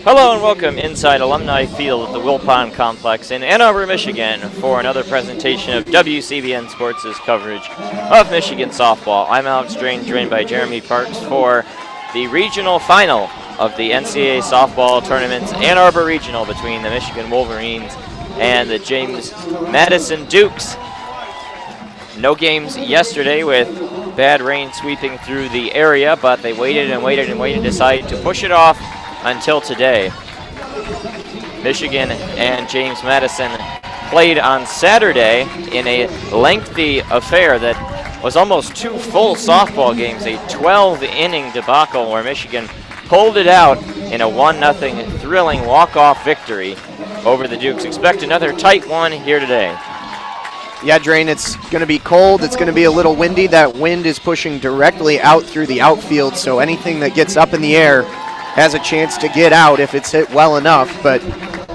Hello and welcome inside Alumni Field at the Wilpon Complex in Ann Arbor, Michigan for another presentation of WCBN Sports' coverage of Michigan softball. I'm Alex Drain, joined by Jeremy Parks for the regional final of the NCAA softball tournament's Ann Arbor Regional between the Michigan Wolverines and the James Madison Dukes. No games yesterday with bad rain sweeping through the area, but they waited and waited and waited, decided to push it off until today. Michigan and James Madison played on Saturday in a lengthy affair that was almost two full softball games, a 12-inning debacle where Michigan pulled it out in a 1-0 thrilling walk-off victory over the Dukes. Expect another tight one here today. Yeah, Drain, it's going to be cold. It's going to be a little windy. That wind is pushing directly out through the outfield, so anything that gets up in the air has a chance to get out if it's hit well enough. But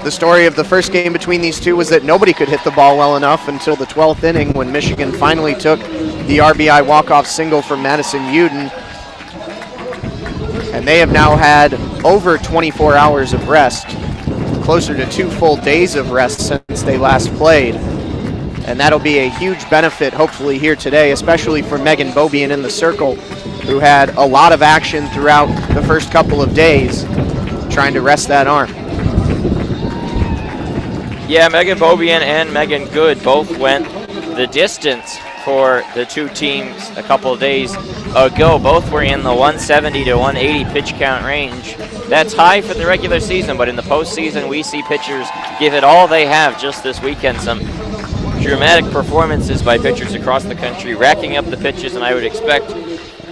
the story of the first game between these two was that nobody could hit the ball well enough until the 12th inning when Michigan finally took the RBI walk-off single from Madison Uden. And they have now had over 24 hours of rest, closer to 2 full days of rest since they last played. And that'll be a huge benefit, hopefully, here today, especially for Megan Bobian in the circle, who had a lot of action throughout the first couple of days trying to rest that arm. Yeah, Megan Bobian and Megan Good both went the distance for the two teams a couple of days ago. Both were in the 170 to 180 pitch count range. That's high for the regular season, but in the postseason, we see pitchers give it all they have. Just this weekend, some dramatic performances by pitchers across the country, racking up the pitches, and I would expect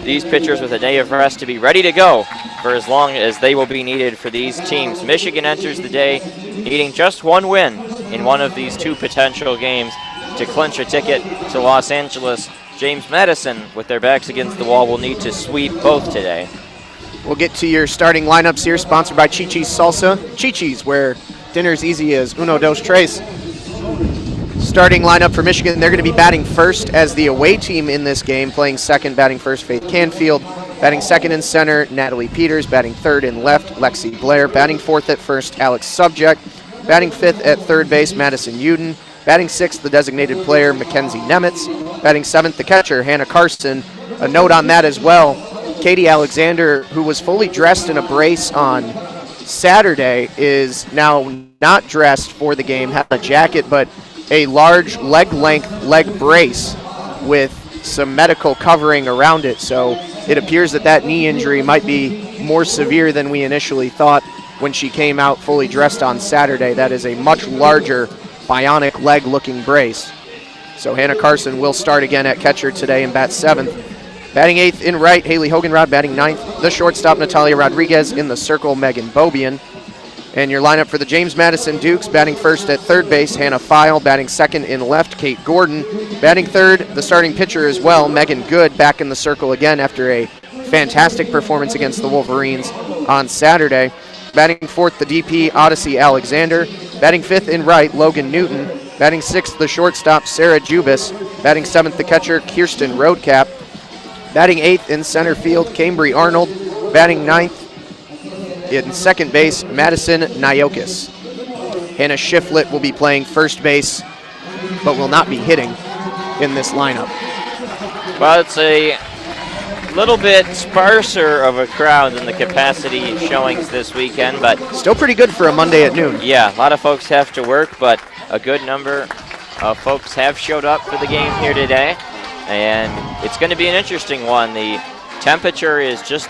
these pitchers with a day of rest to be ready to go for as long as they will be needed for these teams. Michigan enters the day needing just one win in one of these two potential games to clinch a ticket to Los Angeles. James Madison, with their backs against the wall, will need to sweep both today. We'll get to your starting lineups here, sponsored by Chi-Chi's Salsa. Chi-Chi's, where dinner's easy as uno, dos, tres. Starting lineup for Michigan, they're going to be batting first as the away team in this game. Playing second, batting first, Faith Canfield. Batting second in center, Natalie Peters. Batting third in left, Lexi Blair. Batting fourth at first, Alex Subject. Batting fifth at third base, Madison Uden. Batting sixth, the designated player, Mackenzie Nemitz. Batting seventh, the catcher, Hannah Carson. A note on that as well, Katie Alexander, who was fully dressed in a brace on Saturday, is now not dressed for the game, had a jacket, but a large leg-length leg brace with some medical covering around it. So it appears that that knee injury might be more severe than we initially thought when she came out fully dressed on Saturday. That is a much larger bionic leg-looking brace. So Hannah Carson will start again at catcher today and bat seventh. Batting eighth in right, Haley Hogenrod. Batting ninth, the shortstop, Natalia Rodriguez. In the circle, Megan Bobian. And your lineup for the James Madison Dukes, batting first at third base, Hannah File. Batting second in left, Kate Gordon. Batting third, the starting pitcher as well, Megan Good, back in the circle again after a fantastic performance against the Wolverines on Saturday. Batting fourth, the DP, Odyssey Alexander. Batting fifth in right, Logan Newton. Batting sixth, the shortstop, Sarah Jubis. Batting seventh, the catcher, Kirsten Roadcap. Batting eighth in center field, Cambry Arnold. Batting ninth in second base, Madison Nyokis. Hannah Shiflett will be playing first base, but will not be hitting in this lineup. Well, it's a little bit sparser of a crowd than the capacity showings this weekend, but still pretty good for a Monday at noon. Yeah, a lot of folks have to work, but a good number of folks have showed up for the game here today, and it's going to be an interesting one. The temperature is just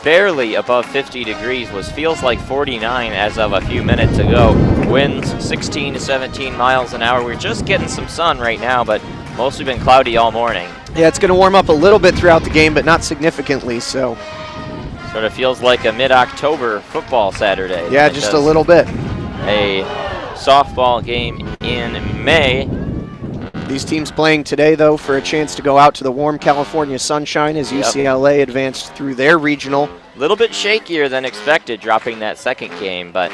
barely above 50 degrees, feels like 49 as of a few minutes ago. Winds 16 to 17 miles an hour. We're just getting some sun right now, but mostly been cloudy all morning. Yeah, it's going to warm up a little bit throughout the game, but not significantly, so. Sort of feels like a mid-October football Saturday. Yeah, just a little bit. A softball game in May. These teams playing today, though, for a chance to go out to the warm California sunshine as UCLA advanced through their regional. A little bit shakier than expected, dropping that second game, but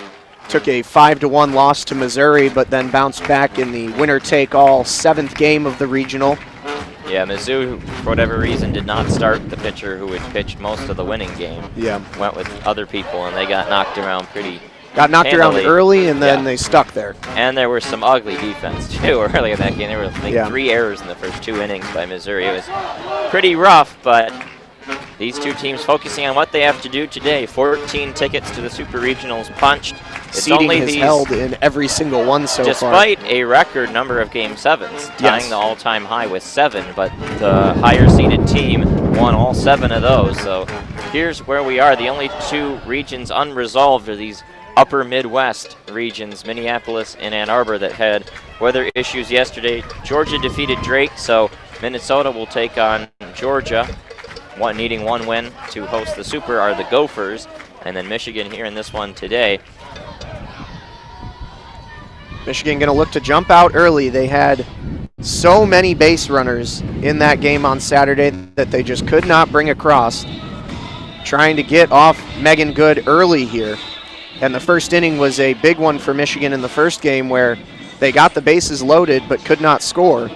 took a 5-1 loss to Missouri, but then bounced back in the winner-take-all 7th game of the regional Yeah, Mizzou, for whatever reason, did not start the pitcher who had pitched most of the winning game. Yeah. Went with other people, and they got knocked around pretty Got knocked handily. around early, and then they stuck there. And there was some ugly defense, too, early in that game. There were, I think, 3 errors in the first 2 innings by Missouri. It was pretty rough, but these two teams focusing on what they have to do today. 14 tickets to the Super Regionals punched. Seeding is held in every single one so far. Despite a record number of Game 7s, tying the all-time high with 7, but the higher-seeded team won all 7 of those. So here's where we are. The only 2 regions unresolved are these upper Midwest regions, Minneapolis and Ann Arbor, that had weather issues yesterday. Georgia defeated Drake, so Minnesota will take on Georgia. Needing 1 win to host the Super are the Gophers, and then Michigan here in this one today. Michigan going to look to jump out early. They had so many base runners in that game on Saturday that they just could not bring across. Trying to get off Megan Good early here. And the first inning was a big one for Michigan in the first game where they got the bases loaded but could not score,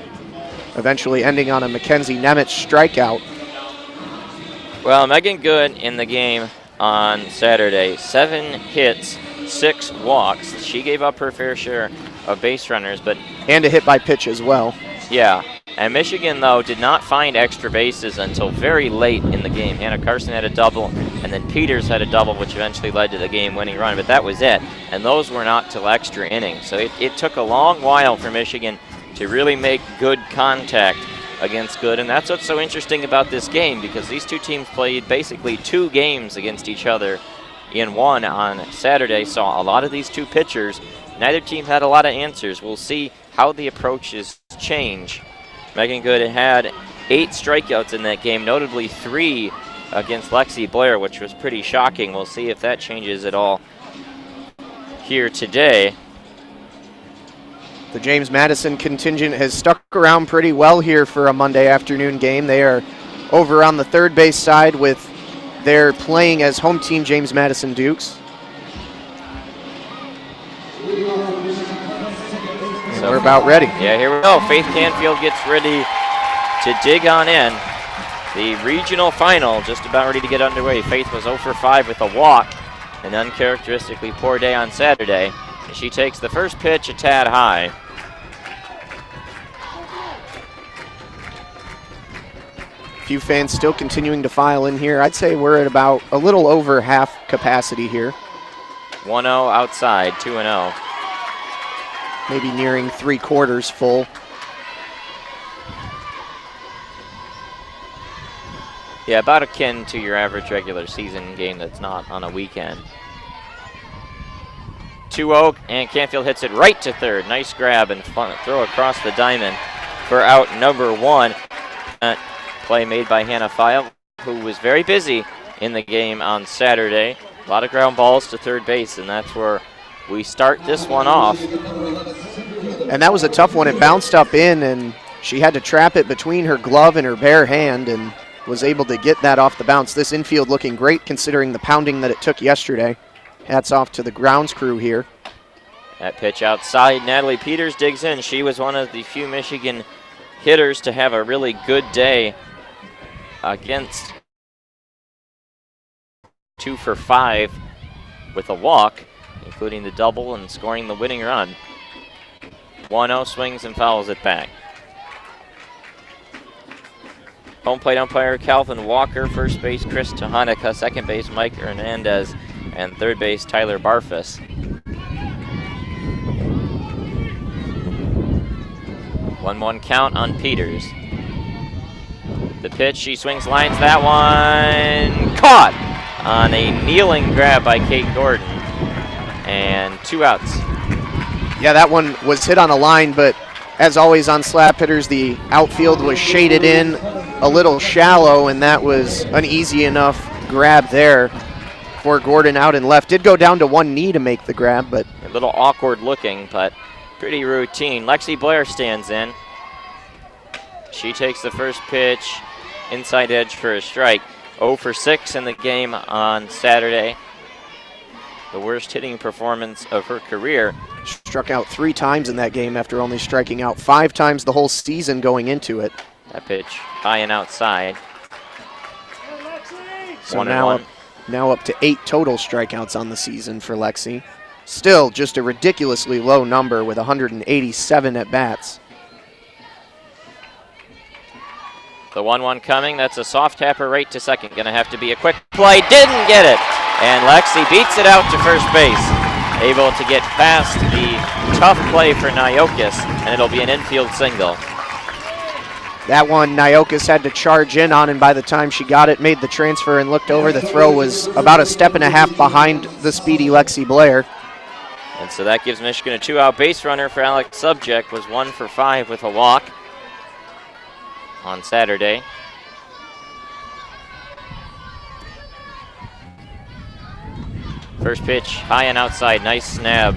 eventually ending on a Mackenzie Nemitz strikeout. Well, Megan Good in the game on Saturday, 7 hits, 6 walks. She gave up her fair share of base runners, but and a hit by pitch as well. Yeah, and Michigan, though, did not find extra bases until very late in the game. Hannah Carson had a double, and then Peters had a double, which eventually led to the game-winning run, but that was it. And those were not till extra innings. So it took a long while for Michigan to really make good contact against Good, and that's what's so interesting about this game, because these two teams played basically 2 games against each other in one on Saturday. Saw a lot of these 2 pitchers. Neither team had a lot of answers. We'll see how the approaches change. Megan Good had 8 strikeouts in that game, notably 3 against Lexi Blair, which was pretty shocking. We'll see if that changes at all here today. The James Madison contingent has stuck around pretty well here for a Monday afternoon game. They are over on the third base side with their playing as home team James Madison Dukes. So we're about ready. Yeah, here we go. Faith Canfield gets ready to dig on in. The regional final just about ready to get underway. Faith was 0 for 5 with a walk, an uncharacteristically poor day on Saturday. She takes the first pitch a tad high. Few fans still continuing to file in here. I'd say we're at about a little over half capacity here. 1-0 outside, 2-0. Maybe nearing 3/4 full. Yeah, about akin to your average regular season game that's not on a weekend. 2-0, and Canfield hits it right to third. Nice grab and throw across the diamond for out number 1. Play made by Hannah File, who was very busy in the game on Saturday. A lot of ground balls to third base, and that's where we start this one off. And that was a tough one. It bounced up in, and she had to trap it between her glove and her bare hand and was able to get that off the bounce. This infield looking great considering the pounding that it took yesterday. Hats off to the grounds crew here. That pitch outside, Natalie Peters digs in. She was one of the few Michigan hitters to have a really good day against 2 for 5 with a walk, including the double and scoring the winning run. 1-0, swings and fouls it back. Home plate umpire Calvin Walker, first base Chris Tahanika, second base Mike Hernandez, and third base Tyler Barfus. 1-1 count on Peters. The pitch, she swings, lines that one, caught on a kneeling grab by Kate Gordon, and 2 outs. Yeah, that one was hit on a line, but as always on slap hitters, the outfield was shaded in a little shallow, and that was an easy enough grab there for Gordon out and left. Did go down to 1 knee to make the grab, but a little awkward looking, but pretty routine. Lexi Blair stands in. She takes the first pitch, inside edge for a strike. 0 for 6 in the game on Saturday. The worst hitting performance of her career. Struck out 3 times in that game after only striking out 5 times the whole season going into it. That pitch high and outside. So now up to 8 total strikeouts on the season for Lexi. Still just a ridiculously low number with 187 at-bats. The 1-1 coming. That's a soft tapper right to second. Going to have to be a quick play. Didn't get it. And Lexi beats it out to first base. Able to get past the tough play for Nyokis, and it'll be an infield single. That one Nyokis had to charge in on, and by the time she got it, made the transfer and looked over, the throw was about a step and a half behind the speedy Lexi Blair. And so that gives Michigan a 2-out base runner for Alex Subject. Was 1 for 5 with a walk on Saturday. First pitch, high and outside. Nice snap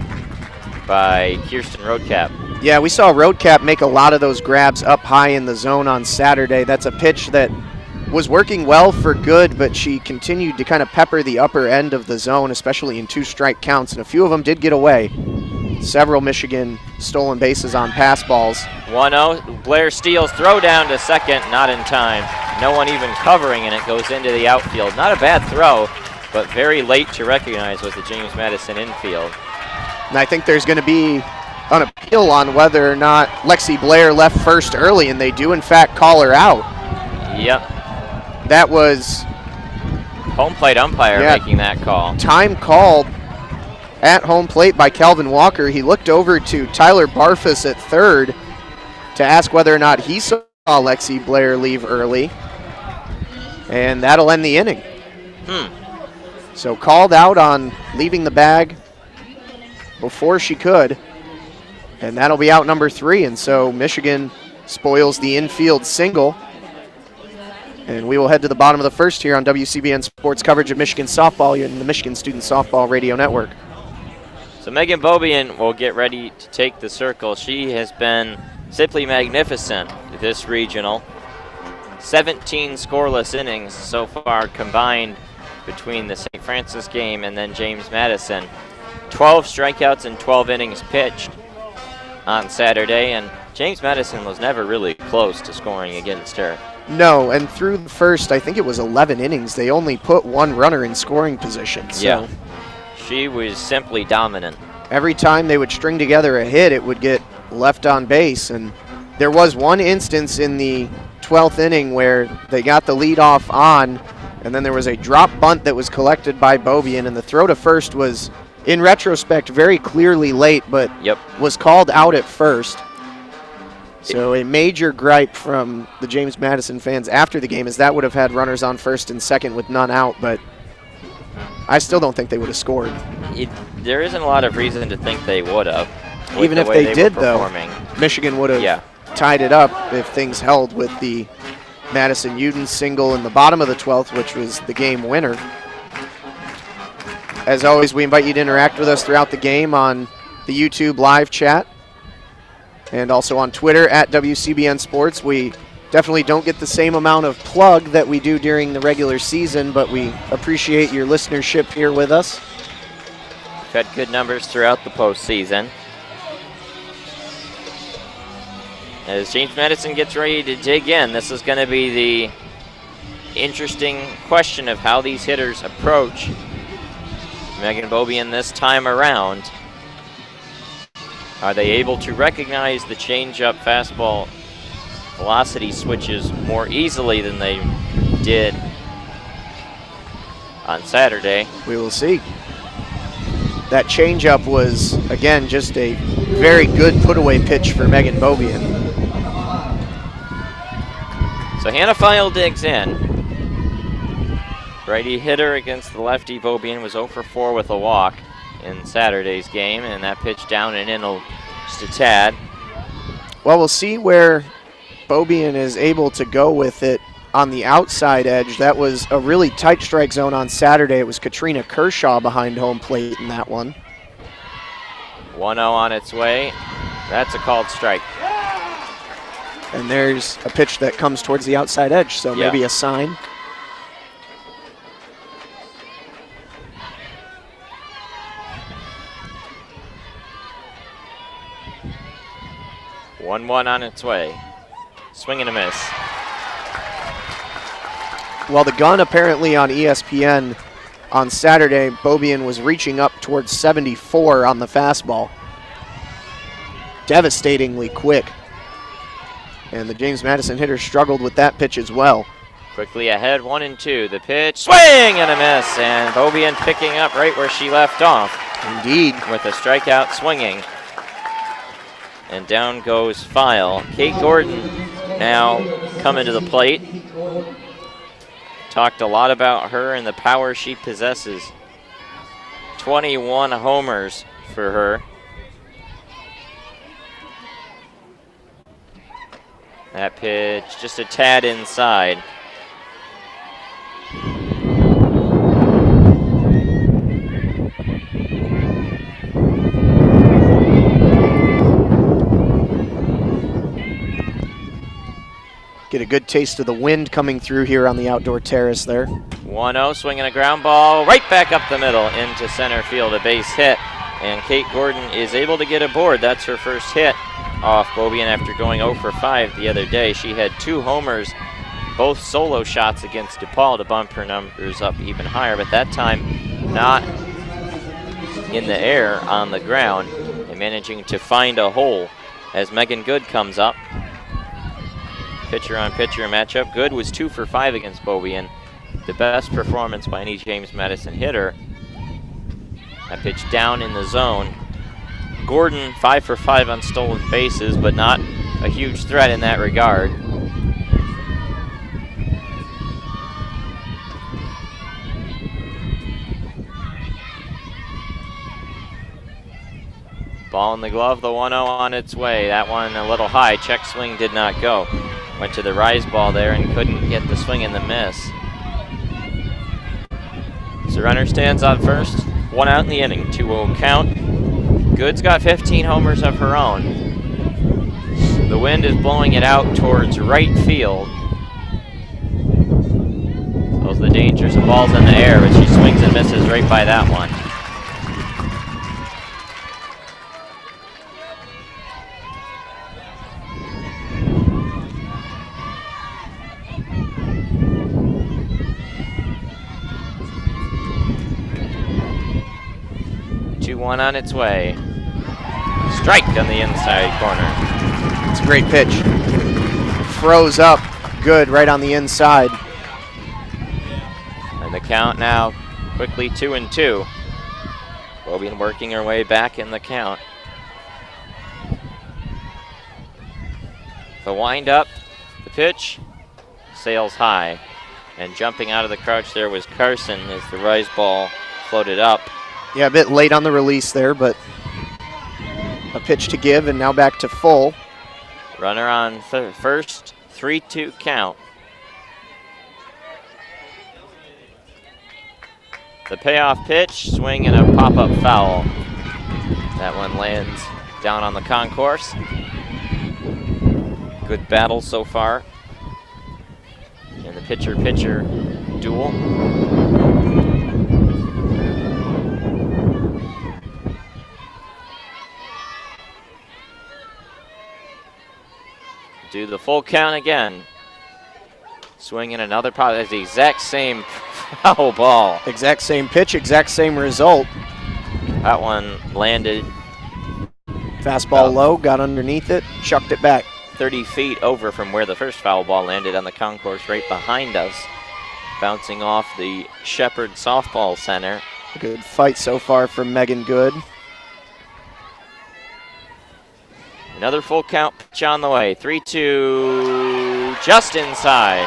by Kirsten Roadcap. Yeah, we saw Roadcap make a lot of those grabs up high in the zone on Saturday. That's a pitch that was working well for good, but she continued to kind of pepper the upper end of the zone, especially in 2-strike counts, and a few of them did get away. Several Michigan stolen bases on pass balls. 1-0, Blair steals, throw down to second, not in time. No one even covering, and it goes into the outfield. Not a bad throw, but very late to recognize with the James Madison infield. And I think there's going to be an appeal on whether or not Lexi Blair left first early, and they do in fact call her out. Yep. That was home plate umpire making that call. Time called at home plate by Calvin Walker. He looked over to Tyler Barfus at third to ask whether or not he saw Lexi Blair leave early, and that'll end the inning. So called out on leaving the bag before she could, and that'll be out number 3, and so Michigan spoils the infield single. And we will head to the bottom of the first here on WCBN Sports coverage of Michigan softball and the Michigan Student Softball Radio Network. So Megan Bobian will get ready to take the circle. She has been simply magnificent this regional. 17 scoreless innings so far combined between the St. Francis game and then James Madison. 12 strikeouts and 12 innings pitched on Saturday, and James Madison was never really close to scoring against her. No, and through the first, I think it was 11 innings, they only put 1 runner in scoring position. So yeah, she was simply dominant. Every time they would string together a hit, it would get left on base, and there was one instance in the 12th inning where they got the lead off on, and then there was a drop bunt that was collected by Bobian, and the throw to first was, in retrospect, very clearly late, but was called out at first. So a major gripe from the James Madison fans after the game is that would have had runners on first and second with none out, but I still don't think they would have scored. There isn't a lot of reason to think they would have. Even if they did, though, Michigan would have tied it up if things held with the Madison Uden single in the bottom of the 12th, which was the game winner. As always, we invite you to interact with us throughout the game on the YouTube live chat and also on Twitter at WCBN Sports. We definitely don't get the same amount of plug that we do during the regular season, but we appreciate your listenership here with us. We've had good numbers throughout the postseason. As James Madison gets ready to dig in, this is going to be the interesting question of how these hitters approach Megan Bobian this time around. Are they able to recognize the changeup fastball velocity switches more easily than they did on Saturday? We will see. That changeup was, again, just a very good put-away pitch for Megan Bobian. So Hannah File digs in. Righty hitter against the lefty. Bobian was 0 for 4 with a walk in Saturday's game, and that pitch down and in just a tad. Well, we'll see where Bobian is able to go with it on the outside edge. That was a really tight strike zone on Saturday. It was Katrina Kershaw behind home plate in that one. 1-0 on its way. That's a called strike. And there's a pitch that comes towards the outside edge, so maybe a sign. One on its way. Swing and a miss. Well, the gun apparently on ESPN on Saturday, Beaubien was reaching up towards 74 on the fastball. Devastatingly quick. And the James Madison hitter struggled with that pitch as well. Quickly ahead, 1-2. The pitch, swing and a miss. And Beaubien picking up right where she left off. Indeed. With a strikeout swinging. And down goes File. Kate Gordon now coming to the plate. Talked a lot about her and the power she possesses. 21 homers for her. That pitch just a tad inside. Get a good taste of the wind coming through here on the outdoor terrace there. 1-0, swinging a ground ball right back up the middle into center field, a base hit. And Kate Gordon is able to get aboard. That's her first hit off Beaubien after going 0 for 5 the other day. She had 2 homers, both solo shots against DePaul to bump her numbers up even higher, but that time not in the air, on the ground, and managing to find a hole as Megan Good comes up. Pitcher-on-pitcher matchup. Good was 2 for 5 against Beaubien. The best performance by any James Madison hitter. That pitch down in the zone. Gordon 5 for 5 on stolen bases, but not a huge threat in that regard. Ball in the glove, the 1-0 on its way. That one a little high. Check swing did not go. Went to the rise ball there and couldn't get the swing and the miss. So runner stands on first. 1 out in the inning. 2-0 count. Good's got 15 homers of her own. The wind is blowing it out towards right field. Those are the dangers of balls in the air, but she swings and misses right by that one. One on its way. Strike on the inside corner. It's a great pitch. Froze up good right on the inside. And the count now quickly 2-2. Beaubien working her way back in the count. The wind up, the pitch, sails high. And jumping out of the crouch there was Carson as the rise ball floated up. Yeah, a bit late on the release there, but a pitch to give, and now back to full. Runner on first, 3-2 count. The payoff pitch, swing and a pop-up foul. That one lands down on the concourse. Good battle so far in the pitcher-pitcher duel. Do the full count again. Swinging another pop. That's the exact same foul ball. Exact same pitch, exact same result. That one landed. Fastball low, got underneath it, chucked it back. 30 feet over from where the first foul ball landed on the concourse right behind us. Bouncing off the Shepherd Softball Center. Good fight so far from Megan Good. Another full count pitch on the way. 3-2, just inside.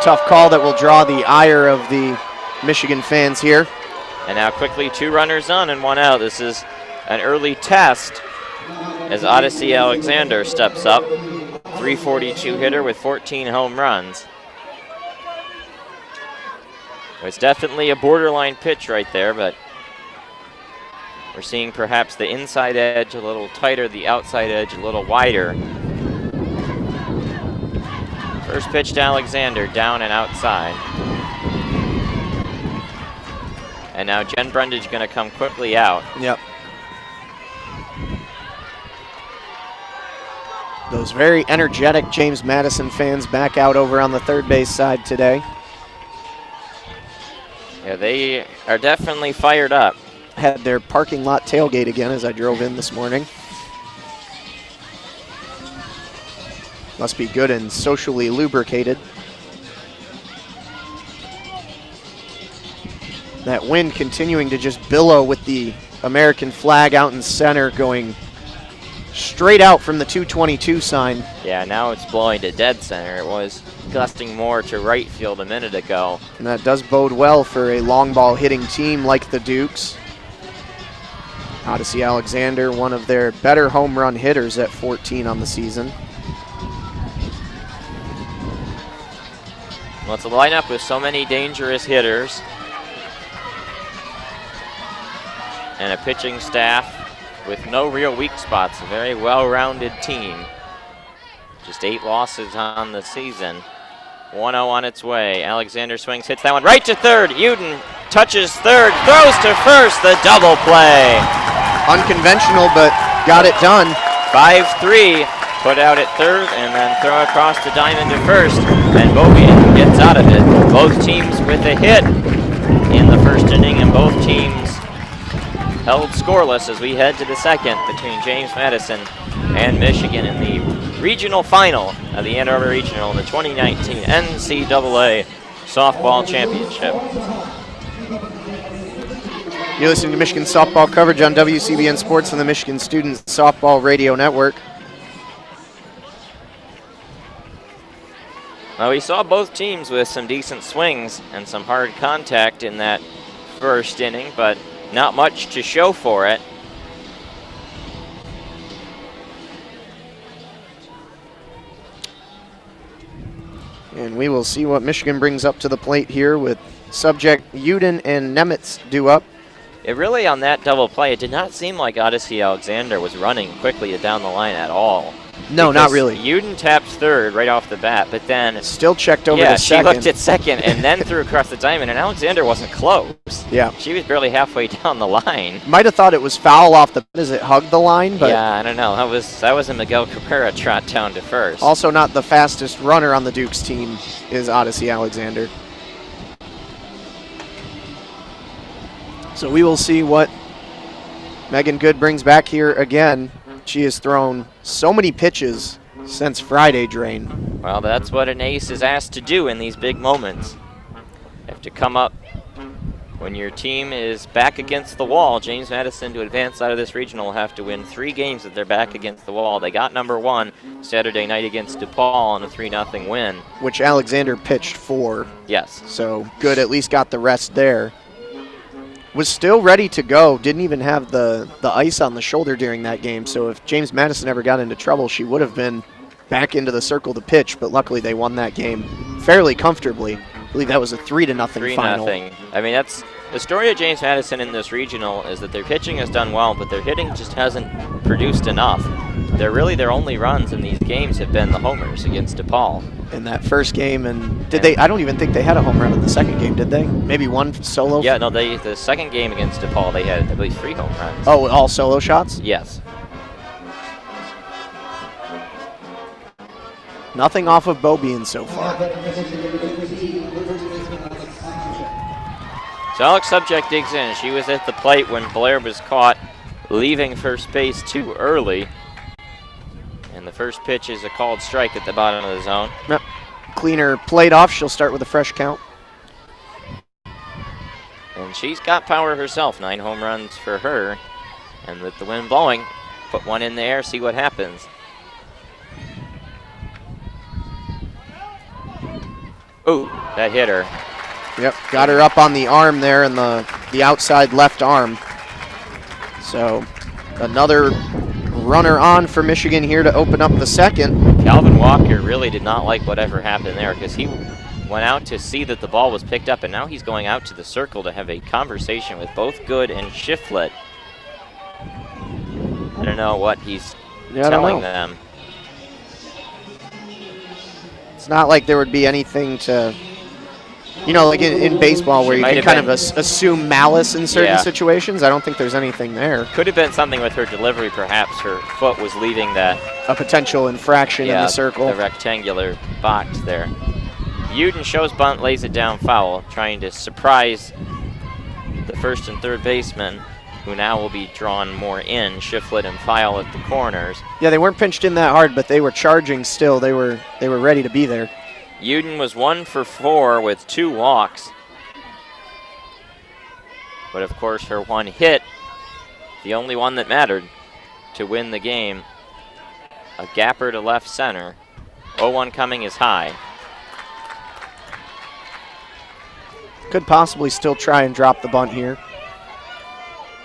Tough call that will draw the ire of the Michigan fans here. And now quickly 2 runners on and 1 out. This is an early test as Odyssey Alexander steps up. 342 hitter with 14 home runs. It's definitely a borderline pitch right there, but we're seeing perhaps the inside edge a little tighter, the outside edge a little wider. First pitch to Alexander, down and outside. And now Jen Brundage going to come quickly out. Yep. Those very energetic James Madison fans back out over on the third base side today. Yeah, they are definitely fired up. Had their parking lot tailgate again as I drove in this morning. Must be good and socially lubricated. That wind continuing to just billow with the American flag out in center, going straight out from the 222 sign. Yeah, now it's blowing to dead center. It was gusting more to right field a minute ago. And that does bode well for a long ball hitting team like the Dukes. Odyssey Alexander, one of their better home run hitters at 14 on the season. Well, it's a lineup with so many dangerous hitters and a pitching staff with no real weak spots. A very well-rounded team. Just 8 losses on the season. 1-0 on its way. Alexander swings, hits that one right to third. Uden touches third, throws to first, the double play. Unconventional, but got it done. 5-3, put out at third, and then throw across the diamond to first, and Bobian gets out of it. Both teams with a hit in the first inning, and both teams held scoreless as we head to the second between James Madison and Michigan in the regional final of the Ann Arbor Regional in the 2019 NCAA Softball Championship. You're listening to Michigan softball coverage on WCBN Sports and the Michigan Student Softball Radio Network. Well, we saw both teams with some decent swings and some hard contact in that first inning, but not much to show for it. And we will see what Michigan brings up to the plate here with subject Uden and Nemitz due up. It really, on that double play, it did not seem like Odyssey Alexander was running quickly down the line at all. No, not really. Uden tapped third right off the bat, but then still checked over to second. Yeah, she looked at second and then threw across the diamond, and Alexander wasn't close. Yeah. She was barely halfway down the line. Might have thought it was foul off the as it hugged the line, but yeah, I don't know. That was a Miguel Cabrera trot down to first. Also not the fastest runner on the Dukes team is Odyssey Alexander. So we will see what Megan Good brings back here again. She has thrown so many pitches since Friday drain. Well, that's what an ace is asked to do in these big moments. You have to come up when your team is back against the wall. James Madison, to advance out of this regional, will have to win 3 games if they're back against the wall. They got number 1 Saturday night against DePaul in a 3-0 win. Which Alexander pitched for. Yes. So Good at least got the rest there. Was still ready to go, didn't even have the ice on the shoulder during that game, so if James Madison ever got into trouble, she would have been back into the circle to pitch, but luckily they won that game fairly comfortably. I believe that was a 3-0 final. 3-0. I mean, that's the story of James Madison in this regional, is that their pitching has done well, but their hitting just hasn't produced enough. Their only runs in these games have been the homers against DePaul. In that first game, and I don't even think they had a home run in the second game, did they? Maybe one solo? Yeah, no, the second game against DePaul, they had, I believe, 3 home runs. Oh, all solo shots? Yes. Nothing off of Bobian so far. So Alex Subject digs in. She was at the plate when Blair was caught leaving first base too early. And the first pitch is a called strike at the bottom of the zone. Yep. Cleaner plate off. She'll start with a fresh count. And she's got power herself. 9 home runs for her. And with the wind blowing, put one in the air, see what happens. Ooh, that hit her. Yep, got her up on the arm there in the outside left arm. So another runner on for Michigan here to open up the second. Calvin Walker really did not like whatever happened there, because he went out to see that the ball was picked up, and now he's going out to the circle to have a conversation with both Good and Shiflett. I don't know what he's telling them. It's not like there would be anything to You know, like in baseball where you can kind of assume malice in certain Yeah. situations. I don't think there's anything there. Could have been something with her delivery, perhaps. Her foot was leaving that. A potential infraction in the circle. The rectangular box there. Uden shows bunt, lays it down foul, trying to surprise the first and third baseman, who now will be drawn more in. Shiflett and File at the corners. Yeah, they weren't pinched in that hard, but they were charging still. They were ready to be there. Uden was 1 for 4 with 2 walks. But of course, her one hit, the only one that mattered to win the game. A gapper to left center. 0-1 coming is high. Could possibly still try and drop the bunt here.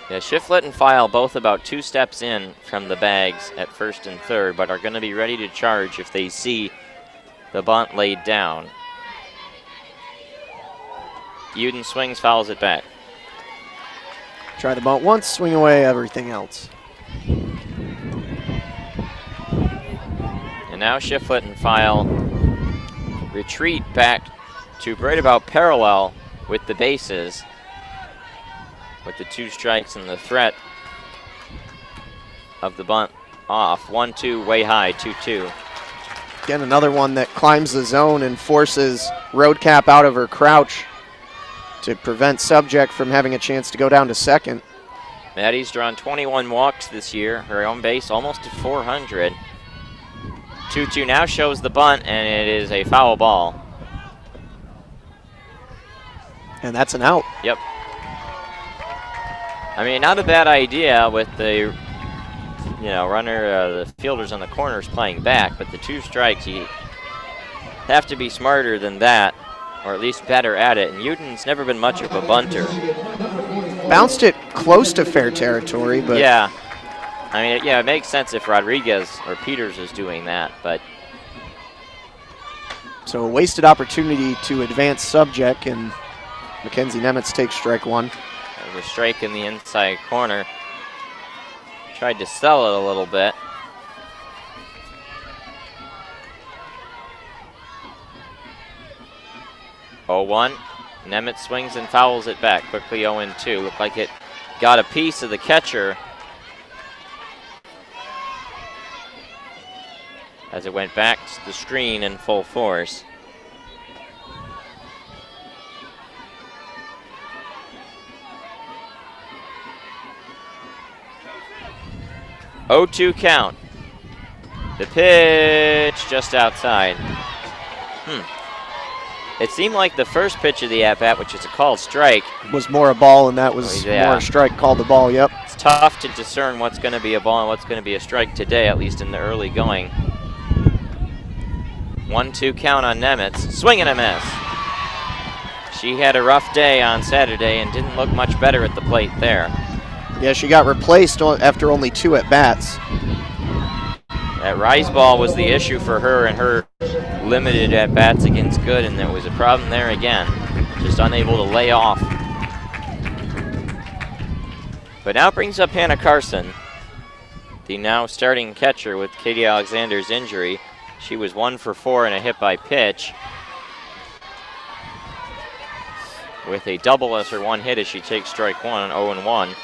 Yeah, Shiflett and File both about 2 steps in from the bags at first and third, but are going to be ready to charge if they see the bunt laid down. Uden swings, fouls it back. Try the bunt once, swing away everything else. And now Shiflett and File retreat back to right about parallel with the bases, with the 2 strikes and the threat of the bunt off. 1-2 way high, 2-2. Again, another one that climbs the zone and forces Roadcap out of her crouch to prevent Subject from having a chance to go down to second. Maddie's drawn 21 walks this year, her own base almost to 400. 2-2 now shows the bunt, and it is a foul ball. And that's an out. Yep. I mean, not a bad idea with the runner, the fielders on the corners playing back, but the 2 strikes, you have to be smarter than that, or at least better at it, and Uden's never been much of a bunter. Bounced it close to fair territory, but... Yeah. I mean, it makes sense if Rodriguez or Peters is doing that, but... So a wasted opportunity to advance Subject, and Mackenzie Nemitz takes strike 1. There's a strike in the inside corner. Tried to sell it a little bit. Oh, 1. Nemitz swings and fouls it back. Quickly 0-2. Looked like it got a piece of the catcher as it went back to the screen in full force. Oh, 2 count. The pitch just outside. It seemed like the first pitch of the at-bat, which is a called strike, was more a ball, and that was more a strike called the ball, yep. It's tough to discern what's going to be a ball and what's going to be a strike today, at least in the early going. 1-2 count on Nemitz. Swing and a miss. She had a rough day on Saturday and didn't look much better at the plate there. Yeah, she got replaced after only 2 at-bats. That rise ball was the issue for her and her limited at-bats against Good, and there was a problem there again. Just unable to lay off. But now brings up Hannah Carson, the now starting catcher with Katie Alexander's injury. She was 1 for 4 in a hit by pitch, with a double as her one hit as she takes strike 1 on 0-1.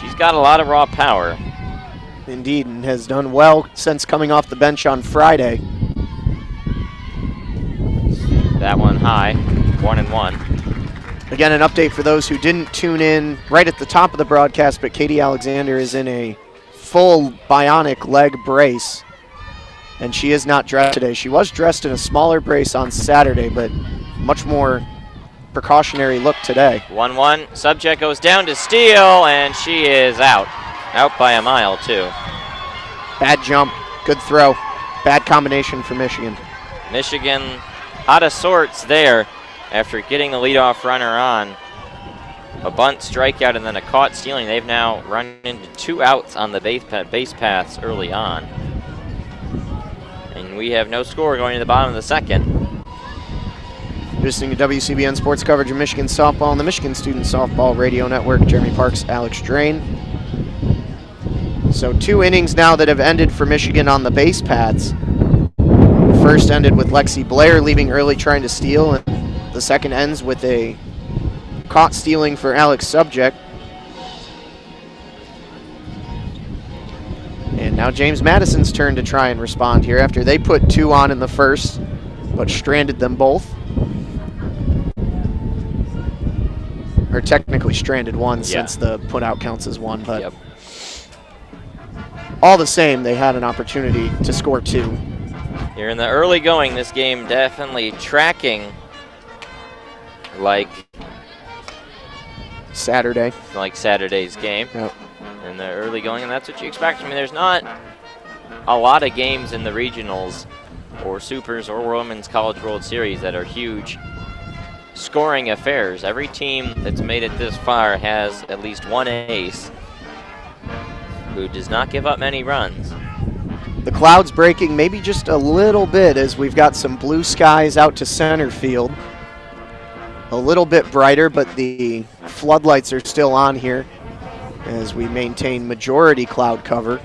She's got a lot of raw power. Indeed, and has done well since coming off the bench on Friday. That one high, 1-1. Again, an update for those who didn't tune in right at the top of the broadcast, but Katie Alexander is in a full bionic leg brace, and she is not dressed today. She was dressed in a smaller brace on Saturday, but much more precautionary look today. 1-1, Subject goes down to steal, and she is out. Out by a mile, too. Bad jump, good throw. Bad combination for Michigan. Michigan out of sorts there after getting the leadoff runner on. A bunt, strikeout, and then a caught stealing. They've now run into 2 outs on the base paths early on. And we have no score going to the bottom of the second. Listening to WCBN sports coverage of Michigan softball on the Michigan Student Softball Radio Network. Jeremy Parks, Alex Drain. So 2 innings now that have ended for Michigan on the base paths. first ended with Lexi Blair leaving early trying to steal, and the second ends with a caught stealing for Alex Subject. And now James Madison's turn to try and respond here after they put 2 on in the first, but stranded them both. Or technically stranded 1 since the put out counts as 1, but all the same, they had an opportunity to score 2. Here in the early going, this game definitely tracking like Saturday's game. Yep. In the early going, and that's what you expect. I mean, there's not a lot of games in the regionals or supers or women's college world series that are huge scoring affairs. Every team that's made it this far has at least one ace who does not give up many runs. The clouds breaking maybe just a little bit as we've got some blue skies out to center field. A little bit brighter, but the floodlights are still on here as we maintain majority cloud cover.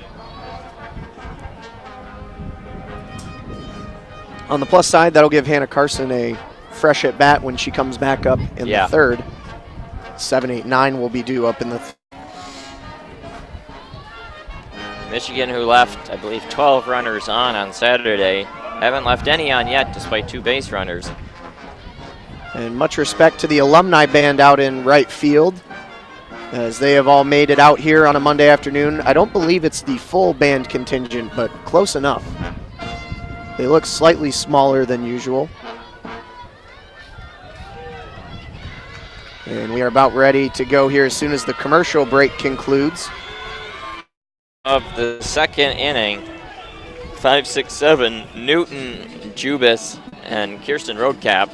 On the plus side, that'll give Hannah Carson a fresh at bat when she comes back up in the third. 7, 8, 9 will be due up in the Michigan, who left, I believe, 12 runners on Saturday, haven't left any on yet despite 2 base runners. And much respect to the alumni band out in right field, as they have all made it out here on a Monday afternoon. I don't believe it's the full band contingent, but close enough. They look slightly smaller than usual. And we are about ready to go here as soon as the commercial break concludes. Of the second inning, 5, 6, 7, Newton, Jubis, and Kirsten Roadcap.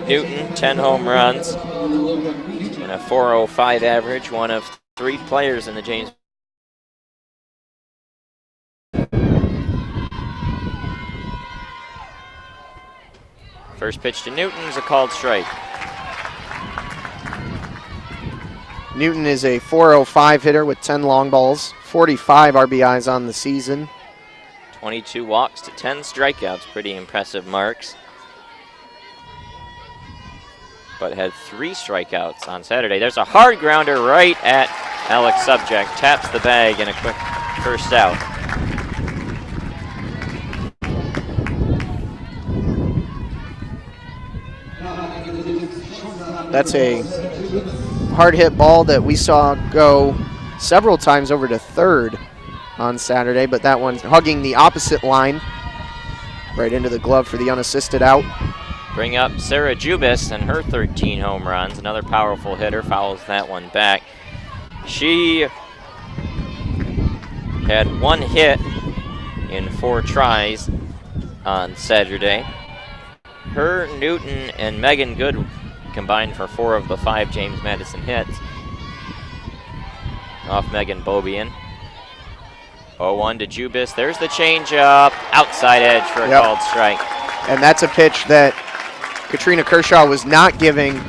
Newton, 10 home runs and a .405 average, one of 3 players in the James. First pitch to Newton is a called strike. Newton is a .405 hitter with 10 long balls, 45 RBIs on the season. 22 walks to 10 strikeouts, pretty impressive marks. But had 3 strikeouts on Saturday. There's a hard grounder right at Alex Subject. Taps the bag and a quick first out. That's a hard hit ball that we saw go several times over to third on Saturday, but that one's hugging the opposite line right into the glove for the unassisted out. Bring up Sarah Jubis and her 13 home runs. Another powerful hitter fouls that one back. She had 1 hit in 4 tries on Saturday. Her, Newton, and Megan Good combined for 4 of the 5 James Madison hits. Off Megan Bobian. 0-1 to Jubis. There's the changeup. Outside edge for a called strike. And that's a pitch that Katrina Kershaw was not giving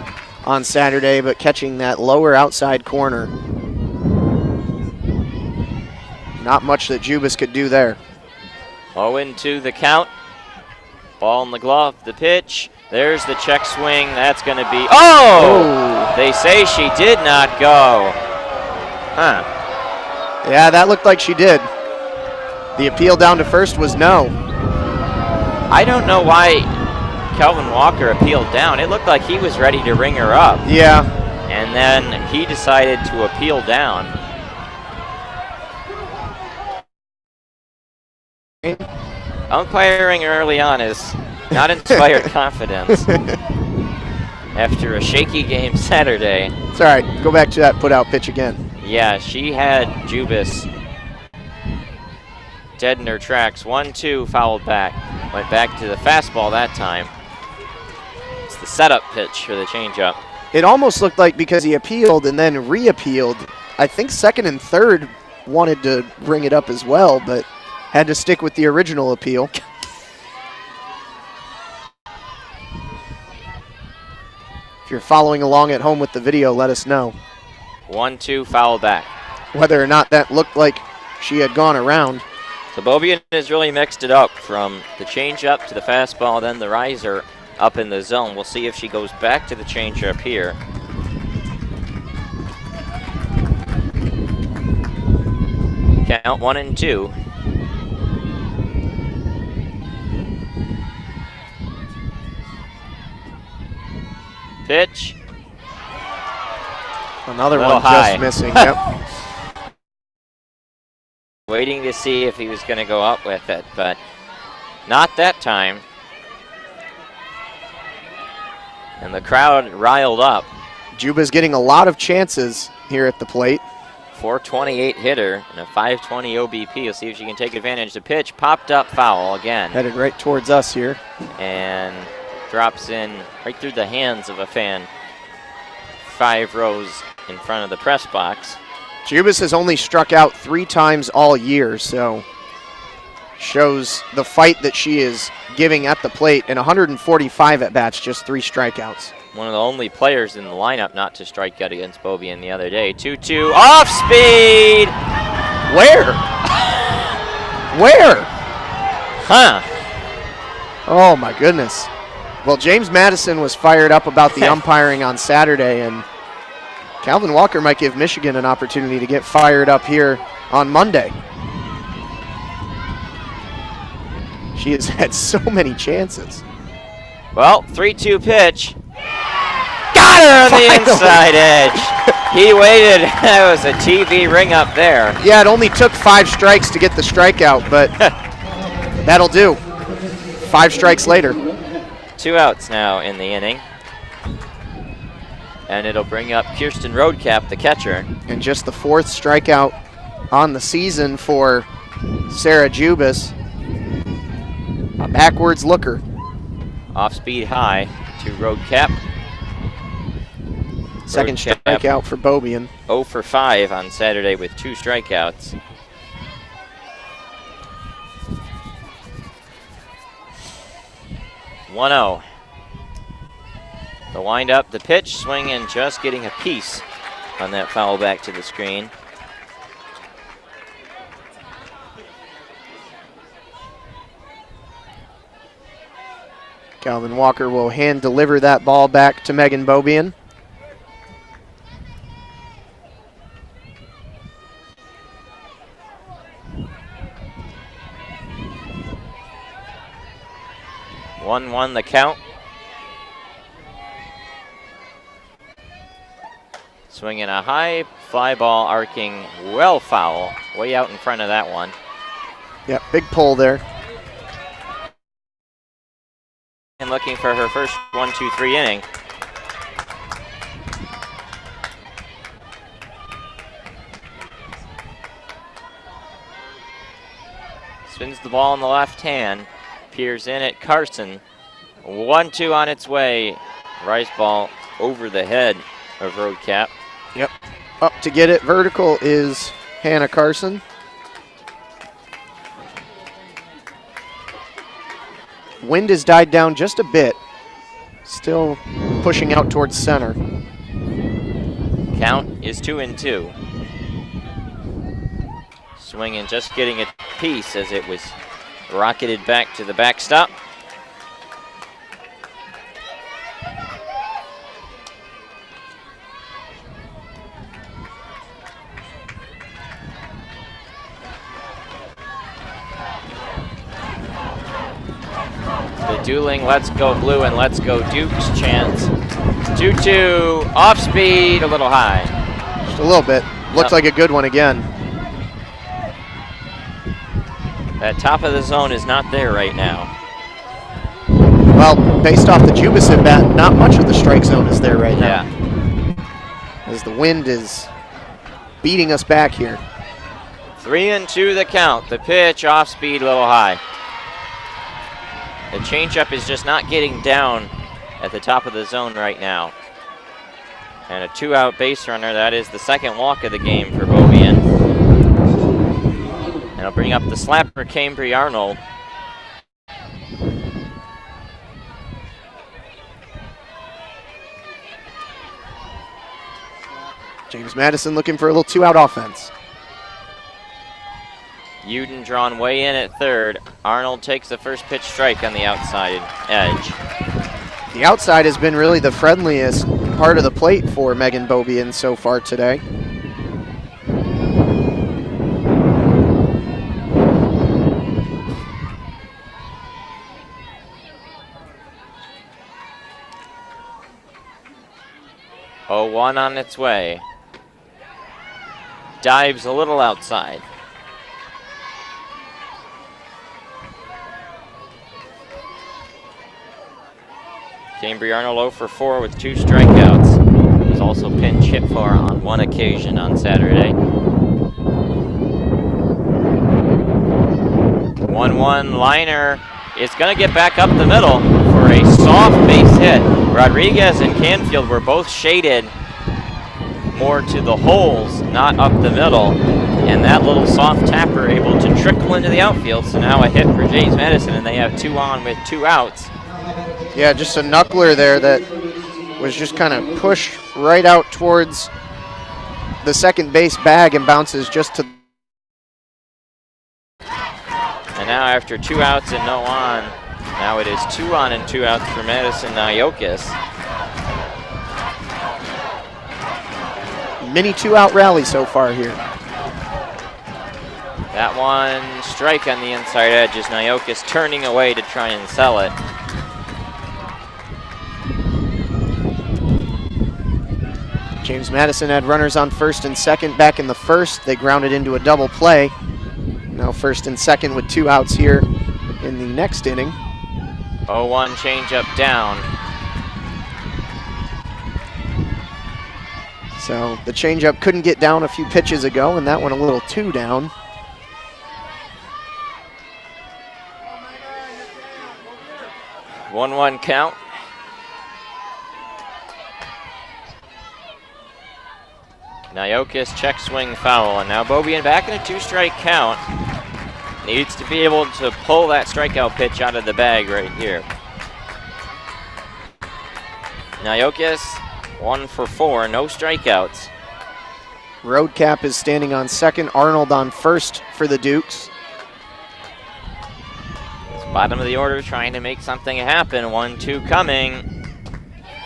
on Saturday, but catching that lower outside corner. Not much that Jubis could do there. 0-2 the count. Ball in the glove, the pitch. There's the check swing. That's going to be, They say she did not go. Huh. Yeah, that looked like she did. The appeal down to first was no. I don't know why Kelvin Walker appealed down. It looked like he was ready to ring her up. Yeah. And then he decided to appeal down. Umpiring early on is not inspired confidence. After a shaky game Saturday. It's all right. Go back to that put-out pitch again. Yeah, she had Jubis dead in her tracks. 1-2 fouled back. Went back to the fastball that time. It's the setup pitch for the changeup. It almost looked like because he appealed and then re-appealed, I think second and third wanted to bring it up as well, but had to stick with the original appeal. If you're following along at home with the video, let us know. 1-2 foul back. Whether or not that looked like she had gone around. So Beaubien has really mixed it up from the changeup to the fastball, then the riser up in the zone. We'll see if she goes back to the changeup here. Count 1-2. Pitch. Another Little one high. just missing. Yep. Waiting to see if he was going to go up with it, but not that time. And the crowd riled up. Juba's getting a lot of chances here at the plate. 428 hitter and a 520 OBP. We'll see if she can take advantage. The pitch popped up foul again. Headed right towards us here. And drops in right through the hands of a fan 5 rows in front of the press box. Jubas has only struck out 3 times all year, so shows the fight that she is giving at the plate. And 145 at-bats, just 3 strikeouts. One of the only players in the lineup not to strike out against Beaubien the other day. 2-2, off speed! Where? Where? Huh. Oh my goodness. Well, James Madison was fired up about the umpiring on Saturday, and Calvin Walker might give Michigan an opportunity to get fired up here on Monday. She has had so many chances. Well, 3-2 pitch. Got her on the inside edge. He waited. That was a TV ring up there. Yeah, it only took 5 strikes to get the strikeout, but that'll do. 5 strikes later. 2 outs now in the inning. And it'll bring up Kirsten Roadcap, the catcher. And just the 4th strikeout on the season for Sarah Jubas. A backwards looker. Off speed high to Roadcap. Second strikeout for Beaubien. 0 for 5 on Saturday with 2 strikeouts. One-0. The windup, the pitch, swing, and just getting a piece on that foul back to the screen. Calvin Walker will hand deliver that ball back to Megan Beaubien. One the count. Swinging a high fly ball, arcing well foul, way out in front of that one. Yep, big pull there. And looking for her first 1-2-3 inning. Spins the ball in the left hand. Peers in at Carson. 1-2 on its way. Rise ball over the head of Roadcap. Yep. Up to get it vertical is Hannah Carson. Wind has died down just a bit. Still pushing out towards center. Count is 2-2. Swinging, just getting a piece as it was rocketed back to the backstop. The dueling Let's Go Blue and Let's Go Dukes chants. 2-2, off speed, a little high. Just a little bit. Looks like a good one again. That top of the zone is not there right now. Well, based off the Jubas at bat, not much of the strike zone is there right now. Yeah. As the wind is beating us back here. 3-2 the count. The pitch off speed, a little high. The changeup is just not getting down at the top of the zone right now. And a 2-out base runner. That is the second walk of the game for Beaubien. And I'll bring up the slapper, Cambry Arnold. James Madison looking for a little 2-out offense. Uden drawn way in at third. Arnold takes the first pitch strike on the outside edge. The outside has been really the friendliest part of the plate for Megan Beaubien so far today. Oh, 1 on its way. Dives a little outside. Cambry Arnold 0 for 4 with 2 strikeouts. He was also pinch hit for on 1 occasion on Saturday. 1-1 liner is going to get back up the middle for a soft base hit. Rodriguez and Canfield were both shaded more to the holes, not up the middle. And that little soft tapper able to trickle into the outfield. So now a hit for James Madison, and they have 2 on with 2 outs. Yeah, just a knuckler there that was just kind of pushed right out towards the second base bag and bounces just to. And now after 2 outs and no on, now it is 2 on and 2 outs for Madison Nayokis. Mini 2-out rally so far here. That one strike on the inside edge as Nayokis turning away to try and sell it. James Madison had runners on first and second back in the first. They grounded into a double play. Now first and second with 2 outs here in the next inning. 0-1 changeup down. So the changeup couldn't get down a few pitches ago, and that one a little too down. One count. Nayokis check swing foul, and now Beaubien back in a 2-strike count. Needs to be able to pull that strikeout pitch out of the bag right here. Nayokis 1 for 4, no strikeouts. Roadcap is standing on second, Arnold on first for the Dukes. Bottom of the order trying to make something happen. 1-2 coming.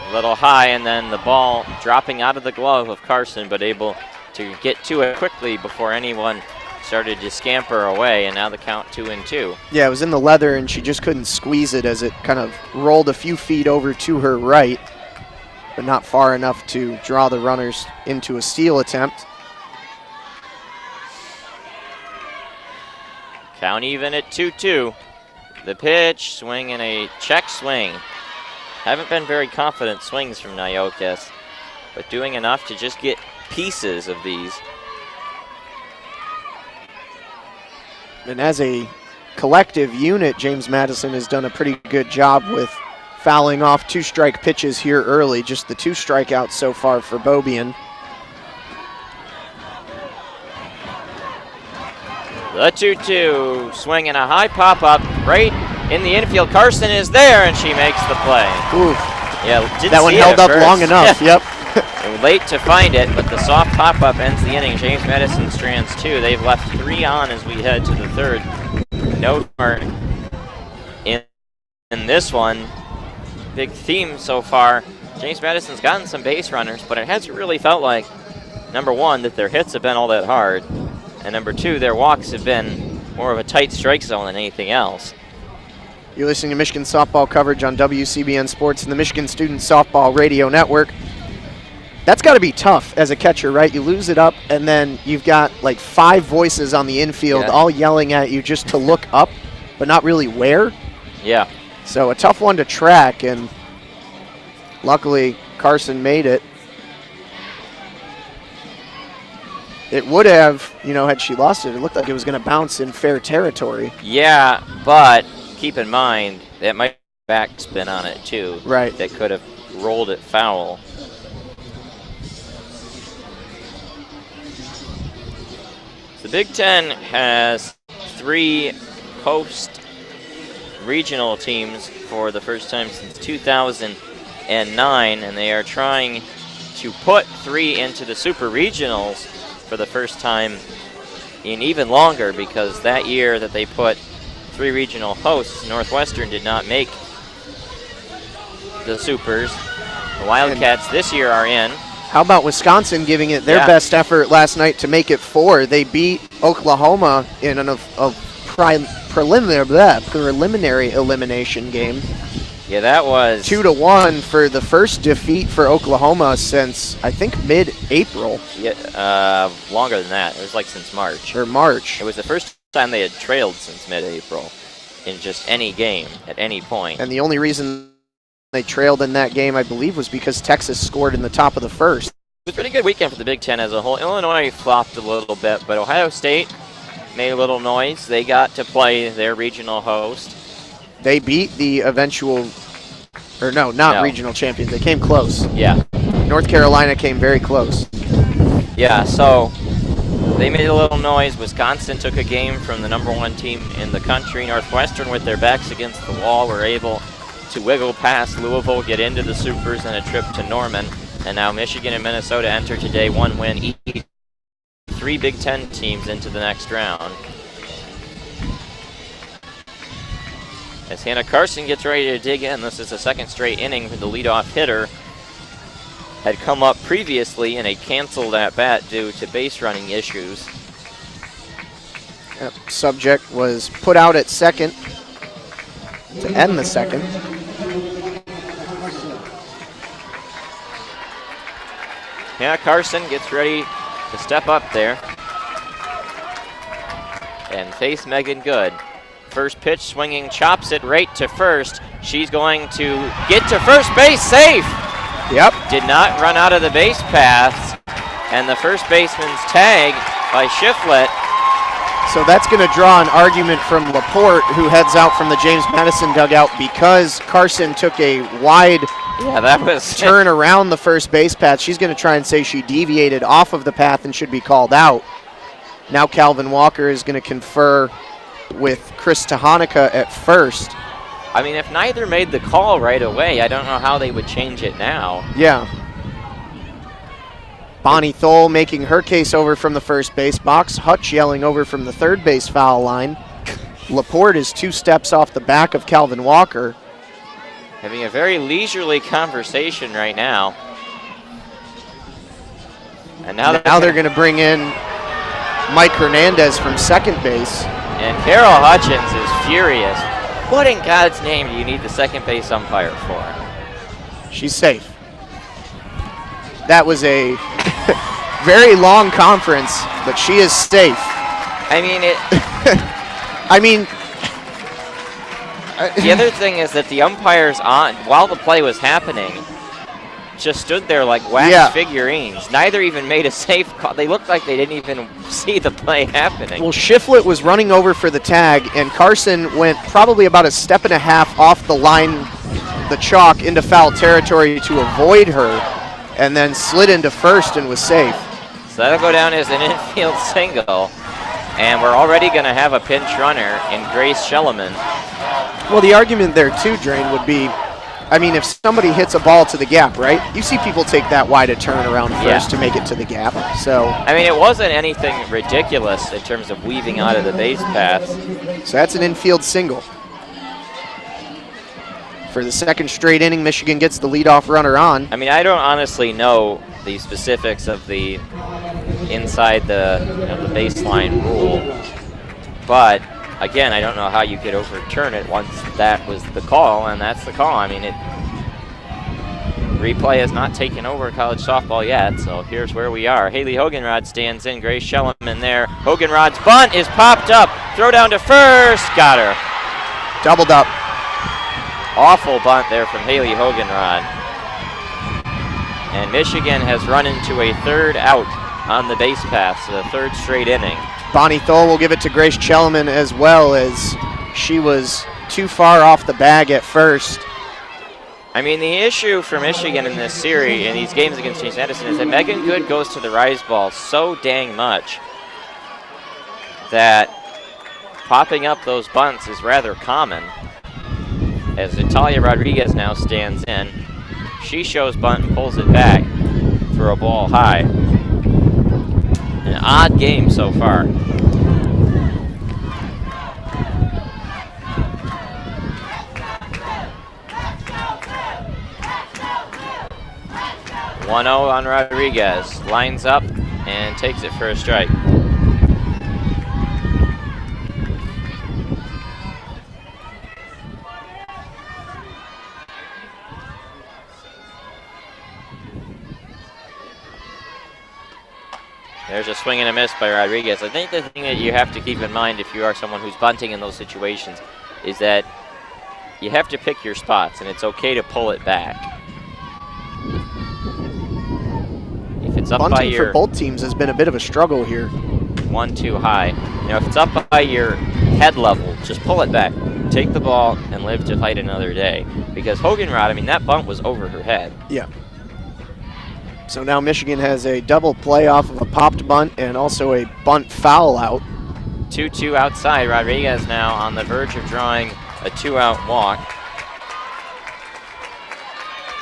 A little high, and then the ball dropping out of the glove of Carson, but able to get to it quickly before anyone started to scamper away, and now the count 2-2. Yeah, it was in the leather, and she just couldn't squeeze it as it kind of rolled a few feet over to her right, but not far enough to draw the runners into a steal attempt. Count even at 2-2. The pitch, swing and a check swing. Haven't been very confident swings from Nayokis, but doing enough to just get pieces of these. And as a collective unit, James Madison has done a pretty good job with fouling off 2-strike pitches here early. Just the 2 strikeouts so far for Beaubien. The 2-2, swing and a high pop-up right in the infield. Carson is there, and she makes the play. Oof. Yeah, that one held up long enough, yep. Late to find it, but the soft pop-up ends the inning. James Madison strands 2. They've left 3 on as we head to the third. No start in this one. Big theme so far. James Madison's gotten some base runners, but it hasn't really felt like, number 1, that their hits have been all that hard, and number 2, their walks have been more of a tight strike zone than anything else. You're listening to Michigan softball coverage on WCBN Sports and the Michigan Student Softball Radio Network. That's got to be tough as a catcher, right? You lose it up, and then you've got like 5 voices on the infield all yelling at you just to look up, but not really where. Yeah. So a tough one to track, and luckily Carson made it. It would have, you know, had she lost it, it looked like it was going to bounce in fair territory. Yeah, but keep in mind that might have backspin on it too. Right. That could have rolled it foul. The Big Ten has 3 post-regional teams for the first time since 2009, and they are trying to put 3 into the super regionals for the first time in even longer, because that year that they put 3 regional hosts, Northwestern did not make the Supers. The Wildcats this year are in. How about Wisconsin giving it their best effort last night to make it 4? They beat Oklahoma in a preliminary elimination game. Yeah, that was 2-1 for the first defeat for Oklahoma since, I think, mid-April. Yeah, longer than that. It was like since March. Or March. It was the first time they had trailed since mid-April in just any game at any point. And the only reason they trailed in that game, I believe, was because Texas scored in the top of the first. It was a pretty good weekend for the Big Ten as a whole. Illinois flopped a little bit, but Ohio State made a little noise. They got to play their regional host. They beat the eventual, or no, regional champions. They came close. Yeah. North Carolina came very close. Yeah, so they made a little noise. Wisconsin took a game from the #1 team in the country. Northwestern, with their backs against the wall, were able to wiggle past Louisville, get into the Supers, and a trip to Norman. And now Michigan and Minnesota enter today, 1 win each. 3 Big Ten teams into the next round. As Hannah Carson gets ready to dig in, this is the second straight inning for the leadoff hitter. Had come up previously in a canceled at-bat due to base running issues. Yep. Subject was put out at second to end the second. Hannah Carson gets ready to step up there and face Megan Good. First pitch, swinging, chops it right to first. She's going to get to first base, safe. Yep. Did not run out of the base paths, and the first baseman's tag by Shiflett. So that's going to draw an argument from Laporte, who heads out from the James Madison dugout, because Carson took a wide turn around the first base path. She's going to try and say she deviated off of the path and should be called out. Now Calvin Walker is going to confer with Chris Tahanika at first. I mean, if neither made the call right away, I don't know how they would change it now. Yeah. Bonnie Thole making her case over from the first base box. Hutch yelling over from the third base foul line. Laporte is 2 steps off the back of Calvin Walker. Having a very leisurely conversation right now. And now they're going to bring in Mike Hernandez from second base. And Carol Hutchins is furious. What in God's name do you need the second base umpire for? She's safe. That was a very long conference, but she is safe. I mean, the other thing is that the umpires, while the play was happening, just stood there like wax figurines. Neither even made a safe call. They looked like they didn't even see the play happening. Well, Shiflett was running over for the tag, and Carson went probably about a step and a half off the line, the chalk, into foul territory to avoid her, and then slid into first and was safe. So that'll go down as an infield single, and we're already going to have a pinch runner in Grace Schelleman. Well, the argument there too, Drain, would be, I mean, if somebody hits a ball to the gap, right? You see people take that wide a turn around first to make it to the gap. So I mean, it wasn't anything ridiculous in terms of weaving out of the base paths. So that's an infield single. For the second straight inning, Michigan gets the leadoff runner on. I mean, I don't honestly know the specifics of the inside the baseline rule, but again, I don't know how you could overturn it once that was the call, and that's the call. I mean, replay has not taken over college softball yet, so here's where we are. Haley Hoganrod stands in, Grace Schelleman there. Hoganrod's bunt is popped up. Throw down to first, got her. Doubled up. Awful bunt there from Haley Hoganrod. And Michigan has run into a third out on the base path, so the third straight inning. Bonnie Thole will give it to Grace Schelleman as well, as she was too far off the bag at first. I mean, the issue for Michigan in this series, in these games against James Madison, is that Megan Good goes to the rise ball so dang much that popping up those bunts is rather common. As Natalia Rodriguez now stands in, she shows bunt and pulls it back for a ball high. An odd game so far. 1-0 on Rodriguez. Lines up and takes it for a strike. There's a swing and a miss by Rodriguez. I think the thing that you have to keep in mind if you are someone who's bunting in those situations is that you have to pick your spots, and it's okay to pull it back. If it's up by your... Bunting for both teams has been a bit of a struggle here. 1-2 high. You know, if it's up by your head level, just pull it back. Take the ball and live to fight another day. Because Hoganrod, I mean, that bunt was over her head. Yeah. So now Michigan has a double play off of a popped bunt and also a bunt foul out. 2-2 outside. Rodriguez now on the verge of drawing a 2-out walk.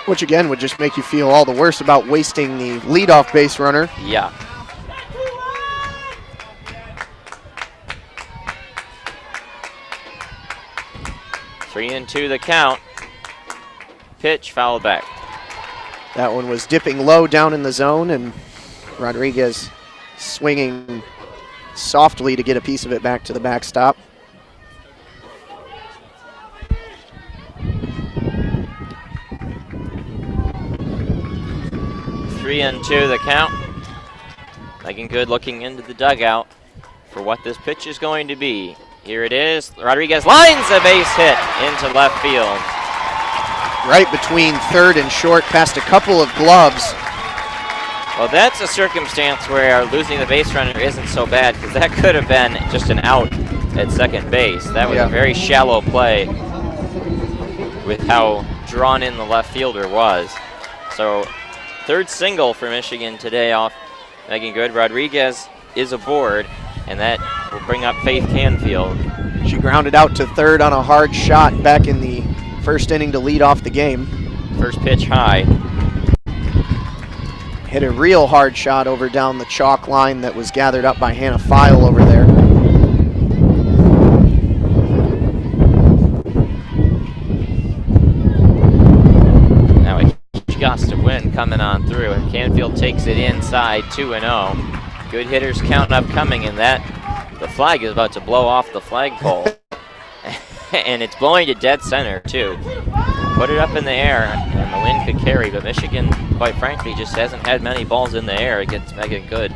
Which again would just make you feel all the worse about wasting the leadoff base runner. Yeah. Three and two the count. Pitch, foul back. That one was dipping low down in the zone, and Rodriguez swinging softly to get a piece of it back to the backstop. Three and two the count. Megan Good looking into the dugout for what this pitch is going to be. Here it is. Rodriguez lines a base hit into left field. Right between third and short, past a couple of gloves. Well, that's a circumstance where losing the base runner isn't so bad, because that could have been just an out at second base. That was a very shallow play with how drawn in the left fielder was. So third single for Michigan today off Megan Good. Rodriguez is aboard, and that will bring up Faith Canfield. She grounded out to third on a hard shot back in the first inning to lead off the game. First pitch high. Hit a real hard shot over down the chalk line that was gathered up by Hannah File over there. Now a huge gust of wind coming on through, and Canfield takes it inside, 2-0. Good hitters count upcoming, and the flag is about to blow off the flagpole. And it's blowing to dead center, too. Put it up in the air, and the wind could carry, but Michigan, quite frankly, just hasn't had many balls in the air against Megan Good.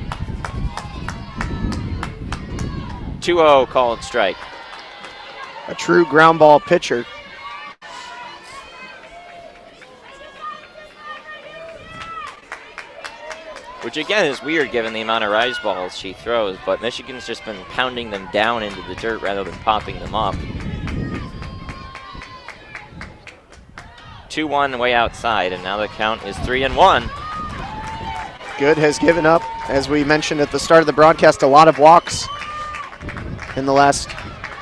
2-0 called strike. A true ground ball pitcher. Which again is weird given the amount of rise balls she throws, but Michigan's just been pounding them down into the dirt rather than popping them up. 2-1 way outside, and now the count is 3-1. Good has given up, as we mentioned at the start of the broadcast, a lot of walks in the last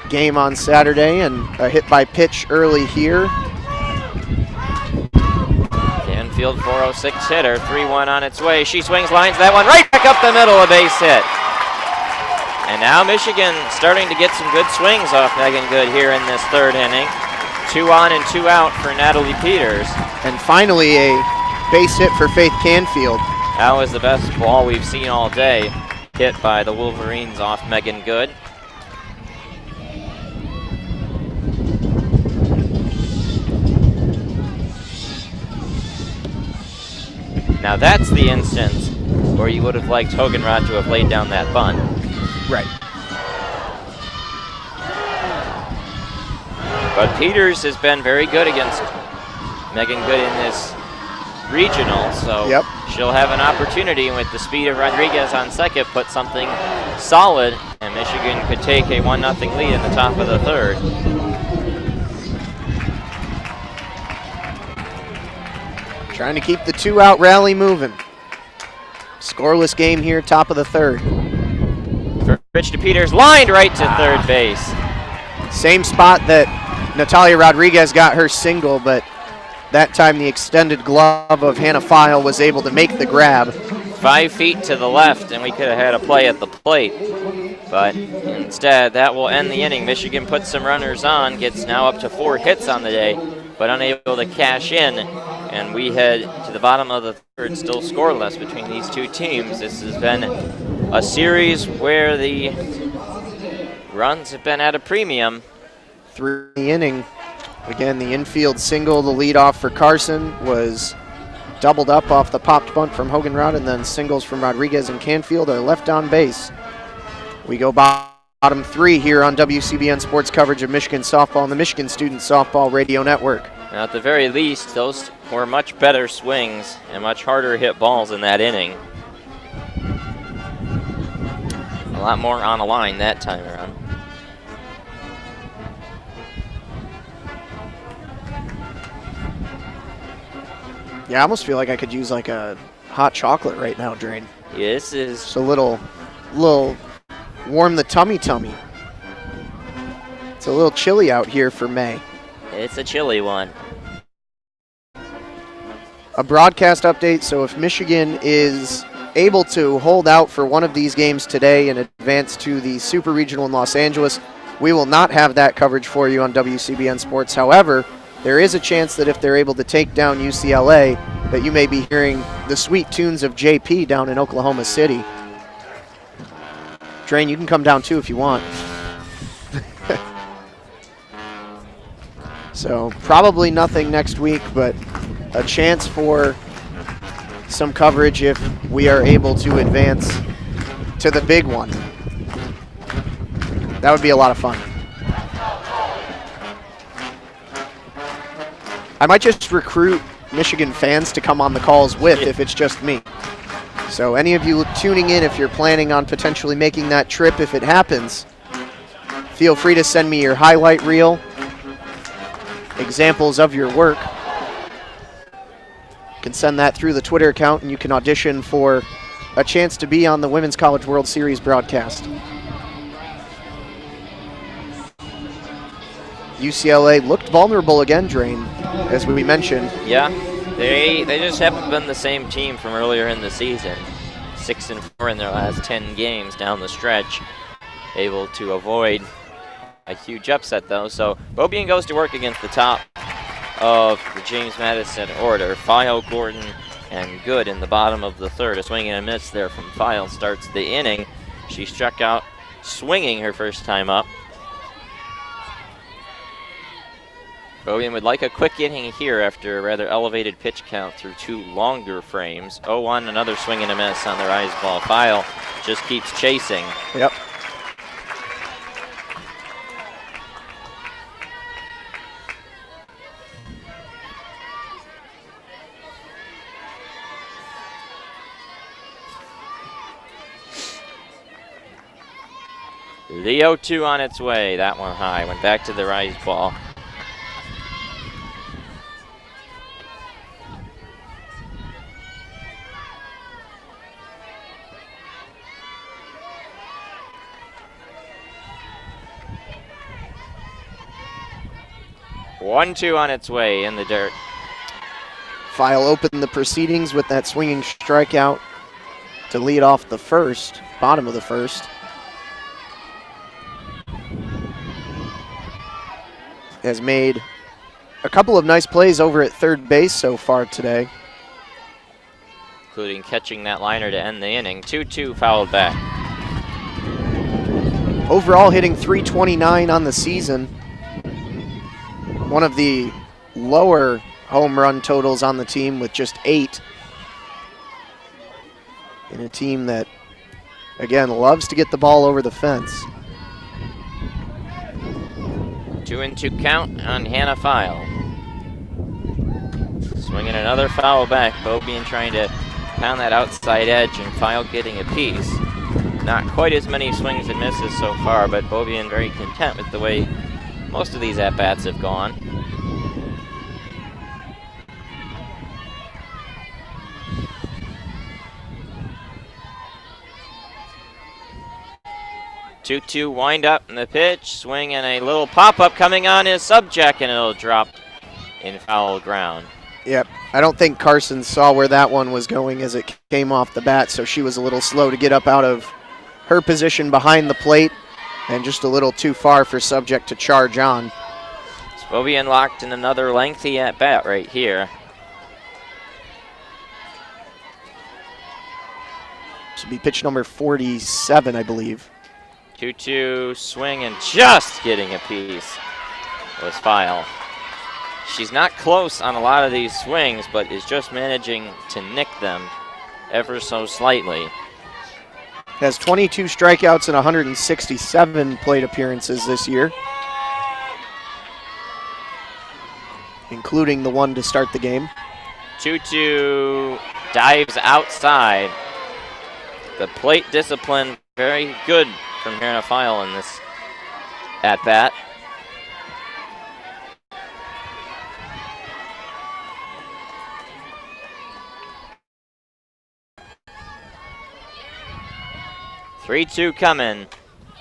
game on Saturday, and a hit by pitch early here. Canfield 406 hitter, 3-1 on its way. She swings, lines that one right back up the middle, a base hit. And now Michigan starting to get some good swings off Megan Good here in this third inning. 2 on and 2 out for Natalie Peters. And finally a base hit for Faith Canfield. That was the best ball we've seen all day, hit by the Wolverines off Megan Good. Now that's the instance where you would have liked Hoganrod to have laid down that bunt. Right. But Peters has been very good against Megan Good in this regional, so she'll have an opportunity, and with the speed of Rodriguez on second, put something solid, and Michigan could take a 1-0 lead in the top of the third. Trying to keep the 2-out rally moving. Scoreless game here, top of the third. Pitch to Peters, lined right to third base. Same spot that Natalia Rodriguez got her single, but that time the extended glove of Hannah File was able to make the grab. 5 feet to the left, and we could have had a play at the plate. But instead, that will end the inning. Michigan puts some runners on, gets now up to 4 hits on the day, but unable to cash in. And we head to to the bottom of the third, still scoreless between these two teams. This has been a series where the runs have been at a premium. Through the inning, again, the infield single, the leadoff for Carson, was doubled up off the popped bunt from Hoganrod, and then singles from Rodriguez and Canfield are left on base. We go bottom three here on WCBN Sports coverage of Michigan softball and the Michigan Student Softball Radio Network. Now, at the very least, those were much better swings and much harder hit balls in that inning. A lot more on the line that time around. Yeah, I almost feel like I could use like a hot chocolate right now, Drain. Yeah, this is Just a little warm the tummy. It's a little chilly out here for May. it's a chilly one. A broadcast update, so if Michigan is able to hold out for one of these games today and advance to the Super Regional in Los Angeles, we will not have that coverage for you on WCBN Sports. However, there is a chance that if they're able to take down UCLA, that you may be hearing the sweet tunes of JP down in Oklahoma City. Drain, you can come down too if you want. So probably nothing next week, but a chance for some coverage if we are able to advance to the big one. That would be a lot of fun. I might just recruit Michigan fans to come on the calls with if it's just me. So any of you tuning in, if you're planning on potentially making that trip, if it happens, feel free to send me your highlight reel, examples of your work. You can send that through the Twitter account and you can audition for a chance to be on the Women's College World Series broadcast. UCLA looked vulnerable again, Drain, as we mentioned. Yeah, they just haven't been the same team from earlier in the season. 6-4 in their last 10 games down the stretch. Able to avoid a huge upset, though. So Beaubien goes to work against the top of the James Madison order. File, Gordon, and Good in the bottom of the third. A swing and a miss there from File starts the inning. She struck out swinging her first time up. Beaubien would like a quick inning here after a rather elevated pitch count through two longer frames. 0-1, another swing and a miss on the rise ball. File just keeps chasing. Yep. The 0-2 on its way. That one high. Went back to the rise ball. One-two on its way in the dirt. File opened the proceedings with that swinging strikeout to lead off the first, bottom of the first. Has made a couple of nice plays over at third base so far today, including catching that liner to end the inning. 2-2 fouled back. Overall hitting .329 on the season. One of the lower home run totals on the team with just 8. In a team that, again, loves to get the ball over the fence. 2-2 count on Hannah File. Swinging another foul back. Beaubien trying to pound that outside edge and File getting a piece. Not quite as many swings and misses so far, but Beaubien very content with the way most of these at-bats have gone. Two-two wind up in the pitch, swing and a little pop-up coming on his subject, and it'll drop in foul ground. Yep, I don't think Carson saw where that one was going as it came off the bat, so she was a little slow to get up out of her position behind the plate and just a little too far for subject to charge on. Beaubien locked in another lengthy at-bat right here. This will be pitch number 47, I believe. 2-2 swing and just getting a piece was File. She's not close on a lot of these swings, but is just managing to nick them ever so slightly. Has 22 strikeouts and 167 plate appearances this year, including the one to start the game. 2-2 dives outside. The plate discipline very good from Hannah File in this at-bat. Three-two coming.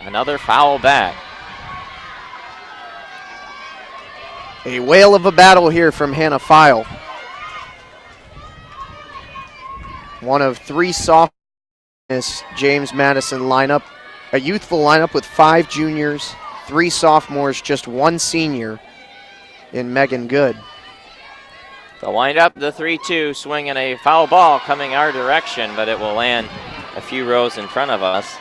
Another foul back. A whale of a battle here from Hannah File. One of three sophomores in this James Madison lineup. A youthful lineup with 5 juniors, 3 sophomores, just 1 senior in Megan Good. They'll wind up the 3-2, swinging a foul ball coming our direction, but it will land a few rows in front of us.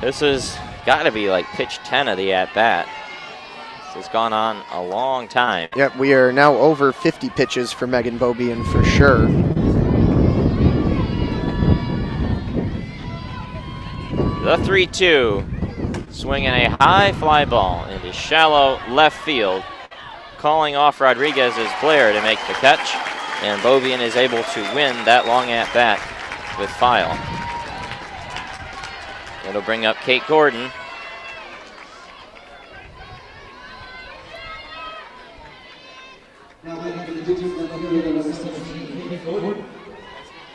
This has got to be like pitch 10 of the at-bat. This has gone on a long time. Yep, we are now over 50 pitches for Megan Beaubien for sure. The 3-2, swinging a high fly ball into shallow left field. Calling off Rodriguez's Blair to make the catch, and Beaubien is able to win that long at-bat with File. It'll bring up Kate Gordon.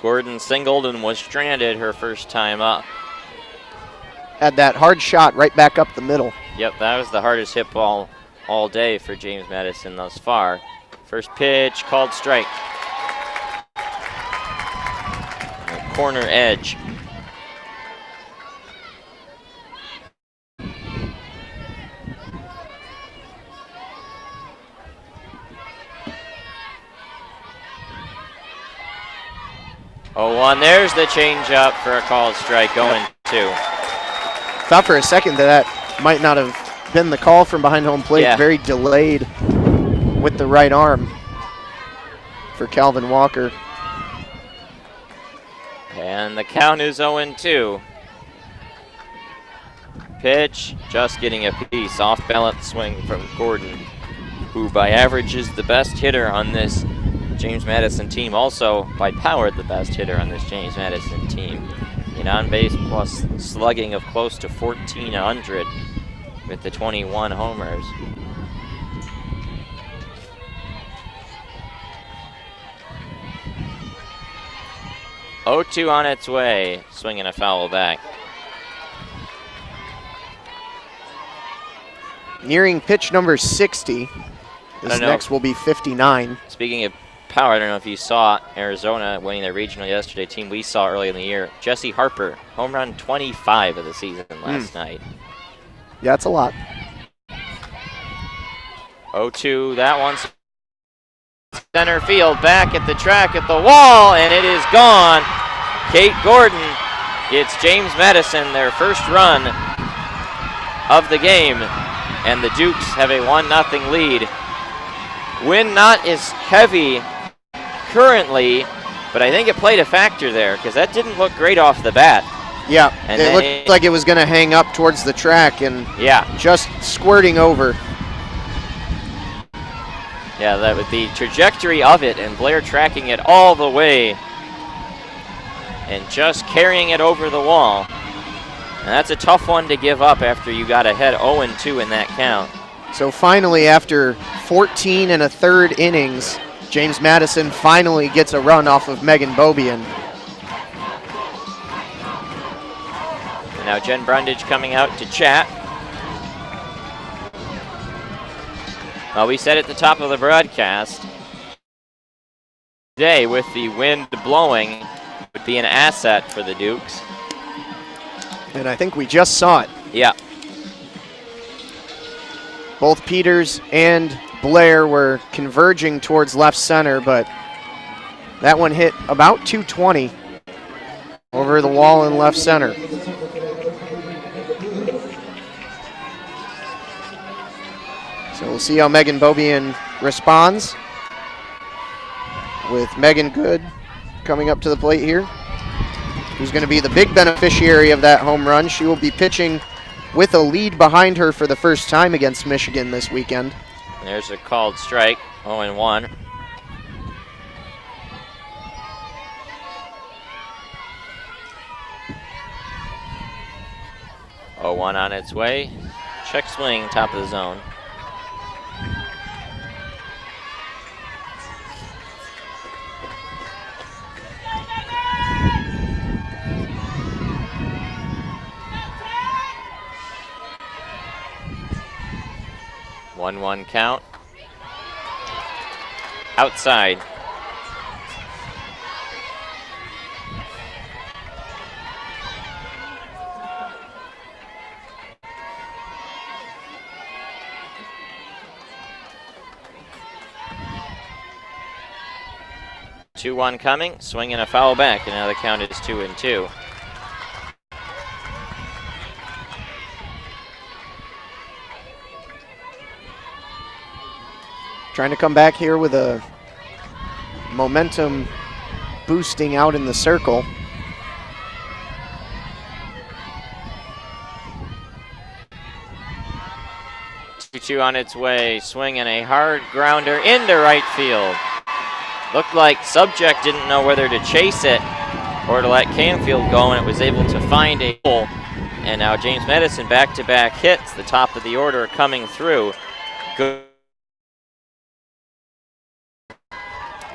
Gordon singled and was stranded her first time up. Had that hard shot right back up the middle. Yep, that was the hardest hit ball all day for James Madison thus far. First pitch, called strike. The corner edge. Oh, one, there's the changeup for a called strike, going 2. Thought for a second that might not have been the call from behind home plate. Yeah. Very delayed with the right arm for Calvin Walker. And the count is 0-2. Pitch, just getting a piece. Off balance swing from Gordon, who by average is the best hitter on this James Madison team. Also by power the best hitter on this James Madison team. In on-base plus slugging of close to 1,400 with the 21 homers. Oh-2 on its way, swinging a foul back. Nearing pitch number 60. This next will be 59. Speaking of power, I don't know if you saw Arizona winning their regional yesterday, team we saw early in the year. Jessie Harper, home run 25 of the season last night. Yeah, that's a lot. 0-2, that one's center field, back at the track at the wall, and it is gone. Kate Gordon gets James Madison their first run of the game, and the Dukes have a 1-0 lead. Wind not as heavy currently, but I think it played a factor there because that didn't look great off the bat. Yeah, and it looked like it was going to hang up towards the track and just squirting over. Yeah, that was the trajectory of it, and Blair tracking it all the way and just carrying it over the wall. And that's a tough one to give up after you got ahead 0-2 in that count. So finally, after 14 1/3 innings, James Madison finally gets a run off of Megan Beaubien. And now Jen Brundage coming out to chat. Well, we said at the top of the broadcast, today with the wind blowing would be an asset for the Dukes. And I think we just saw it. Yeah. Both Peters and Blair were converging towards left center, but That one hit about 220 over the wall in left center. So we'll see how Megan Bobian responds, with Megan Good coming up to the plate here, who's going to be the big beneficiary of that home run. She will be pitching with a lead behind her for the first time against Michigan this weekend. There's a called strike, 0-1. One on its way. Check swing, top of the zone. One count. Outside. Two one coming, swing and a foul back, and now the count is 2-2. Trying to come back here with a momentum boosting out in the circle. Two on its way, swing and a hard grounder into right field. Looked like Subject didn't know whether to chase it or to let Canfield go, and it was able to find a hole. And now James Madison back-to-back hits, the top of the order coming through. Good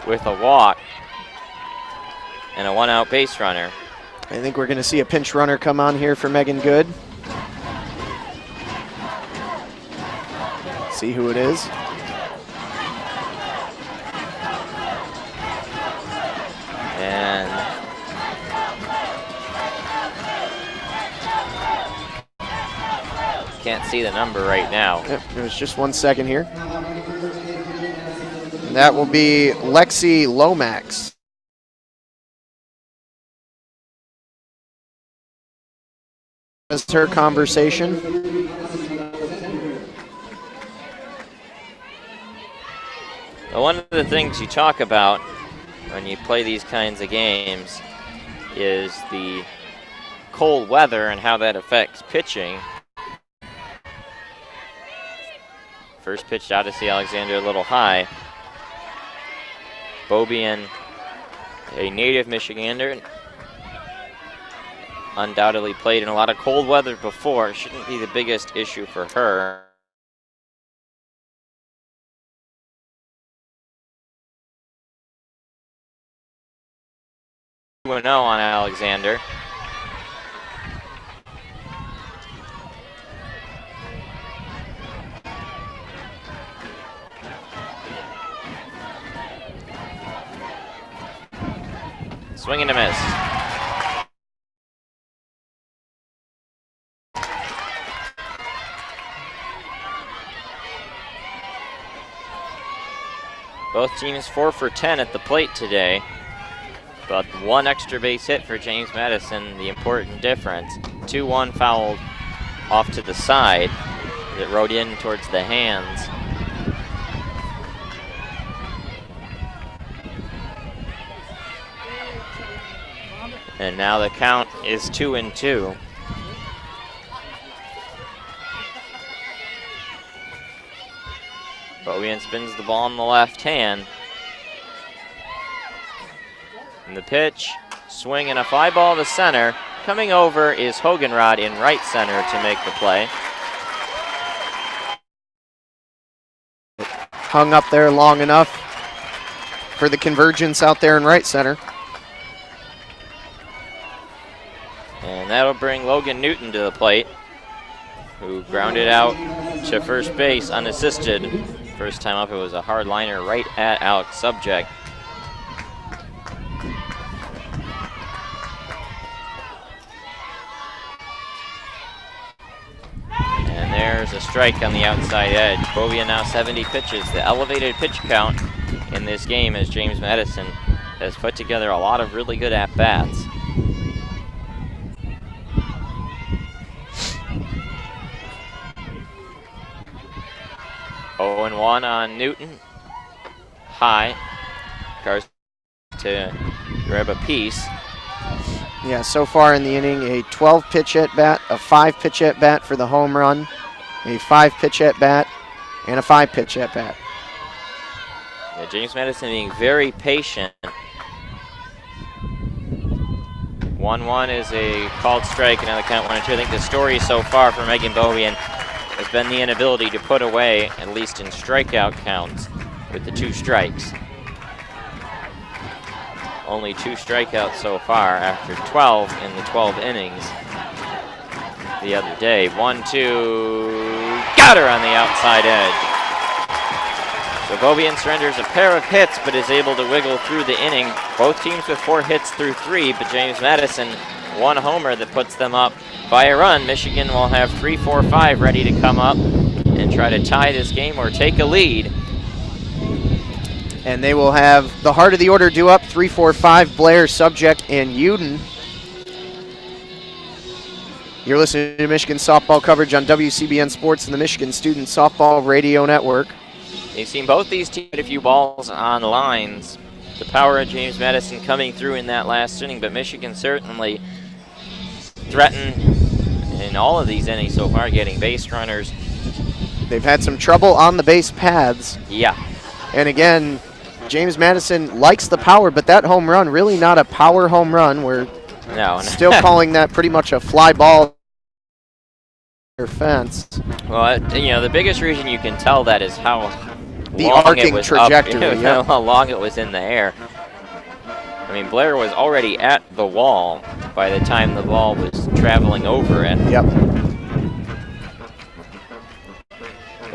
with a walk and a one-out base runner. I think we're going to see a pinch runner come on here for Megan Good. See who it is. And can't see the number right now. Yep, it was just 1 second here. And that will be Lexi Lomax. That's her conversation. Well, one of the things you talk about when you play these kinds of games is the cold weather and how that affects pitching. First pitch out to see Alexander a little high. Bobian, a native Michigander, undoubtedly played in a lot of cold weather before. Shouldn't be the biggest issue for her. No on Alexander. Swing and a miss. Both teams 4 for 10 at the plate today. But one extra base hit for James Madison, the important difference. 2-1 fouled off to the side. It rode in towards the hands. And now the count is 2-2. Bobian spins the ball in the left hand. And the pitch, swing and a fly ball to center. Coming over is Hogenrod in right center to make the play. Hung up there long enough for the convergence out there in right center. And that'll bring Logan Newton to the plate, who grounded out to first base unassisted. First time up, it was a hard liner right at Alex Subject. And there's a strike on the outside edge. Bobian now 70 pitches. The elevated pitch count in this game as James Madison has put together a lot of really good at-bats. Oh, and 1 on Newton. High. Cars to grab a piece. Yeah, so far in the inning, a 12-pitch at-bat, a 5-pitch at-bat for the home run, a 5-pitch at-bat, and a 5-pitch at-bat. Yeah, James Madison being very patient. 1-1 is a called strike, and on the count 1-2. I think the story so far for Megan Bovian has been the inability to put away, at least in strikeout counts, with the 2 strikes. Only 2 strikeouts so far after 12 in the 12 innings the other day. 1-2, got her on the outside edge. So Bovian surrenders a pair of hits, but is able to wiggle through the inning. Both teams with 4 hits through 3, but James Madison 1 homer that puts them up by a run. Michigan will have 3, 4, 5 ready to come up and try to tie this game or take a lead. And they will have the heart of the order due up, 3, 4, 5, Blair, Subject, and Uden. You're listening to Michigan softball coverage on WCBN Sports and the Michigan Student Softball Radio Network. You've seen both these teams hit a few balls on lines. The power of James Madison coming through in that last inning, but Michigan certainly threatened in all of these innings so far, getting base runners. They've had some trouble on the base paths. Yeah. And again, James Madison likes the power, but that home run, really not a power home run. We're still calling that pretty much a fly ball or fence. Well, you know, the biggest reason you can tell that is how the long arcing it was trajectory, up, yeah. how long it was in the air. I mean, Blair was already at the wall by the time the ball was traveling over it. Yep.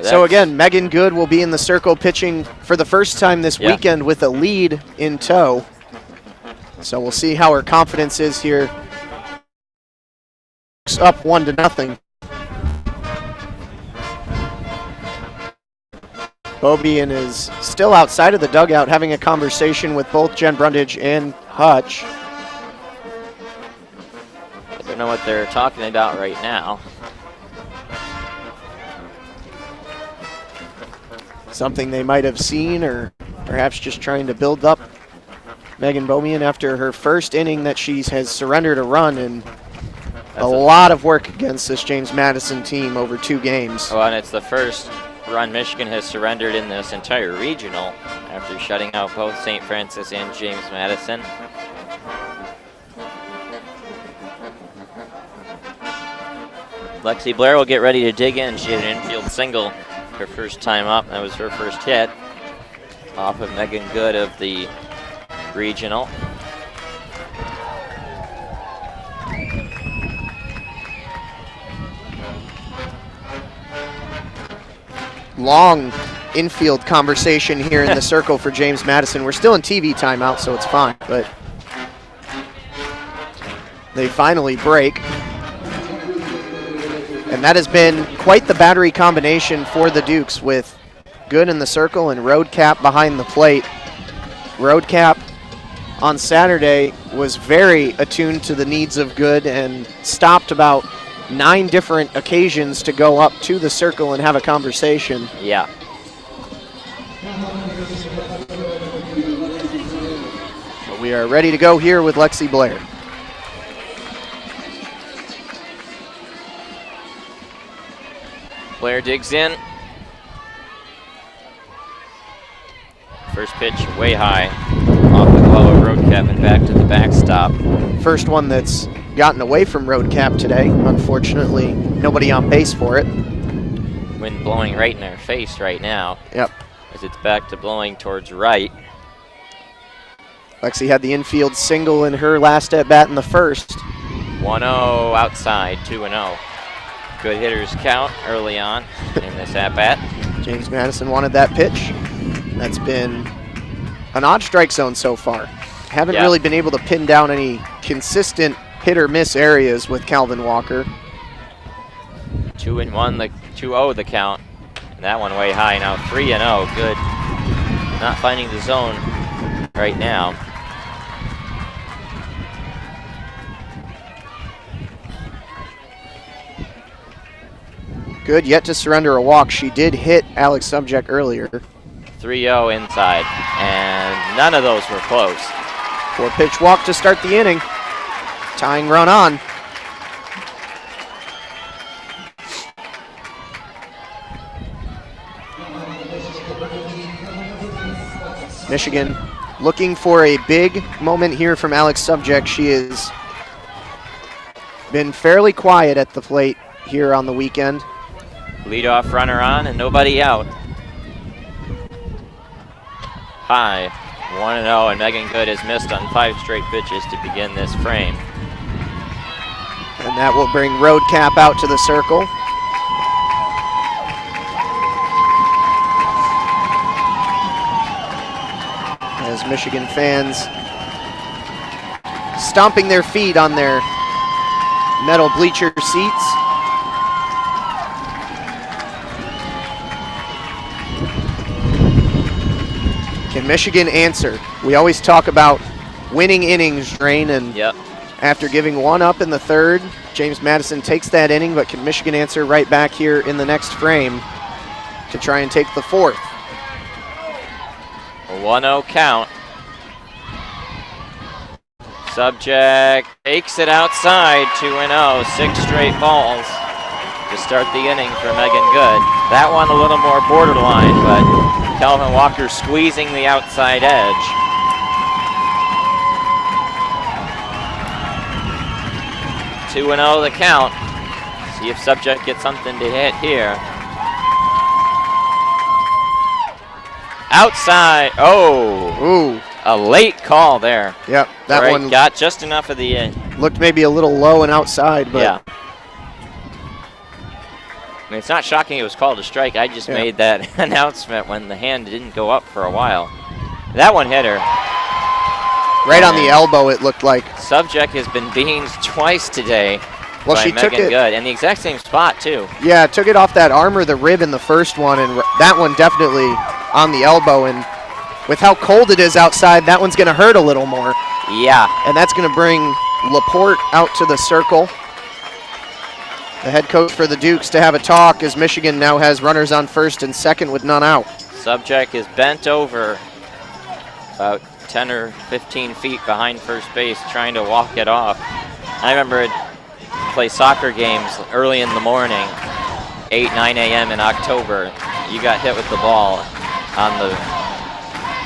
So again, Megan Good will be in the circle pitching for the first time this weekend with a lead in tow. So we'll see how her confidence is here. Up 1-0. Bobian is still outside of the dugout having a conversation with both Jen Brundage and Hutch. I don't know what they're talking about right now. Something they might have seen, or perhaps just trying to build up Megan Bobian after her first inning that she has surrendered a run, and a lot of work against this James Madison team over 2 games. Well, and it's the first run Michigan has surrendered in this entire regional after shutting out both St. Francis and James Madison. Lexi Blair will get ready to dig in. She had an infield single her first time up. That was her first hit off of Megan Good of the regional. Long infield conversation here in the circle for James Madison. We're still in TV timeout, so it's fine, but they finally break. And that has been quite the battery combination for the Dukes, with Good in the circle and Roadcap behind the plate. Roadcap on Saturday was very attuned to the needs of Good and stopped about 9 different occasions to go up to the circle and have a conversation. Yeah. But we are ready to go here with Lexi Blair. Blair digs in. First pitch way high off the glove of Roadcap and back to the backstop. First one that's gotten away from Roadcap today. Unfortunately, nobody on base for it. Wind blowing right in our face right now. Yep. As it's back to blowing towards right. Lexi had the infield single in her last at-bat in the first. 1-0 outside, 2-0. Good hitters count early on in this at-bat. James Madison wanted that pitch. That's been an odd strike zone so far. Haven't really been able to pin down any consistent hit-or-miss areas with Calvin Walker. 2-1, the 2-0 the count. And that one way high now, 3-0. Good. Not finding the zone right now. Good, yet to surrender a walk. She did hit Alex Subject earlier. 3-0 inside, and none of those were close. 4-pitch walk to start the inning. Tying run on. Michigan looking for a big moment here from Alex Subject. She has been fairly quiet at the plate here on the weekend. Leadoff runner on and nobody out. High, 1-0, and Megan Good has missed on 5 straight pitches to begin this frame. And that will bring Road Cap out to the circle. As Michigan fans stomping their feet on their metal bleacher seats. Can Michigan answer? We always talk about winning innings, Drain, and after giving one up in the third, James Madison takes that inning, but can Michigan answer right back here in the next frame to try and take the fourth? A 1-0 count. Subject takes it outside, 2-0, 6 straight balls to start the inning for Megan Good. That one a little more borderline, but Calvin Walker squeezing the outside edge. Two and 0 the count. See if Subject gets something to hit here. Outside. Oh. Ooh. A late call there. Yep. That one got just enough of the looked maybe a little low and outside, but yeah. I mean, it's not shocking it was called a strike. I just made that announcement when the hand didn't go up for a while. That one hit her. Right on the elbow, it looked like. Subject has been beamed twice today. Well, she took it good, and the exact same spot too. Yeah, took it off that arm or the rib in the first one, and that one definitely on the elbow. And with how cold it is outside, that one's going to hurt a little more. Yeah. And that's going to bring Laporte out to the circle. The head coach for the Dukes to have a talk as Michigan now has runners on first and second with none out. Subject is bent over about 10 or 15 feet behind first base trying to walk it off. I remember I'd play soccer games early in the morning, 8, 9 a.m. in October. You got hit with the ball on the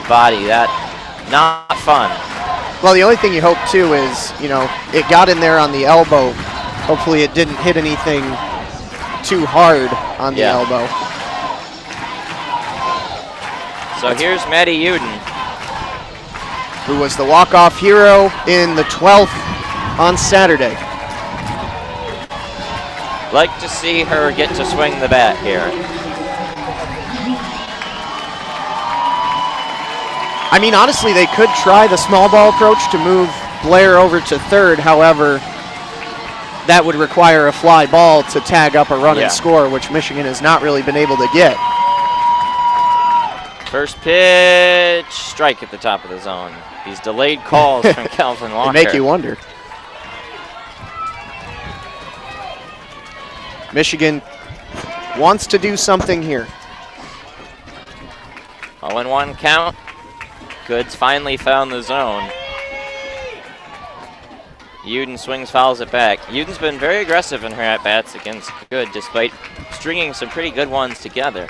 body. That, not fun. Well, the only thing you hope too is, you know, it got in there on the elbow. Hopefully it didn't hit anything too hard on the elbow. So here's Maddie Uden, who was the walk-off hero in the 12th on Saturday. Like to see her get to swing the bat here. I mean, honestly, they could try the small ball approach to move Blair over to third. However, that would require a fly ball to tag up a run and score, which Michigan has not really been able to get. First pitch, strike at the top of the zone. These delayed calls from Calvin Walker. They make you wonder. Michigan wants to do something here. 0-1 count. Goods finally found the zone. Uden swings, fouls it back. Uden's been very aggressive in her at-bats against Good, despite stringing some pretty good ones together.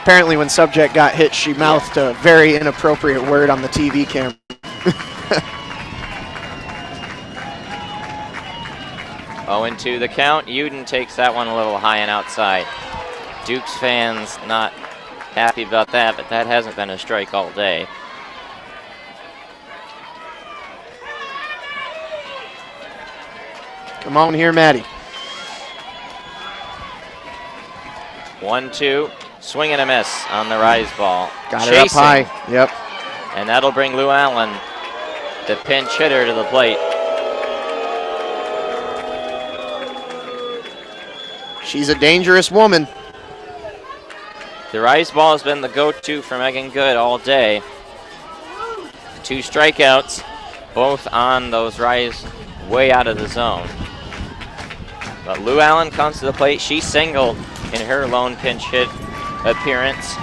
Apparently when Subject got hit, she mouthed a very inappropriate word on the TV camera. 0-2 the count. Uden takes that one a little high and outside. Dukes fans not happy about that, but that hasn't been a strike all day. Come on here, Maddie. 1-2. Swing and a miss on the rise ball. Got it up high. Yep. And that'll bring Lou Allen, the pinch hitter, to the plate. She's a dangerous woman. The rise ball has been the go-to for Megan Good all day. 2 strikeouts, both on those rise way out of the zone. But Lou Allen comes to the plate. She singled in her lone pinch hit appearance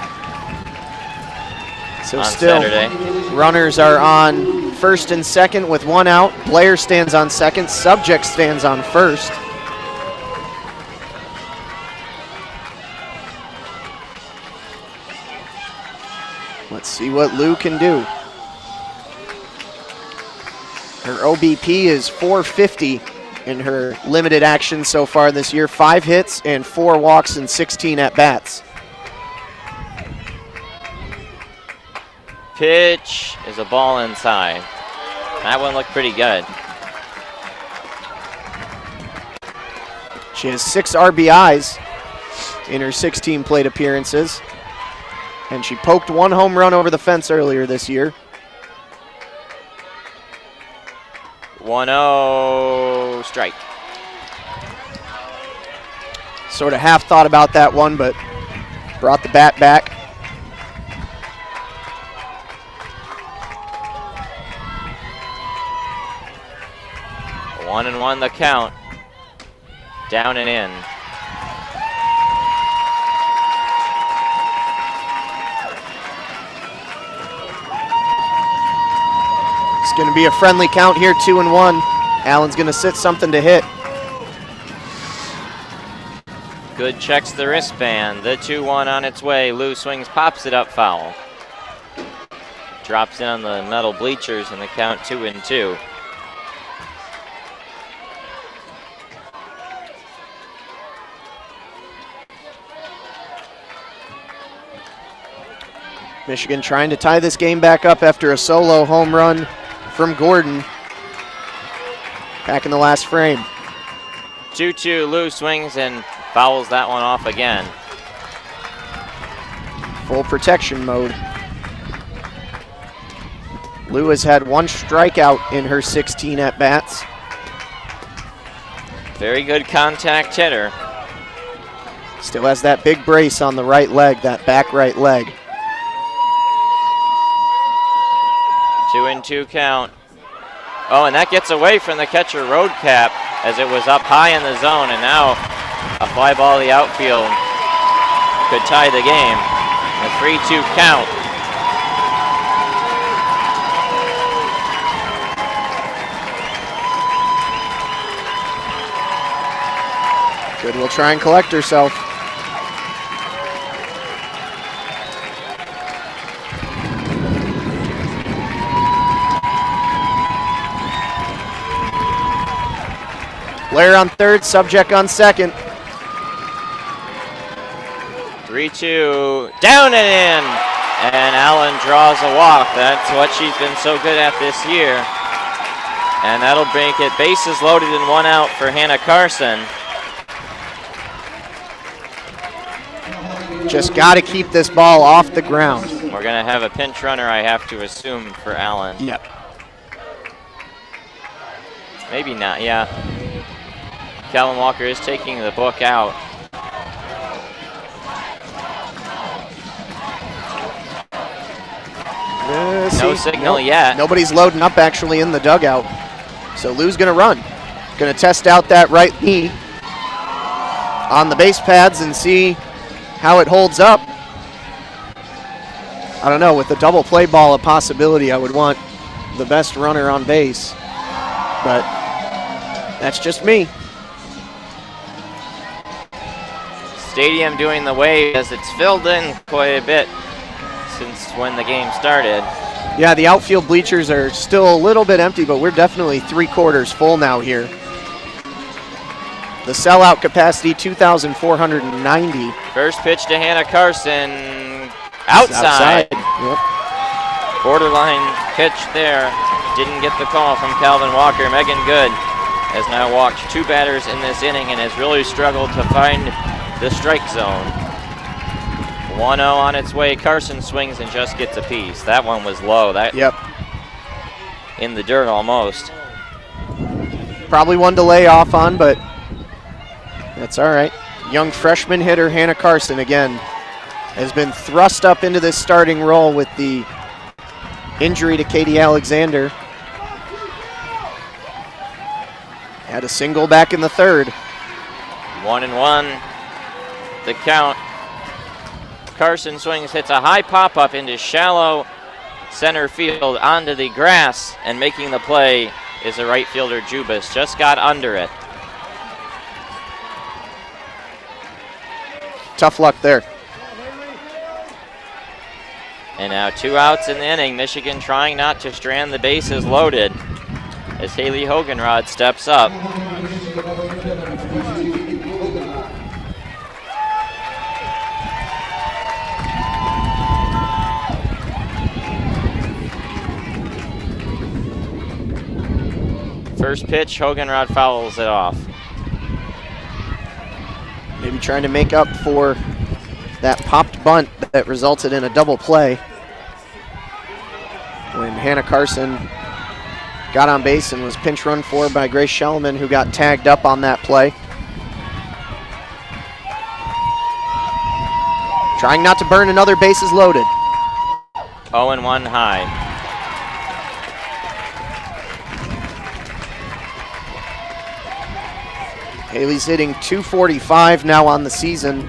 So on still, Saturday. runners are on first and second with 1 out. Blair stands on second. Subject stands on first. Let's see what Lou can do. Her OBP is 450 in her limited action so far this year. 5 hits and 4 walks and 16 at-bats. Pitch is a ball inside. That one looked pretty good. She has 6 RBIs in her 16 plate appearances. And she poked 1 home run over the fence earlier this year. 1-0 strike. Sort of half thought about that one, but brought the bat back. One and one the count. Down and in. It's going to be a friendly count here, 2-1. Allen's going to sit something to hit. Good checks the wristband. The 2-1 on its way. Lou swings, pops it up foul. Drops in on the metal bleachers and the count 2-2. Michigan trying to tie this game back up after a solo home run from Gordon back in the last frame. 2-2, Lou swings and fouls that one off again. Full protection mode. Lou has had 1 strikeout in her 16 at-bats. Very good contact hitter. Still has that big brace on the right leg, that back right leg. 2-2 count. Oh, and that gets away from the catcher road cap as it was up high in the zone, and now a fly ball to the outfield could tie the game. A 3-2 count. Good will try and collect herself. Blair on third, Subject on second. 3-2, down and in. And Allen draws a walk. That's what she's been so good at this year. And that'll make it bases loaded and 1 out for Hannah Carson. Just got to keep this ball off the ground. We're going to have a pinch runner, I have to assume, for Allen. Yep. Maybe not, yeah. Calvin Walker is taking the book out. No signal yet. Nobody's loading up actually in the dugout. So Lou's going to run. Going to test out that right knee on the base pads and see how it holds up. I don't know, with the double play ball a possibility, I would want the best runner on base. But that's just me. Stadium doing the wave as it's filled in quite a bit since when the game started. Yeah, the outfield bleachers are still a little bit empty, but we're definitely 3/4 full now here. The sellout capacity, 2,490. First pitch to Hannah Carson, outside. Yep. Borderline pitch there. Didn't get the call from Calvin Walker. Megan Good has now walked 2 batters in this inning and has really struggled to find the strike zone. 1-0 on its way. Carson swings and just gets a piece. That one was low. That Yep. in the dirt almost. Probably one to lay off on, but that's all right. Young freshman hitter Hannah Carson again has been thrust up into this starting role with the injury to Katie Alexander. Had a single back in the third. 1-1, the count. Carson swings, hits a high pop-up into shallow center field onto the grass, and making the play is the right fielder Jubas. Just got under it. Tough luck there. And now 2 outs in the inning. Michigan trying not to strand the bases loaded as Haley Hogenrod steps up. First pitch, Hogenrod fouls it off. Maybe trying to make up for that popped bunt that resulted in a double play when Hannah Carson got on base and was pinch run for by Grace Shellman, who got tagged up on that play. Trying not to burn another bases loaded. 0-1 high. Haley's hitting .245 now on the season.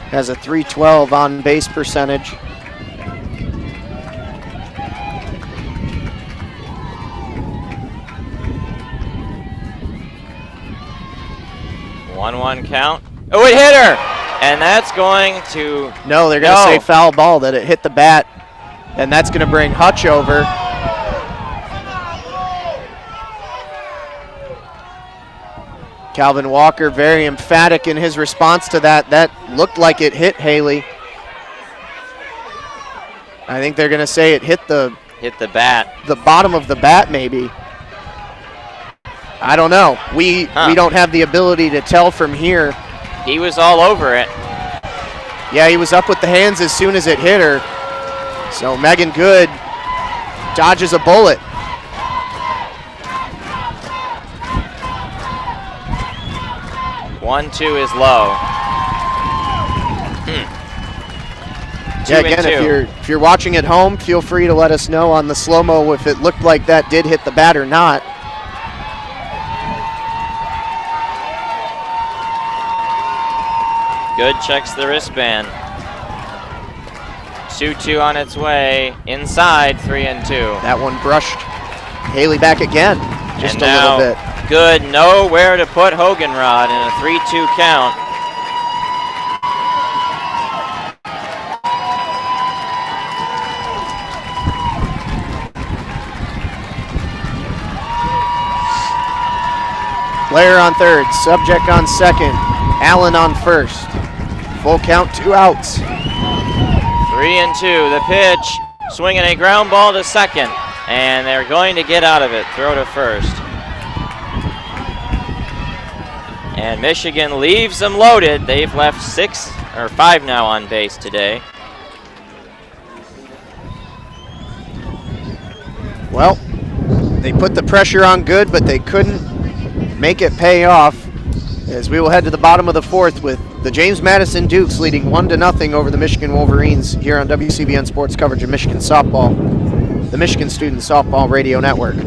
Has a .312 on base percentage. One count. Oh, it hit her! And that's going to... No, they're going to say foul ball, that it hit the bat. And that's going to bring Hutch over. Calvin Walker very emphatic in his response to that. That looked like it hit Haley. I think they're going to say it hit the bat. The bottom of the bat, maybe. I don't know. We don't have the ability to tell from here. He was all over it. Yeah, he was up with the hands as soon as it hit her. So Megan Good dodges a bullet. One-two is low. Yeah, again, if you're watching at home, feel free to let us know on the slow-mo if it looked like that did hit the bat or not. Good checks the wristband. 2-2 on its way. Inside, 3-2. That one brushed Haley back again, just and a now, little bit. Good, nowhere to put Hogenrod in a 3-2 count. Blair on third, Subject on second, Allen on first. Full count, 2 outs. 3-2, the pitch, swinging a ground ball to second, and they're going to get out of it, throw to first. And Michigan leaves them loaded. They've left 5 now on base today. Well, they put the pressure on Good, but they couldn't make it pay off, as we will head to the bottom of the fourth with the James Madison Dukes leading 1-0 over the Michigan Wolverines here on WCBN Sports coverage of Michigan softball, the Michigan Student Softball Radio Network.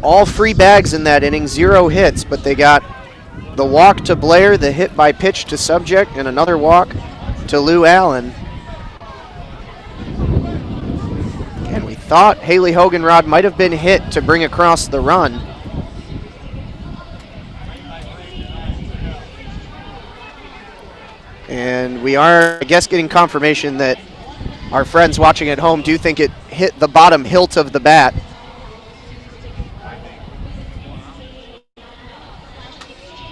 All free bags in that inning, 0 hits, but they got the walk to Blair, the hit by pitch to Subject, and another walk to Lou Allen. And we thought Haley Hogenrod might have been hit to bring across the run. And we are, I guess, getting confirmation that our friends watching at home do think it hit the bottom hilt of the bat.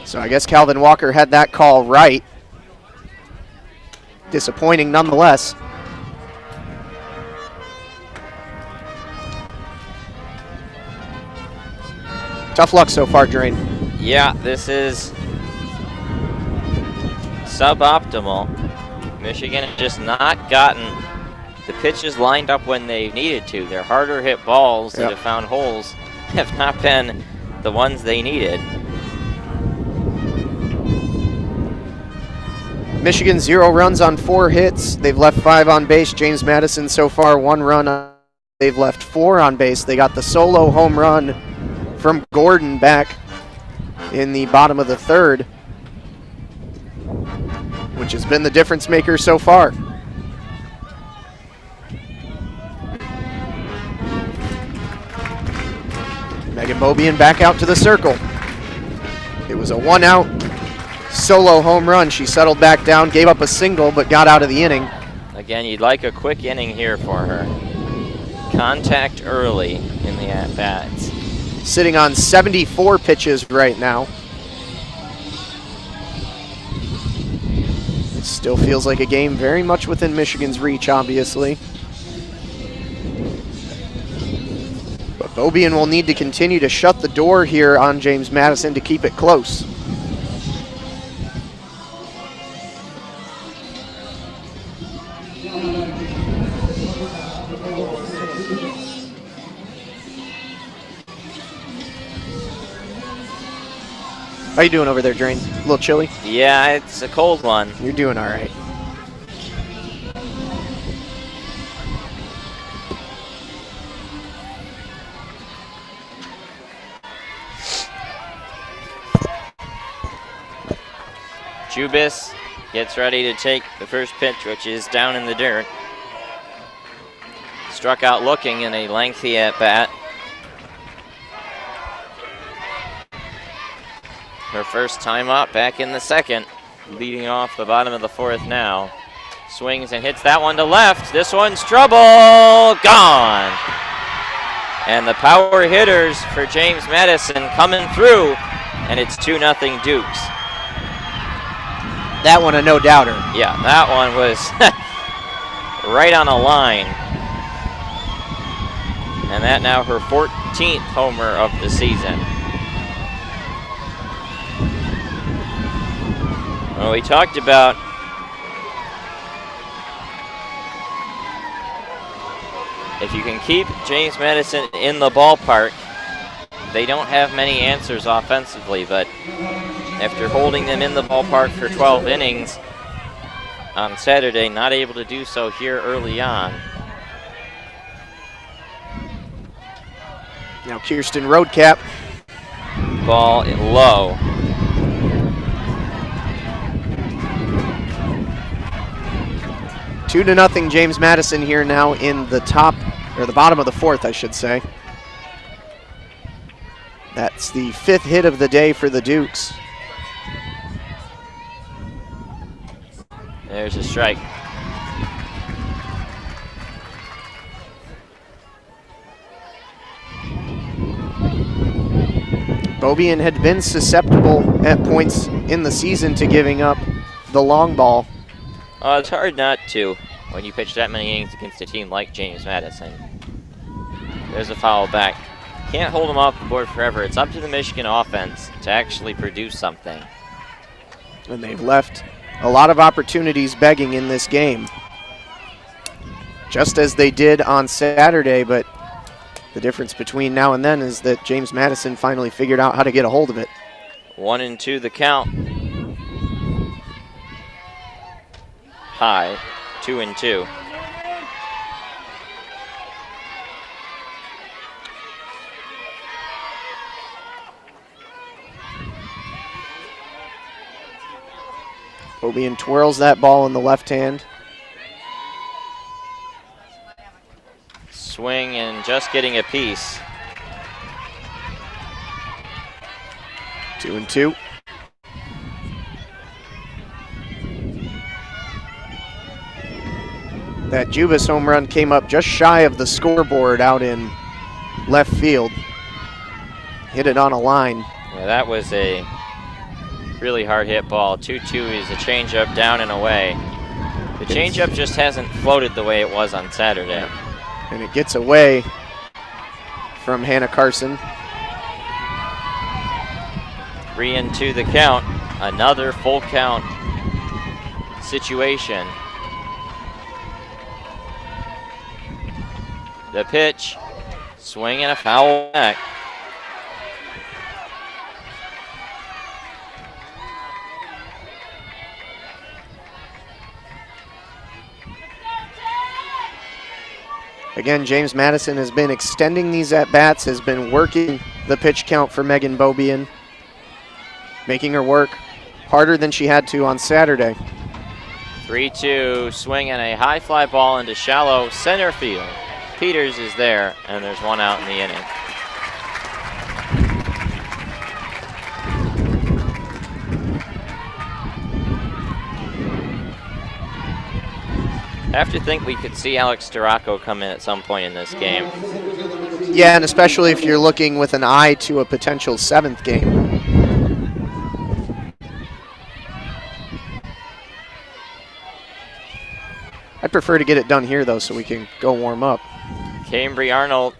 So I guess Calvin Walker had that call right. Disappointing nonetheless. Tough luck so far, Drain. Yeah, this is suboptimal. Michigan has just not gotten the pitches lined up when they needed to. Their harder hit balls that have found holes have not been the ones they needed. Michigan 0 runs on 4 hits. They've left 5 on base. James Madison so far 1 run. They've left 4 on base. They got the solo home run from Gordon back in the bottom of the 3rd, which has been the difference maker so far. Megan Bobian back out to the circle. It was a 1-out solo home run. She settled back down, gave up a single, but got out of the inning. Again, you'd like a quick inning here for her. Contact early in the at-bats. Sitting on 74 pitches right now. It still feels like a game very much within Michigan's reach, obviously. But Bobian will need to continue to shut the door here on James Madison to keep it close. How you doing over there, Drain? A little chilly? Yeah, it's a cold one. You're doing all right. Jubis gets ready to take the first pitch, which is down in the dirt. Struck out looking in a lengthy at-bat. Her first time up back in the 2nd, leading off the bottom of the 4th now. Swings and hits that one to left. This one's trouble, gone. And the power hitters for James Madison coming through, and it's 2-0 Dukes. That one a no-doubter. Yeah, that one was right on a line. And that now her 14th homer of the season. Well, we talked about if you can keep James Madison in the ballpark, they don't have many answers offensively, but after holding them in the ballpark for 12 innings on Saturday, not able to do so here early on. Now Kirsten Roadcap. Ball low. Two to nothing James Madison here now in the top, or the bottom of the 4th, I should say. That's the 5th hit of the day for the Dukes. There's a strike. Bobian had been susceptible at points in the season to giving up the long ball. It's hard not to when you pitch that many innings against a team like James Madison. There's a foul back. Can't hold them off the board forever. It's up to the Michigan offense to actually produce something. And they've left a lot of opportunities begging in this game, just as they did on Saturday, but the difference between now and then is that James Madison finally figured out how to get a hold of it. 1-2 the count. High, 2-2. Bobian twirls that ball in the left hand. Swing and just getting a piece. 2-2. That Jubis home run came up just shy of the scoreboard out in left field. Hit it on a line. Yeah, that was a really hard hit ball. 2-2 is a changeup down and away. The changeup just hasn't floated the way it was on Saturday. And it gets away from Hannah Carson. 3-2 the count. Another full count situation. The pitch, swing and a foul back. Again, James Madison has been extending these at-bats, has been working the pitch count for Megan Bobian, making her work harder than she had to on Saturday. 3-2, swing and a high fly ball into shallow center field. Peters is there, and there's one out in the inning. I have to think we could see Alex Storako come in at some point in this game. Yeah, and especially if you're looking with an eye to a potential 7th game. I'd prefer to get it done here, though, so we can go warm up. Cambry Arnold,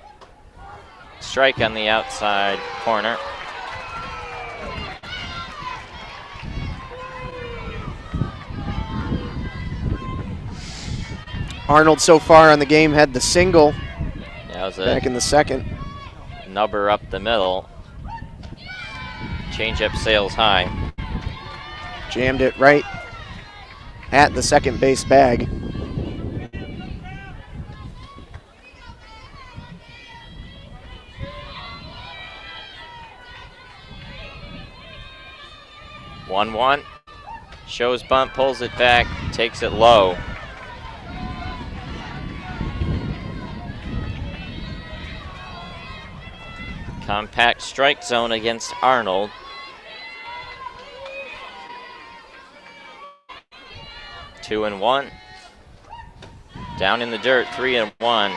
strike on the outside corner. Arnold so far on the game had the single That was back in the 2nd. Nubber up the middle. Changeup sails high. Jammed it right at the second base bag. One. Shows bunt, pulls it back, takes it low. Compact strike zone against Arnold. Two and one. Down in the dirt, 3-1.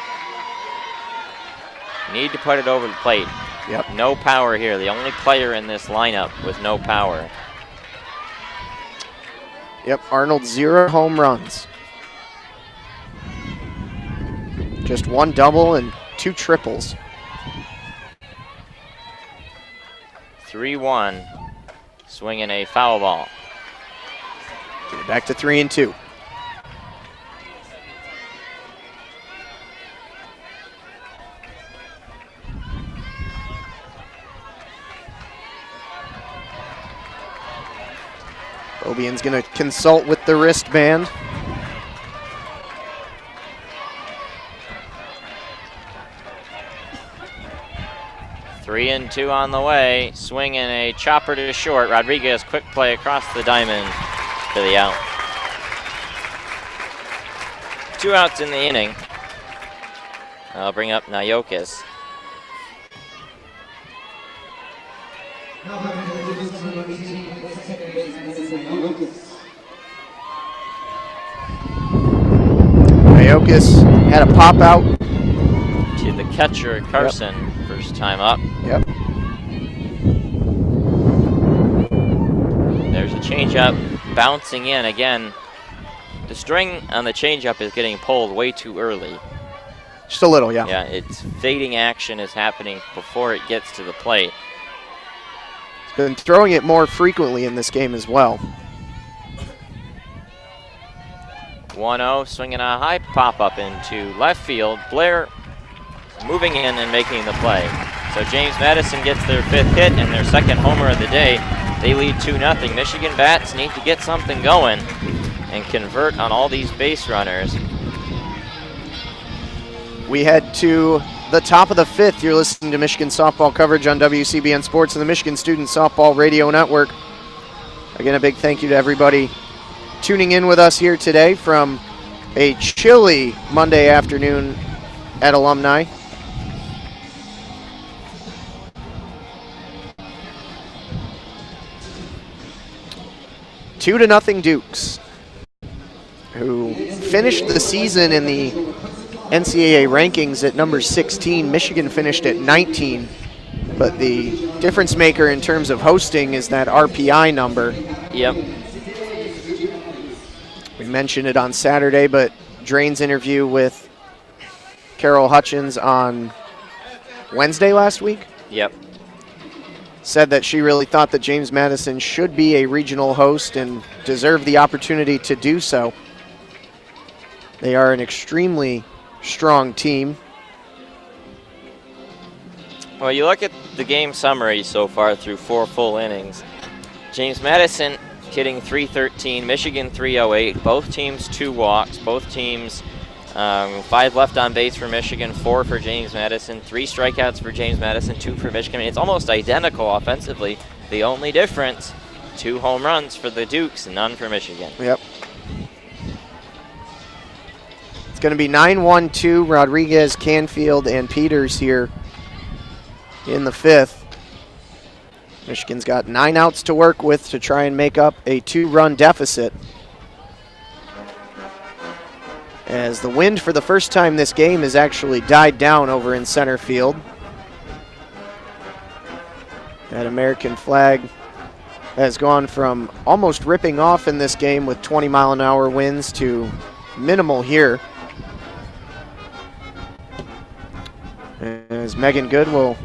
Need to put it over the plate. Yep. No power here. The only player in this lineup with no power. Yep, Arnold 0 home runs. Just 1 double and 2 triples. 3-1. Swinging a foul ball. Get it back to 3-2. Bobian's going to consult with the wristband. Three and two on the way. Swing and a chopper to short. Rodriguez, quick play across the diamond to the out. 2 outs in the inning. I'll bring up Nayokis. Nayokis had a pop out. To the catcher, Carson, first time up. Yep. There's a changeup bouncing in again. The string on the changeup is getting pulled way too early. Just a little, yeah. Yeah, it's fading action is happening before it gets to the plate. He's been throwing it more frequently in this game as well. 1-0, swinging a high pop-up into left field. Blair moving in and making the play. So James Madison gets their 5th hit and their 2nd homer of the day. They lead 2-0. Michigan bats need to get something going and convert on all these base runners. We head to the top of the 5th. You're listening to Michigan softball coverage on WCBN Sports and the Michigan Student Softball Radio Network. Again, a big thank you to everybody tuning in with us here today from a chilly Monday afternoon at Alumni. Two to nothing Dukes, who finished the season in the NCAA rankings at number 16. Michigan finished at 19, but the difference maker in terms of hosting is that RPI number. Yep. We mentioned it on Saturday, but Drain's interview with Carol Hutchins on Wednesday last week Yep. said that she really thought that James Madison should be a regional host and deserve the opportunity to do so. They are an extremely strong team. Well, you look at the game summary so far through 4 full innings. James Madison hitting .313, Michigan .308, both teams 2 walks, both teams 5 left on base for Michigan, 4 for James Madison, 3 strikeouts for James Madison, 2 for Michigan. I mean, it's almost identical offensively. The only difference, 2 home runs for the Dukes, none for Michigan. Yep. It's going to be 9-1-2, Rodriguez, Canfield, and Peters here in the 5th. Michigan's got 9 outs to work with to try and make up a 2-run deficit. As the wind for the first time this game has actually died down over in center field. That American flag has gone from almost ripping off in this game with 20-mile-an-hour winds to minimal here. As Megan Good will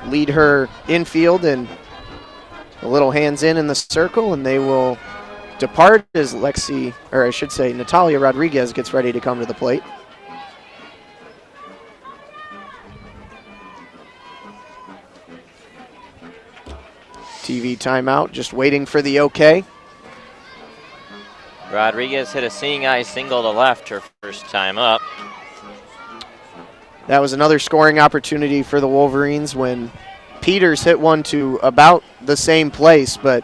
lead her infield and a little hands in the circle, and they will depart as Natalia Rodriguez gets ready to come to the plate. TV timeout, just waiting for the okay. Rodriguez hit a seeing eye single to left her first time up. That was another scoring opportunity for the Wolverines when Peters hit one to about the same place, but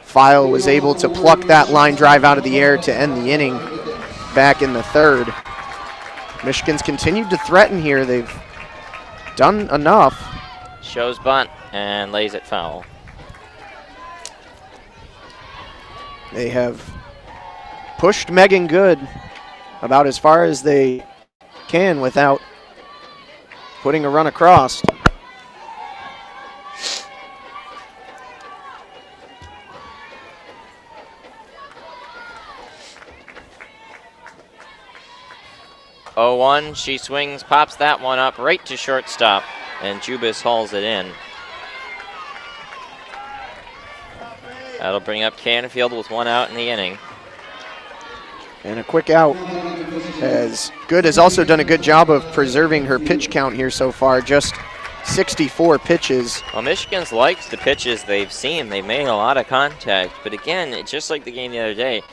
File was able to pluck that line drive out of the air to end the inning back in the 3rd. Michigan's continued to threaten here. They've done enough. Shows bunt and lays it foul. They have pushed Megan Good about as far as they can without putting a run across. Oh, 1, she swings, pops that one up right to shortstop, and Jubis hauls it in. That'll bring up Canfield with 1 out in the inning. And a quick out, as Good has also done a good job of preserving her pitch count here so far, just 64 pitches. Well, Michigan's likes the pitches they've seen. They've made a lot of contact, but again, it's just like the game the other day,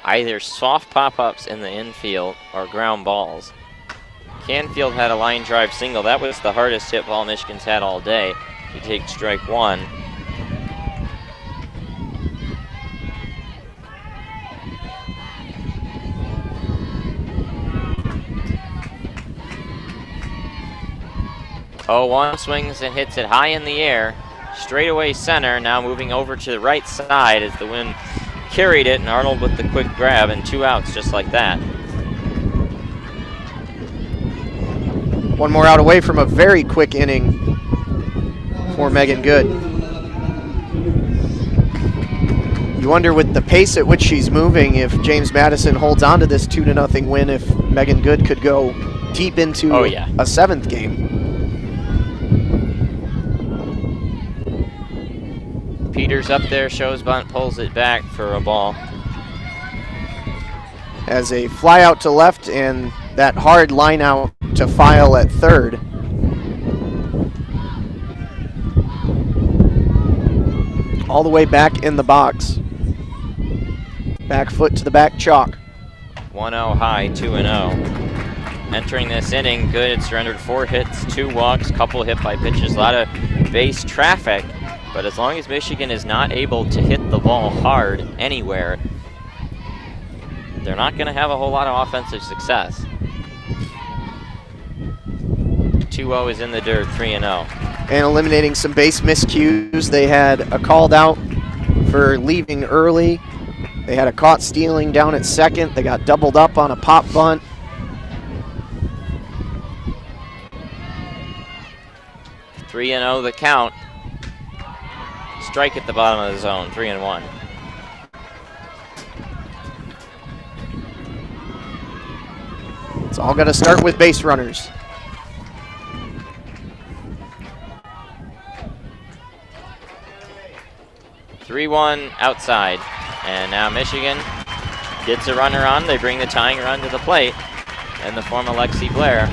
either soft pop-ups in the infield or ground balls. Canfield had a line drive single. That was the hardest hit ball Michigan's had all day. You take strike 1. Oh, 1 swings and hits it high in the air. Straightaway center, now moving over to the right side as the wind carried it, and Arnold with the quick grab, and 2 outs just like that. 1 more out away from a very quick inning for Megan Good. You wonder with the pace at which she's moving, if James Madison holds on to this 2-0 win, if Megan Good could go deep into a 7th game. Peters up there, shows bunt, pulls it back for a ball. As a fly out to left and that hard line out to File at 3rd. All the way back in the box. Back foot to the back chalk. 1-0 high, 2-0. Entering this inning, Good surrendered 4 hits, 2 walks, couple hit by pitches, a lot of base traffic. But as long as Michigan is not able to hit the ball hard anywhere, they're not going to have a whole lot of offensive success. 2-0 is in the dirt, 3-0. And eliminating some base miscues. They had a called out for leaving early. They had a caught stealing down at 2nd. They got doubled up on a pop bunt. Three and 0 the count. Strike at the bottom of the zone, 3-1. It's all got to start with base runners. (3-1) outside, and now Michigan gets a runner on. They bring the tying run to the plate in the form of Lexi Blair.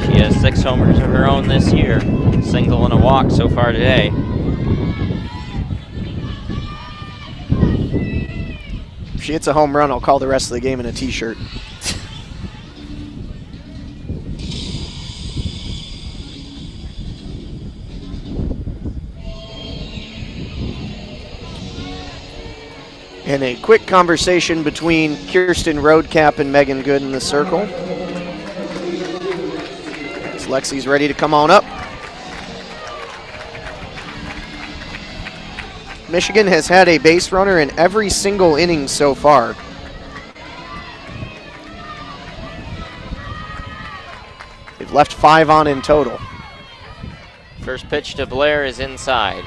She has 6 homers of her own this year, single and a walk so far today. If she hits a home run, I'll call the rest of the game in a t-shirt. And a quick conversation between Kirsten Roadcap and Megan Good in the circle. As Lexi's ready to come on up. Michigan has had a base runner in every single inning so far. They've left 5 on in total. First pitch to Blair is inside.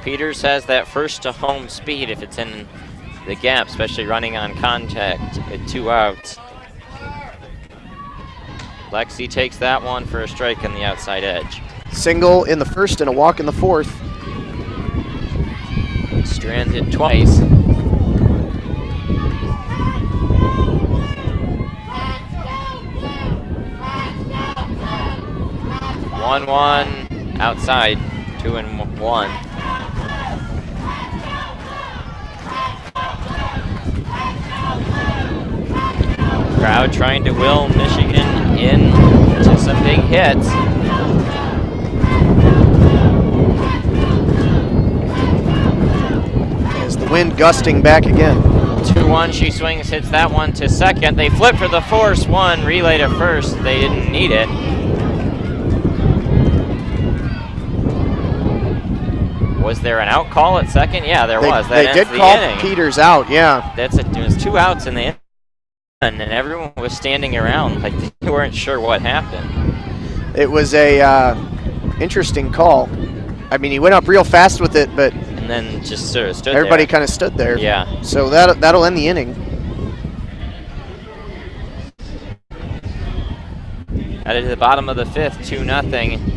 Peters has that first to home speed if it's in the gap, especially running on contact at 2 outs. Lexi takes that one for a strike on the outside edge. Single in the first and a walk in the fourth. Stranded twice. One outside, 2-1. Crowd trying to will Michigan into some big hits. As the wind gusting back again. 2-1, she swings, hits that one to second. They flip for the force one, relay to first. They didn't need it. Was there an out call at second? Yeah, there was. That they did call Peters out, yeah. It was 2 outs in the inning, and everyone was standing around like they weren't sure what happened. It was a interesting call. I mean, he went up real fast with it, but and then just sort of stood everybody there. kind of stood there. Yeah. So that'll end the inning. Headed to the bottom of the 5th, 2-0.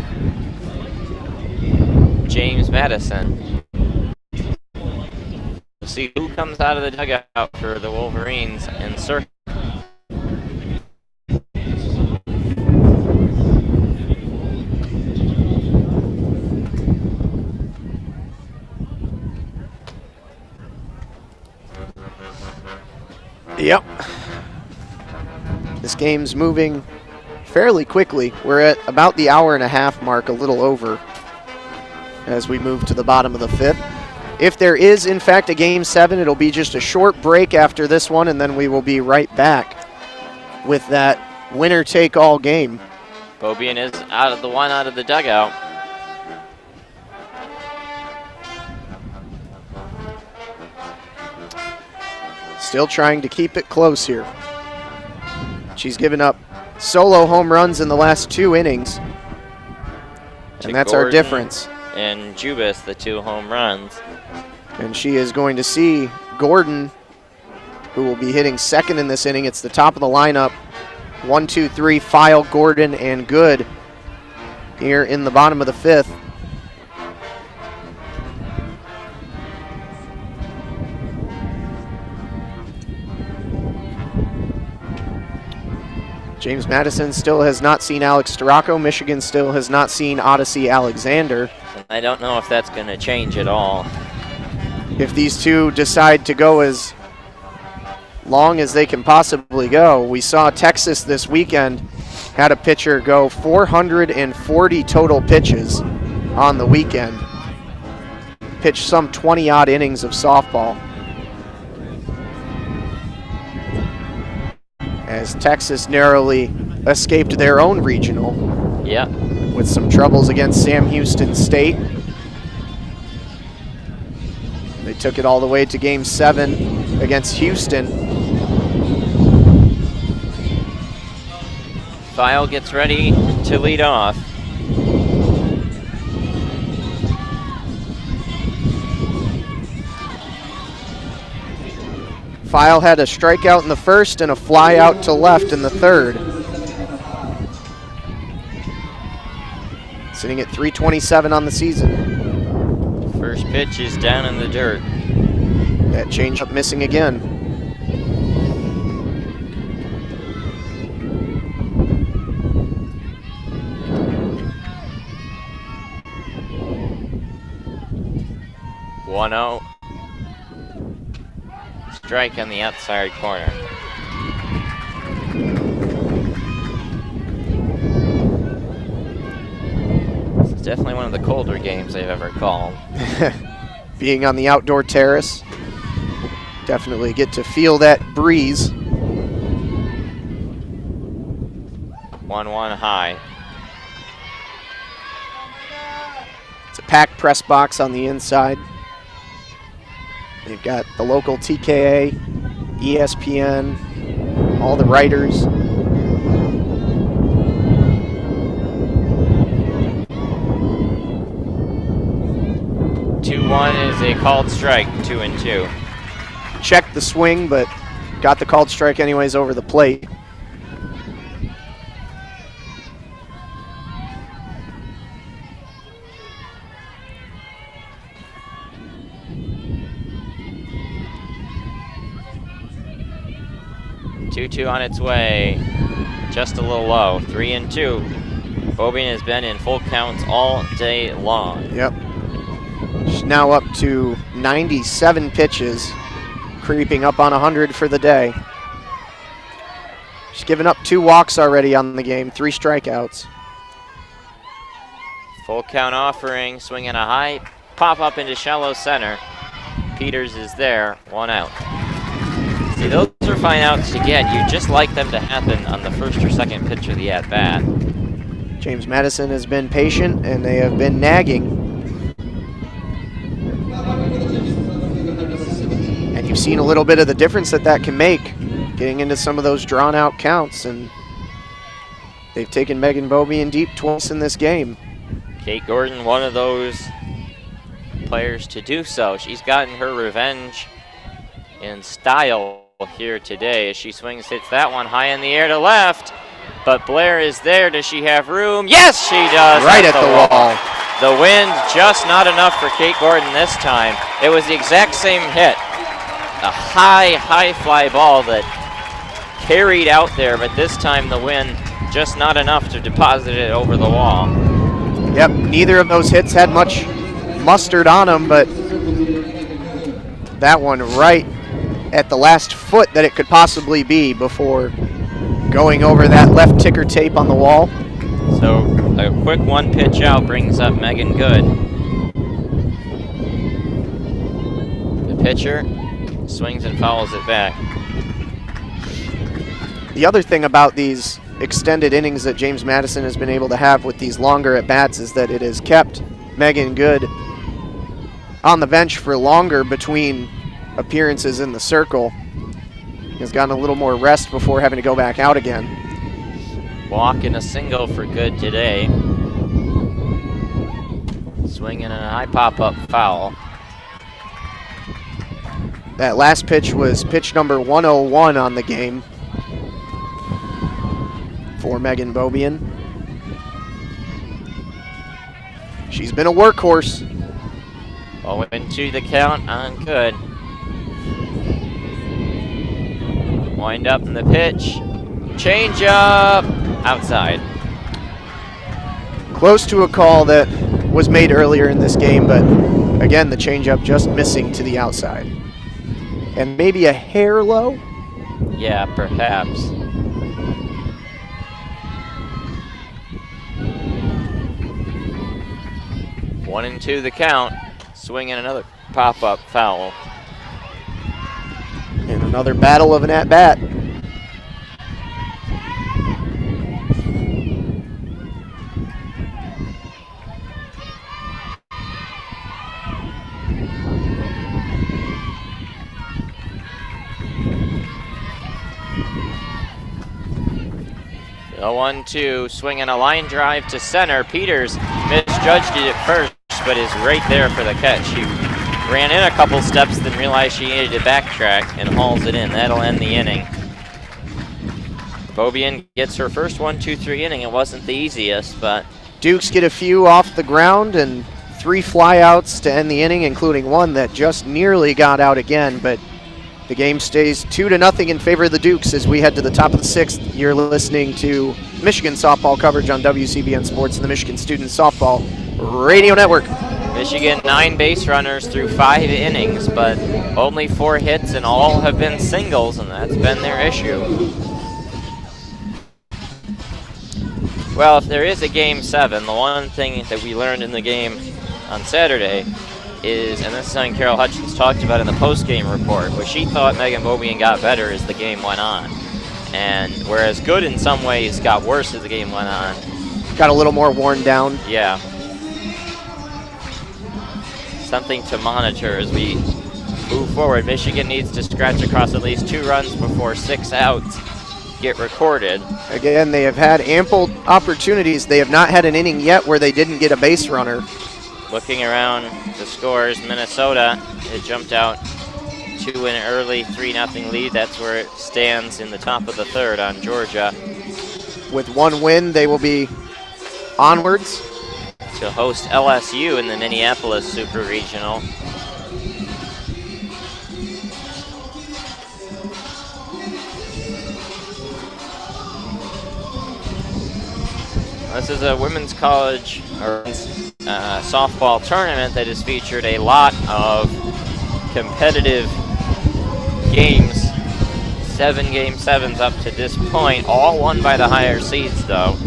James Madison. We'll see who comes out of the dugout for the Wolverines and circle. Yep. This game's moving fairly quickly. We're at about the hour-and-a-half mark, a little over, as we move to the bottom of the 5th. If there is, in fact, a Game 7, it'll be just a short break after this one, and then we will be right back with that winner-take-all game. Bobian is out of the dugout. Still trying to keep it close here. She's given up solo home runs in the last 2 innings, and that's our difference. And Jubis, the 2 home runs. And she is going to see Gordon, who will be hitting second in this inning. It's the top of the lineup. 1, 2, 3, File, Gordon, and Good here in the bottom of the 5th. James Madison still has not seen Alex Storacco. Michigan still has not seen Odyssey Alexander. I don't know if that's going to change at all. If these two decide to go as long as they can possibly go. We saw Texas this weekend had a pitcher go 440 total pitches on the weekend. Pitched some 20-odd innings of softball. As Texas narrowly escaped their own regional. Yeah. With some troubles against Sam Houston State. They took it all the way to Game 7 against Houston. File gets ready to lead off. File had a strikeout in the first and a fly out to left in the third. Sitting at 327 on the season. First pitch is down in the dirt. That changeup missing again. One out. Strike on the outside corner. It's definitely one of the colder games they've ever called. Being on the outdoor terrace, definitely get to feel that breeze. 1-1 high. It's a packed press box on the inside. They've got the local TKA, ESPN, all the writers. One is a called strike, 2-2. Checked the swing, but got the called strike anyways over the plate. Two on its way, just a little low, 3-2. Beaubien has been in full counts all day long. Yep. She's now up to 97 pitches, creeping up on 100 for the day. She's given up 2 walks already on the game, 3 strikeouts. Full count offering, swinging a high pop up into shallow center. Peters is there, 1 out. See, those are fine outs to get. You just like them to happen on the first or second pitch of the at-bat. James Madison has been patient, and they have been nagging. And you've seen a little bit of the difference that can make, getting into some of those drawn-out counts, and they've taken Megan Beaubien deep twice in this game. Kate Gordon, one of those players to do so. She's gotten her revenge in style here today as she swings, hits that one high in the air to left, but Blair is there. Does she have room? Yes, she does. Right at the wall. The wind just not enough for Kate Gordon this time. It was the exact same hit. A high fly ball that carried out there, but this time the wind just not enough to deposit it over the wall. Yep, neither of those hits had much mustard on them, but that one right at the last foot that it could possibly be before going over that left ticker tape on the wall. So a quick 1 pitch out brings up Megan Good. The pitcher swings and fouls it back. The other thing about these extended innings that James Madison has been able to have with these longer at-bats is that it has kept Megan Good on the bench for longer between appearances in the circle. He has gotten a little more rest before having to go back out again. Walk and a single for Good today. Swinging a high pop-up foul. That last pitch was pitch number 101 on the game for Megan Beaubien. She's been a workhorse. 0-2 the count on Good. Wind up in the pitch. Change up. Outside. Close to a call that was made earlier in this game, but again, the changeup just missing to the outside. And maybe a hair low? Yeah, perhaps. One and two the count. Swinging another pop-up foul. And another battle of an at-bat. The 1-2, swinging a line drive to center. Peters misjudged it at first, but is right there for the catch. She ran in a couple steps, then realized she needed to backtrack and hauls it in. That'll end the inning. Beaubien gets her first 1-2-3 inning. It wasn't the easiest, but Dukes get a few off the ground and 3 flyouts to end the inning, including one that just nearly got out again, but the game stays 2-0 in favor of the Dukes as we head to the top of the 6th. You're listening to Michigan softball coverage on WCBN Sports and the Michigan Student Softball Radio Network. Michigan 9 base runners through 5 innings, but only 4 hits and all have been singles, and that's been their issue. Well, if there is a Game 7, the one thing that we learned in the game on Saturday is, and this is something Carol Hutchins talked about in the post-game report, where she thought Megan Beaubien got better as the game went on. And whereas Good in some ways got worse as the game went on. Got a little more worn down. Yeah. Something to monitor as we move forward. Michigan needs to scratch across at least 2 runs before 6 outs get recorded. Again, they have had ample opportunities. They have not had an inning yet where they didn't get a base runner. Looking around the scores, Minnesota had jumped out to an early 3-0 lead. That's where it stands in the top of the 3rd on Georgia. With 1 win, they will be onwards to host LSU in the Minneapolis Super Regional. This is a women's college or softball tournament that has featured a lot of competitive games. 7 Game 7s up to this point, all won by the higher seeds though.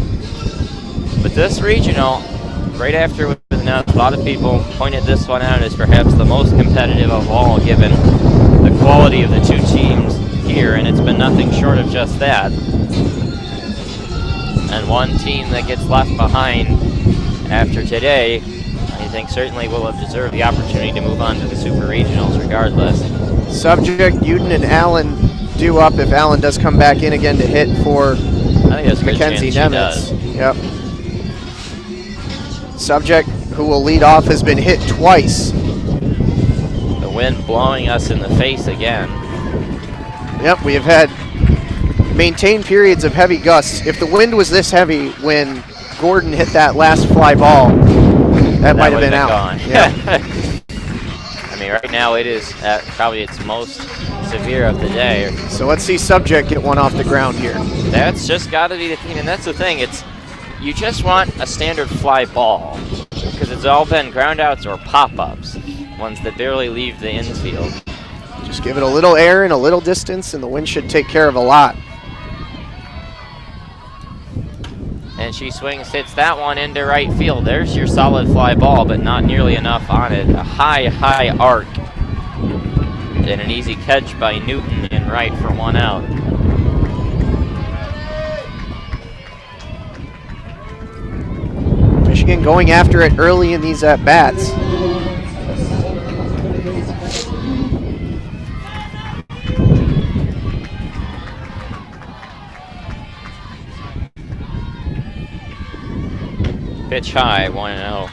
But this regional, right after it was announced, a lot of people pointed this one out as perhaps the most competitive of all, given the quality of the 2 teams here, and it's been nothing short of just that. And one team that gets left behind after today, I think certainly will have deserved the opportunity to move on to the Super Regionals regardless. Subject, Uden and Allen due up if Allen does come back in again to hit for I think there's a good Mackenzie chance Nemitz. Yep. Subject, who will lead off, has been hit twice. The wind blowing us in the face again. Yep, we have had maintained periods of heavy gusts. If the wind was this heavy when Gordon hit that last fly ball, that might have been out. Gone. Yeah. I mean, right now it is at probably its most severe of the day. So let's see Subject get one off the ground here. That's just got to be the thing, and that's the thing. You just want a standard fly ball because it's all been ground outs or pop-ups, ones that barely leave the infield. Just give it a little air and a little distance, and the wind should take care of a lot. And she swings, hits that one into right field. There's your solid fly ball, but not nearly enough on it. A high, high arc. And an easy catch by Newton in right for 1 out. Michigan going after it early in these at-bats. Pitch high, 1-0.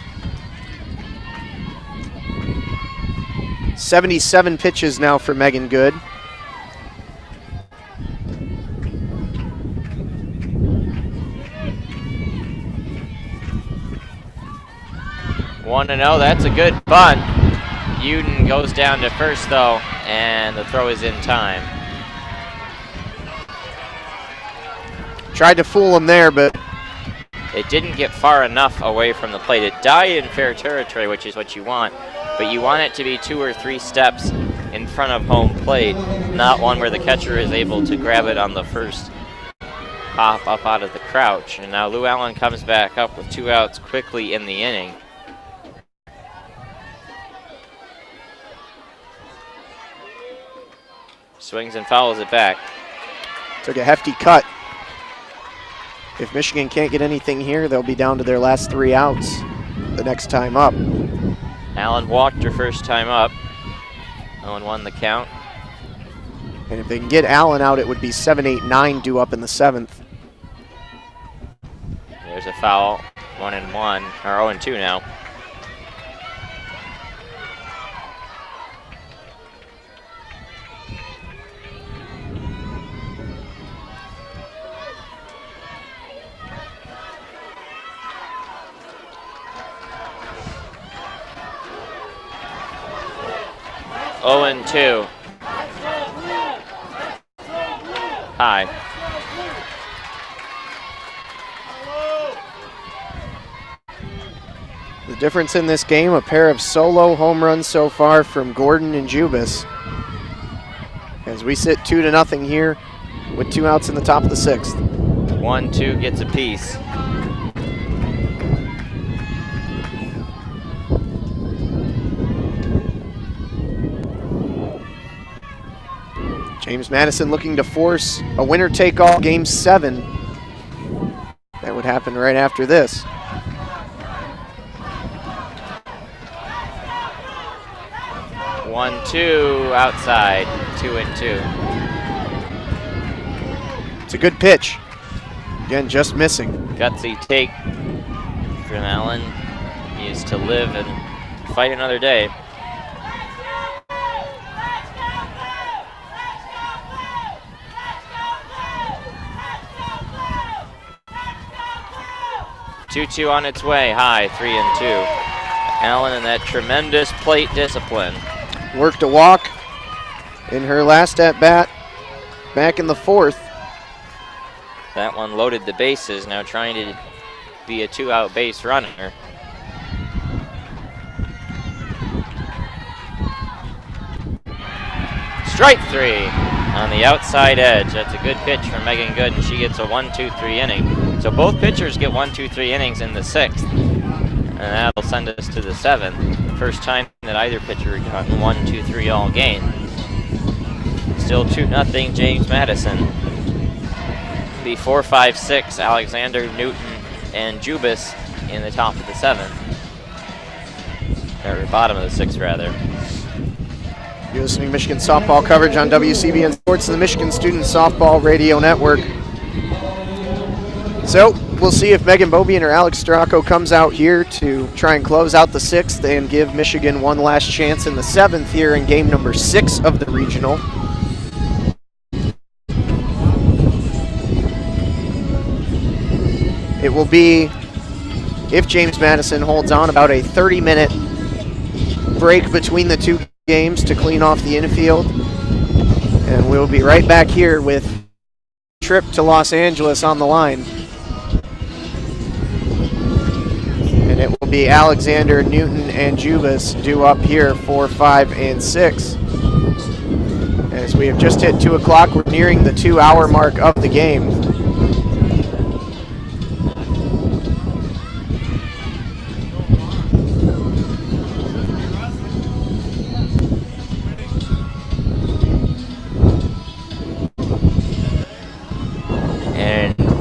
77 pitches now for Megan Good. One to 0, that's a good bunt. Uden goes down to first though, and the throw is in time. Tried to fool him there, but it didn't get far enough away from the plate. It died in fair territory, which is what you want, but you want it to be 2 or 3 steps in front of home plate, not one where the catcher is able to grab it on the first pop up out of the crouch. And now Lou Allen comes back up with 2 outs quickly in the inning. Swings and fouls it back. Took a hefty cut. If Michigan can't get anything here, they'll be down to their last 3 outs the next time up. Allen walked her first time up. 0-1 the count. And if they can get Allen out, it would be 7-8-9 due up in the 7th. There's a foul. 1-1, or 0-2 now. Oh, and 2. High. The difference in this game, a pair of solo home runs so far from Gordon and Jubis. As we sit 2-0 here with 2 outs in the top of the 6th. 1-2 gets a piece. James Madison looking to force a winner-take-all Game 7. That would happen right after this. One, two, outside, 2-2. It's a good pitch. Again, just missing. Gutsy take from Allen. He is to live and fight another day. Two on its way, high, 3-2. Allen and that tremendous plate discipline. Worked a walk in her last at-bat back in the 4th. That one loaded the bases, now trying to be a 2-out base runner. Strike 3 on the outside edge. That's a good pitch from Megan Good, and she gets a 1-2-3 inning. So both pitchers get 1-2-3 innings in the 6th. And that'll send us to the 7th. First time that either pitcher had gotten 1-2-3 all game. Still 2-0 James Madison. The 4, 5, 6, Alexander, Newton, and Jubis in the top of the 7th. Or bottom of the 6th, rather. You're listening to Michigan softball coverage on WCBN Sports and the Michigan Student Softball Radio Network. So we'll see if Megan Bobian or Alex Stracco comes out here to try and close out the 6th and give Michigan one last chance in the 7th here in game number 6 of the regional. It will be, if James Madison holds on, about a 30-minute break between the two games to clean off the infield. And we'll be right back here with trip to Los Angeles on the line. And it will be Alexander, Newton, and Jubis due up here 4, 5, and 6. As we have just hit 2 o'clock, we're nearing the 2-hour mark of the game.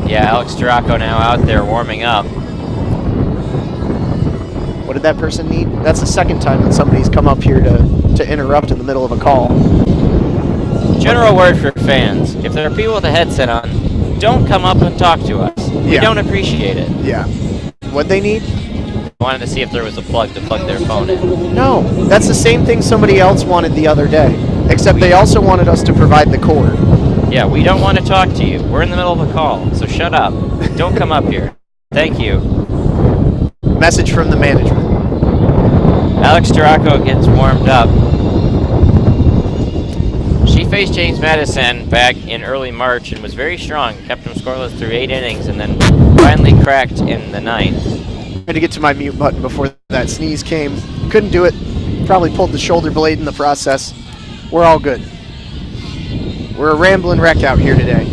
Yeah, Alex Stracco now out there warming up. What did that person need? That's the second time that somebody's come up here to interrupt in the middle of a call. General word for fans. If there are people with a headset on, don't come up and talk to us. We don't appreciate it. Yeah. What they need? Wanted to see if there was a plug to plug their phone in. No, that's the same thing somebody else wanted the other day, except they also wanted us to provide the cord. Yeah, we don't want to talk to you. We're in the middle of a call, so shut up. Don't come up here. Thank you. Message from the management. Alex Stracco gets warmed up. She faced James Madison back in early March and was very strong. Kept him scoreless through 8 innings and then finally cracked in the 9th. I had to get to my mute button before that sneeze came. Couldn't do it. Probably pulled the shoulder blade in the process. We're all good. We're a rambling wreck out here today.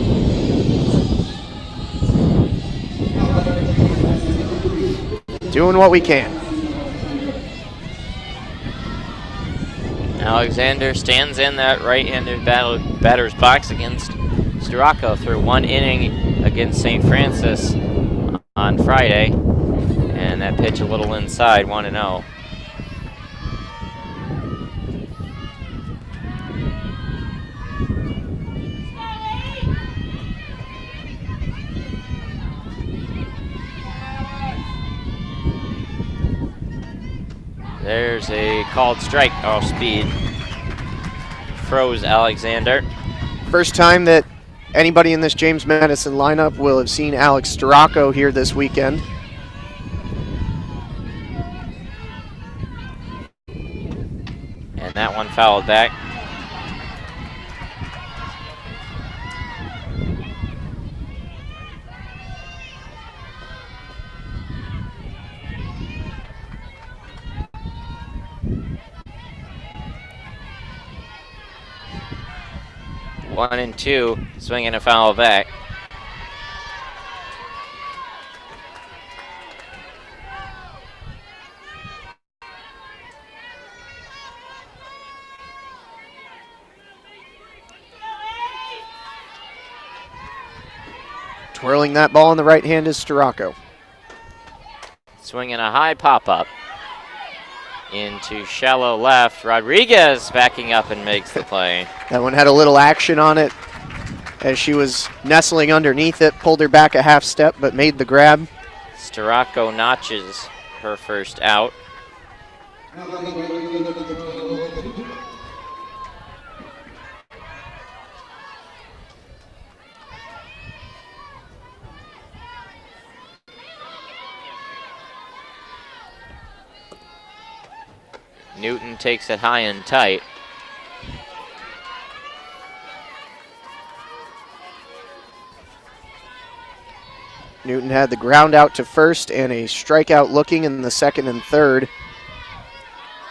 Doing what we can. Alexander stands in that right-handed batter's box against Stracco through 1 inning against St. Francis on Friday. And that pitch a little inside, 1-0. There's a called strike off speed. Froze Alexander. First time that anybody in this James Madison lineup will have seen Alex Stracco here this weekend. And that one fouled back. One and two, swinging a foul back. Twirling that ball in the right hand is Storako. Swinging a high pop-up into shallow left. Rodriguez backing up and makes the play. That one had a little action on it as she was nestling underneath it, pulled her back a half step, but made the grab. Storako notches her first out. Newton takes it high and tight. Newton had the ground out to first and a strikeout looking in the second and third.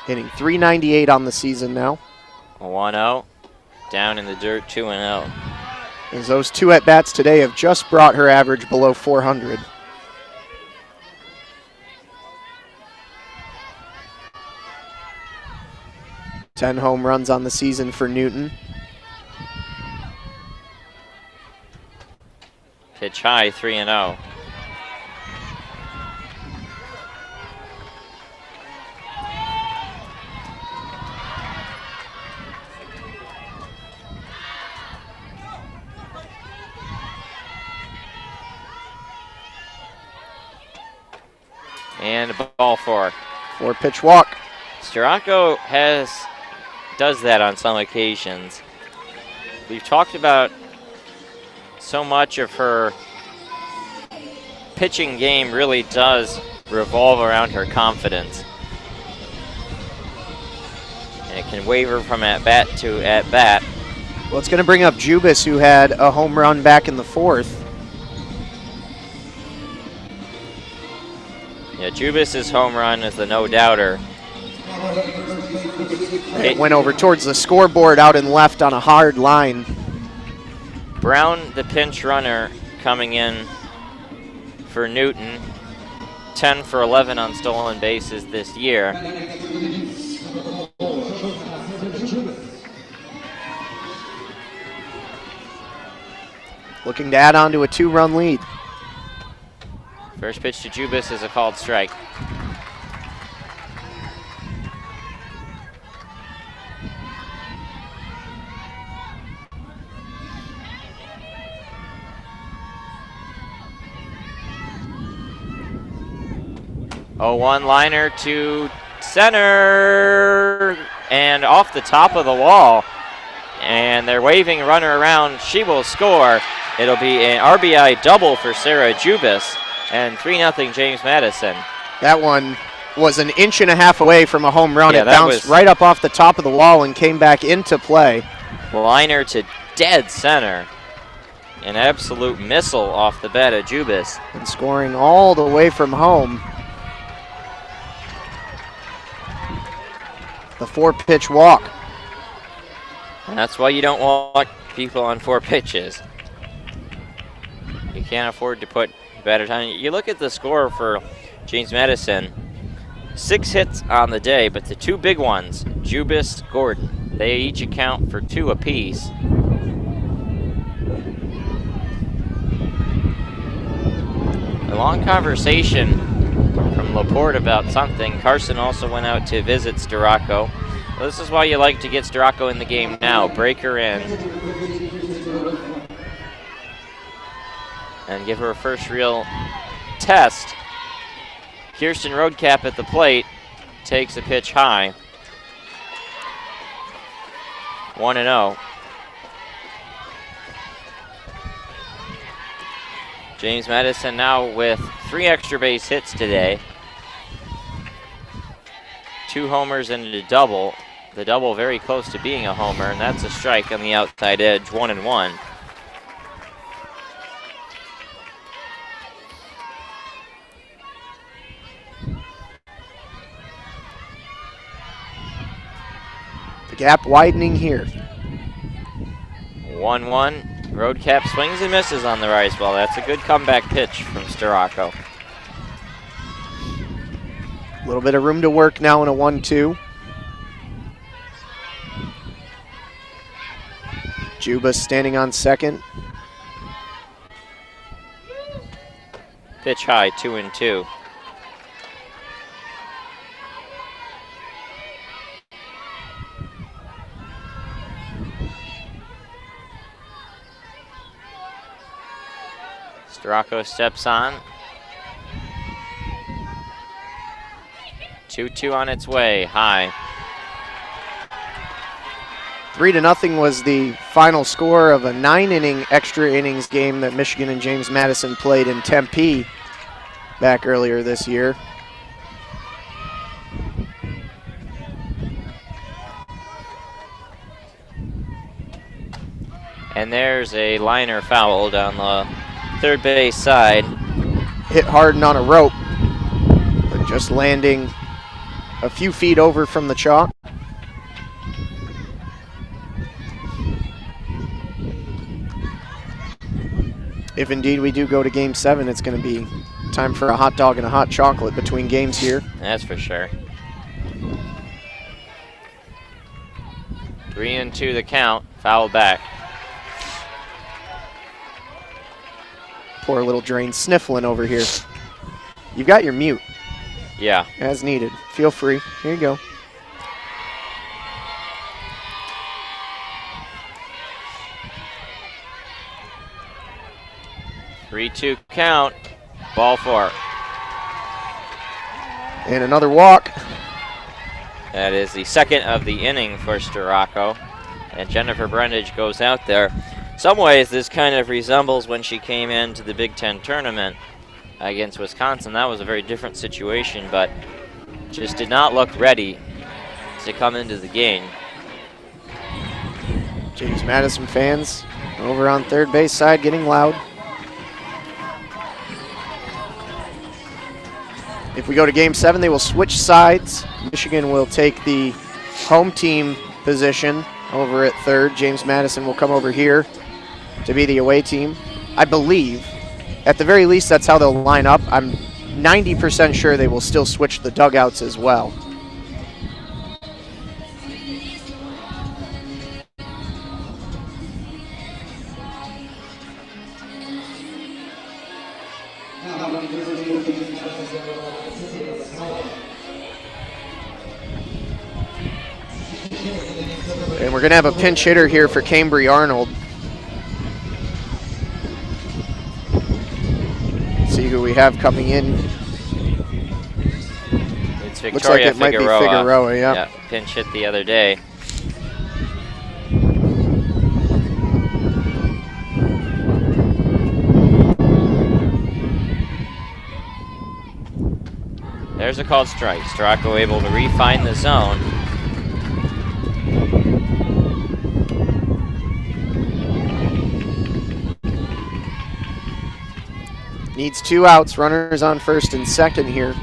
Hitting .398 on the season now. 1-0. Down in the dirt, 2-0. As those two at-bats today have just brought her average below 400. Ten home runs on the season for Newton. Pitch high, 3-0. And a ball four. 4-pitch walk. Storako does that on some occasions. We've talked about so much of her pitching game really does revolve around her confidence. And it can waver from at-bat to at-bat. Well, it's going to bring up Jubis, who had a home run back in the fourth. Yeah, Jubis' home run is the no-doubter. It went over towards the scoreboard out and left on a hard line. Brown, the pinch runner, coming in for Newton. 10 for 11 on stolen bases this year. Looking to add on to a 2-run lead. First pitch to Jubis is a called strike. A one-liner to center and off the top of the wall. And they're waving runner around. She will score. It'll be an RBI double for Sarah Jubis and 3-0 James Madison. That one was an inch and a half away from a home run. Yeah, it bounced right up off the top of the wall and came back into play. Liner to dead center. An absolute missile off the bat of Jubis. And scoring all the way from home. The 4-pitch walk. And that's why you don't walk people on 4 pitches. You can't afford to put better time. You look at the score for James Madison. 6 hits on the day, but the 2 big ones, Jubis, Gordon, they each account for 2 apiece. A long conversation from Laporte about something. Carson also went out to visit Storako. Well, this is why you like to get Storako in the game now. Break her in. And give her a first real test. Kirsten Roadcap at the plate takes a pitch high. 1-0. James Madison now with 3 extra base hits today. 2 homers and a double. The double very close to being a homer, and that's a strike on the outside edge, 1-1. The gap widening here. 1-1. Roadcap swings and misses on the rise ball. That's a good comeback pitch from Storako. A little bit of room to work now in a 1-2. Juba standing on second. Pitch high, 2-2. Storako steps on. 2-2 on its way, high. 3-0 was the final score of a 9-inning extra innings game that Michigan and James Madison played in Tempe back earlier this year. And there's a liner foul down the third base side. Hit hard and on a rope, but just landing a few feet over from the chalk. If indeed we do go to Game 7, it's going to be time for a hot dog and a hot chocolate between games here. That's for sure. 3-2 the count, foul back. Poor little drain sniffling over here. You've got your mute. Yeah. As needed. Feel free. Here you go. Three-two count, ball 4. And another walk. That is the second of the inning for Storako. And Jennifer Brundage goes out there. Some ways this kind of resembles when she came into the Big Ten tournament against Wisconsin. That was a very different situation, but just did not look ready to come into the game. James Madison fans over on third base side getting loud. If we go to Game 7, they will switch sides. Michigan will take the home team position over at third. James Madison will come over here to be the away team. I believe, at the very least, that's how they'll line up. I'm 90% sure they will still switch the dugouts as well. And we're going to have a pinch hitter here for Cambry Arnold. See who we have coming in. It's Victoria Looks like it might be Figueroa, yeah. Yeah, pinch hit the other day. There's a called strike. Storako able to refine the zone. Needs 2 outs, runners on first and second here.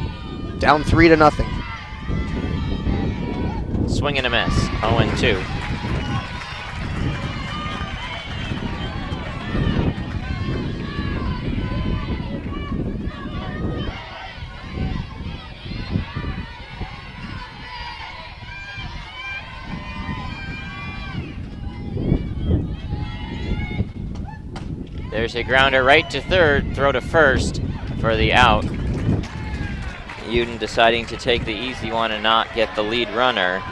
Down 3-0. Swing and a miss, 0-2. There's a grounder right to third, throw to first for the out. Uden deciding to take the easy one and not get the lead runner.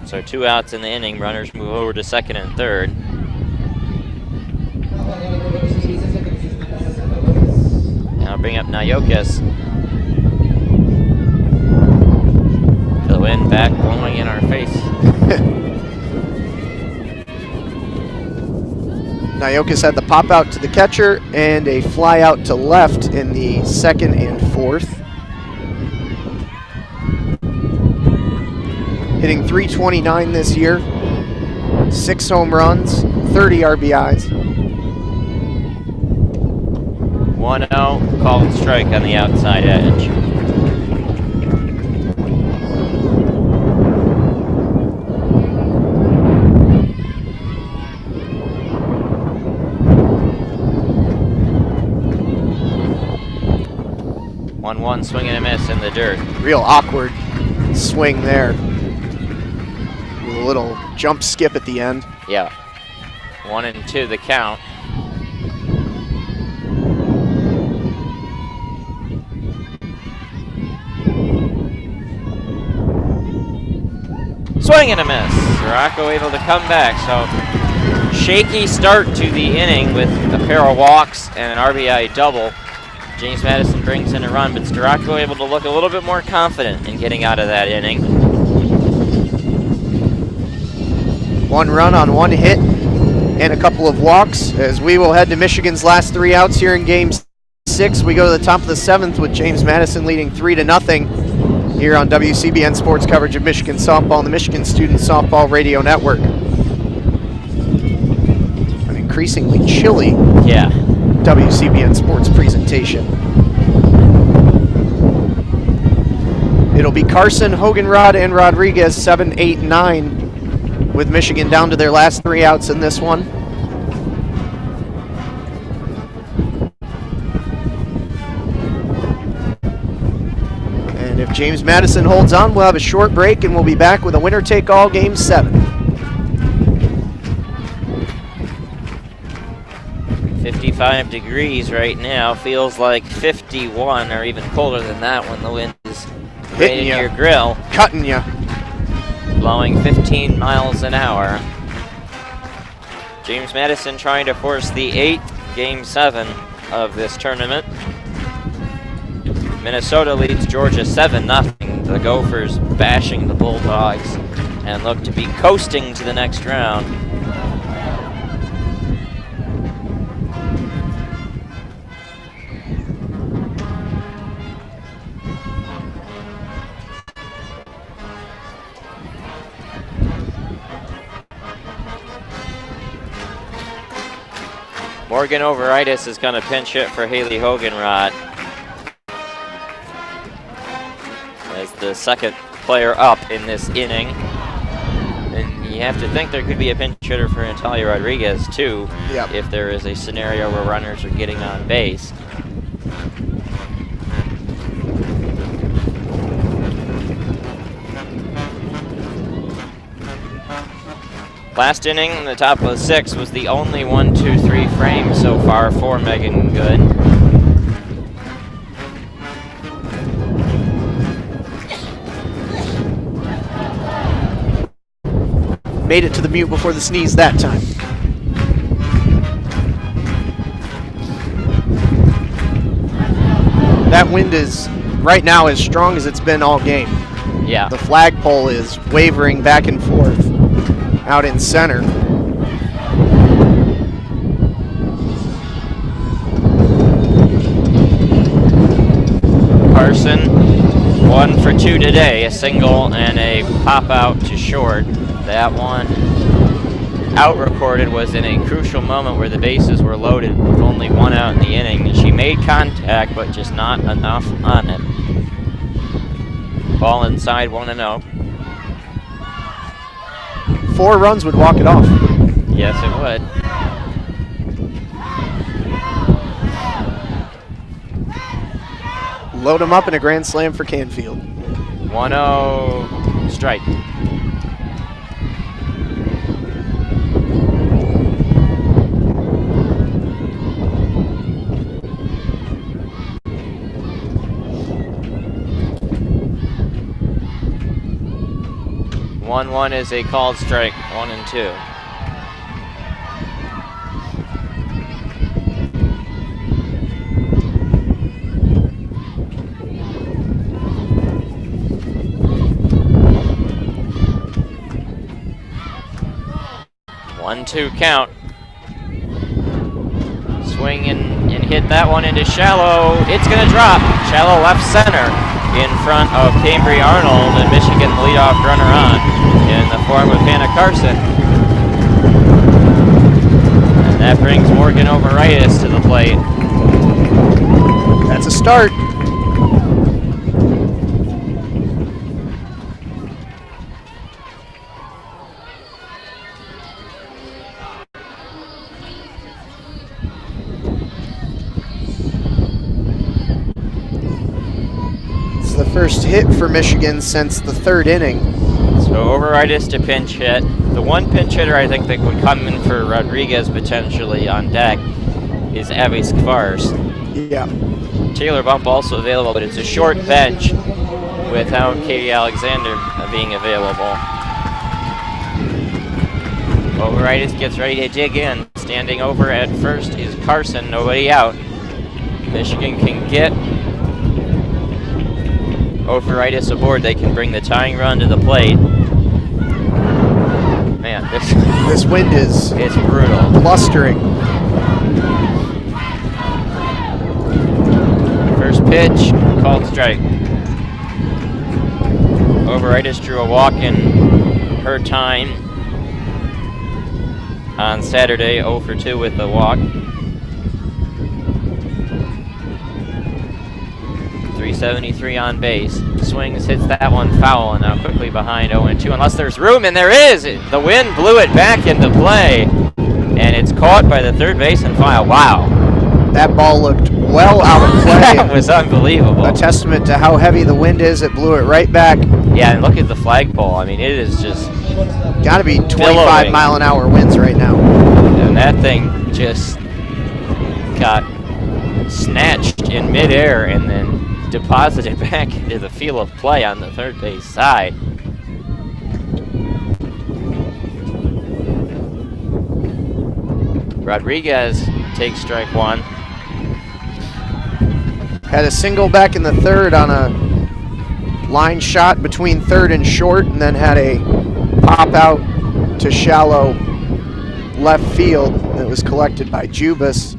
So 2 outs in the inning, runners move over to second and third. Now bring up Nayokis. The wind back blowing in our face. Nayokis had the pop out to the catcher and a fly out to left in the second and fourth. Hitting .329 this year, 6 home runs, 30 RBIs. 1-0, called strike on the outside edge. One swing and a miss in the dirt. Real awkward swing there. With a little jump skip at the end. Yeah. 1-2 the count. Swing and a miss. Rocco able to come back. So shaky start to the inning with a pair of walks and an RBI double. James Madison brings in a run, but Storacco able to look a little bit more confident in getting out of that inning. 1 run on 1 hit and a couple of walks as we will head to Michigan's last 3 outs here in Game 6. We go to the top of the 7th with James Madison leading 3-0 here on WCBN Sports coverage of Michigan softball and the Michigan Student Softball Radio Network. An increasingly chilly WCBN Sports presentation. It'll be Carson, Hoganrod, and Rodriguez 7, 8, 9 with Michigan down to their last 3 outs in this one. And if James Madison holds on, we'll have a short break and we'll be back with a winner-take-all Game 7. 55 degrees right now. Feels like 51 or even colder than that when the wind is hitting your grill. Cutting you. Blowing 15 miles an hour. James Madison trying to force the 8th Game 7 of this tournament. Minnesota leads Georgia 7-0. The Gophers bashing the Bulldogs and look to be coasting to the next round. Morgan Overitis is going to pinch hit for Haley Hoganrod as the second player up in this inning. And you have to think there could be a pinch hitter for Natalia Rodriguez too, if there is a scenario where runners are getting on base. Last inning, the top of the 6th was the only 1-2-3 frame so far for Megan Good. Made it to the mute before the sneeze that time. That wind is right now as strong as it's been all game. Yeah. The flagpole is wavering back and forth out in center. Carson, 1 for 2 today, a single and a pop out to short. That one out recorded was in a crucial moment where the bases were loaded with only 1 out in the inning, and she made contact but just not enough on it. Ball inside 1-0. 4 runs would walk it off. Yes, it would. Load them up in a grand slam for Canfield. 1-0 strike. One is a called strike, 1-2. One-two count. Swing and hit that one into shallow. It's gonna drop. Shallow left center in front of Cambry Arnold, and Michigan the leadoff runner on in the form of Hannah Carson. And that brings Morgan Overitis to the plate. That's a start. First hit for Michigan since the 3rd inning. So Overitis to pinch hit. The one pinch hitter I think that would come in for Rodriguez potentially on deck is Avis Kfars. Yeah. Taylor Bump also available, but it's a short bench without Katie Alexander being available. Overitis gets ready to dig in. Standing over at first is Carson, nobody out. Michigan can get Overitis aboard. They can bring the tying run to the plate. Man, this wind is it's brutal. Blustering. First pitch, called strike. Overitis drew a walk in her time on Saturday, 0 for 2 with the walk. 373 on base. Swings, hits that one foul, and now quickly behind 0-2, unless there's room, and there is! The wind blew it back into play, and it's caught by the third baseman file. Wow. That ball looked well out of play. That was unbelievable. A testament to how heavy the wind is. It blew it right back. Yeah, and look at the flagpole. I mean, it is just got to be 25 billowing. mile-an-hour winds right now. And that thing just got snatched in midair and then deposited back into the field of play on the third base side. Rodriguez takes strike one. Had a single back in the third on a line shot between third and short, and then had a pop out to shallow left field that was collected by Jubas.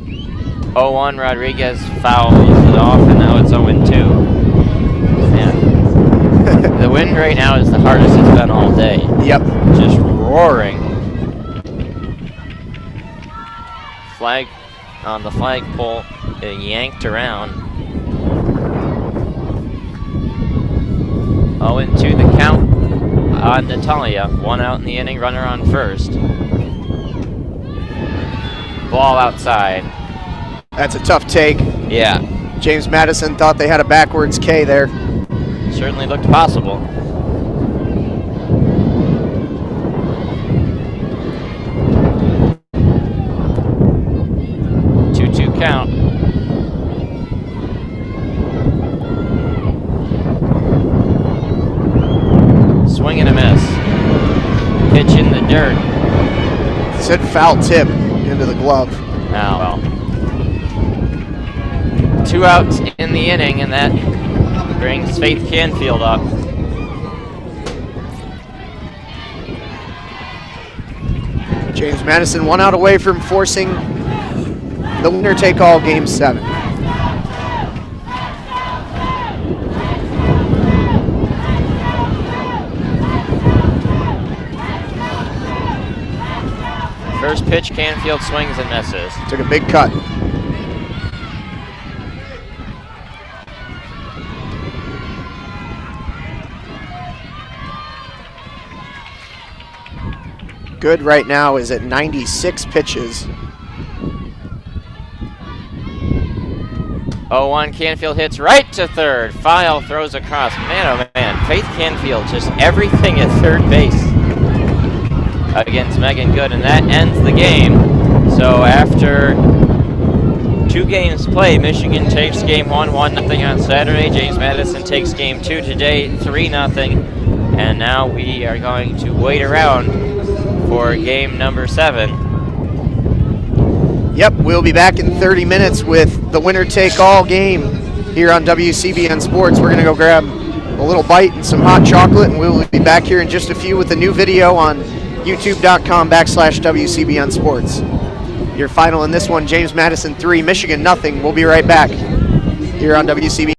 0-1, Rodriguez fouls it off, and now it's 0-2. Man, the wind right now is the hardest it's been all day. Yep. Just roaring. Flag on the flagpole, yanked around. 0-2 the count on Natalia. One out in the inning, runner on first. Ball outside. That's a tough take. Yeah. James Madison thought they had a backwards K there. Certainly looked possible. 2-2 count. Swing and a miss. Pitch in the dirt. Said foul tip into the glove. Oh, well. 2 outs in the inning, and that brings Faith Canfield up. James Madison 1 out away from forcing the winner-take-all Game 7. First pitch, Canfield swings and misses. Took a big cut. Good right now is at 96 pitches. 0-1, Canfield hits right to third. File throws across. Man, oh man, Faith Canfield just everything at third base against Megan Good, and that ends the game. So after 2 games played, Michigan takes game 1, 1-0 on Saturday. James Madison takes game 2 today, 3-0. And now we are going to wait around for game number 7. Yep, we'll be back in 30 minutes with the winner-take-all game here on WCBN Sports. We're going to go grab a little bite and some hot chocolate, and we'll be back here in just a few with a new video on youtube.com/WCBN Sports. Your final in this one, James Madison 3, Michigan 0. We'll be right back here on WCBN.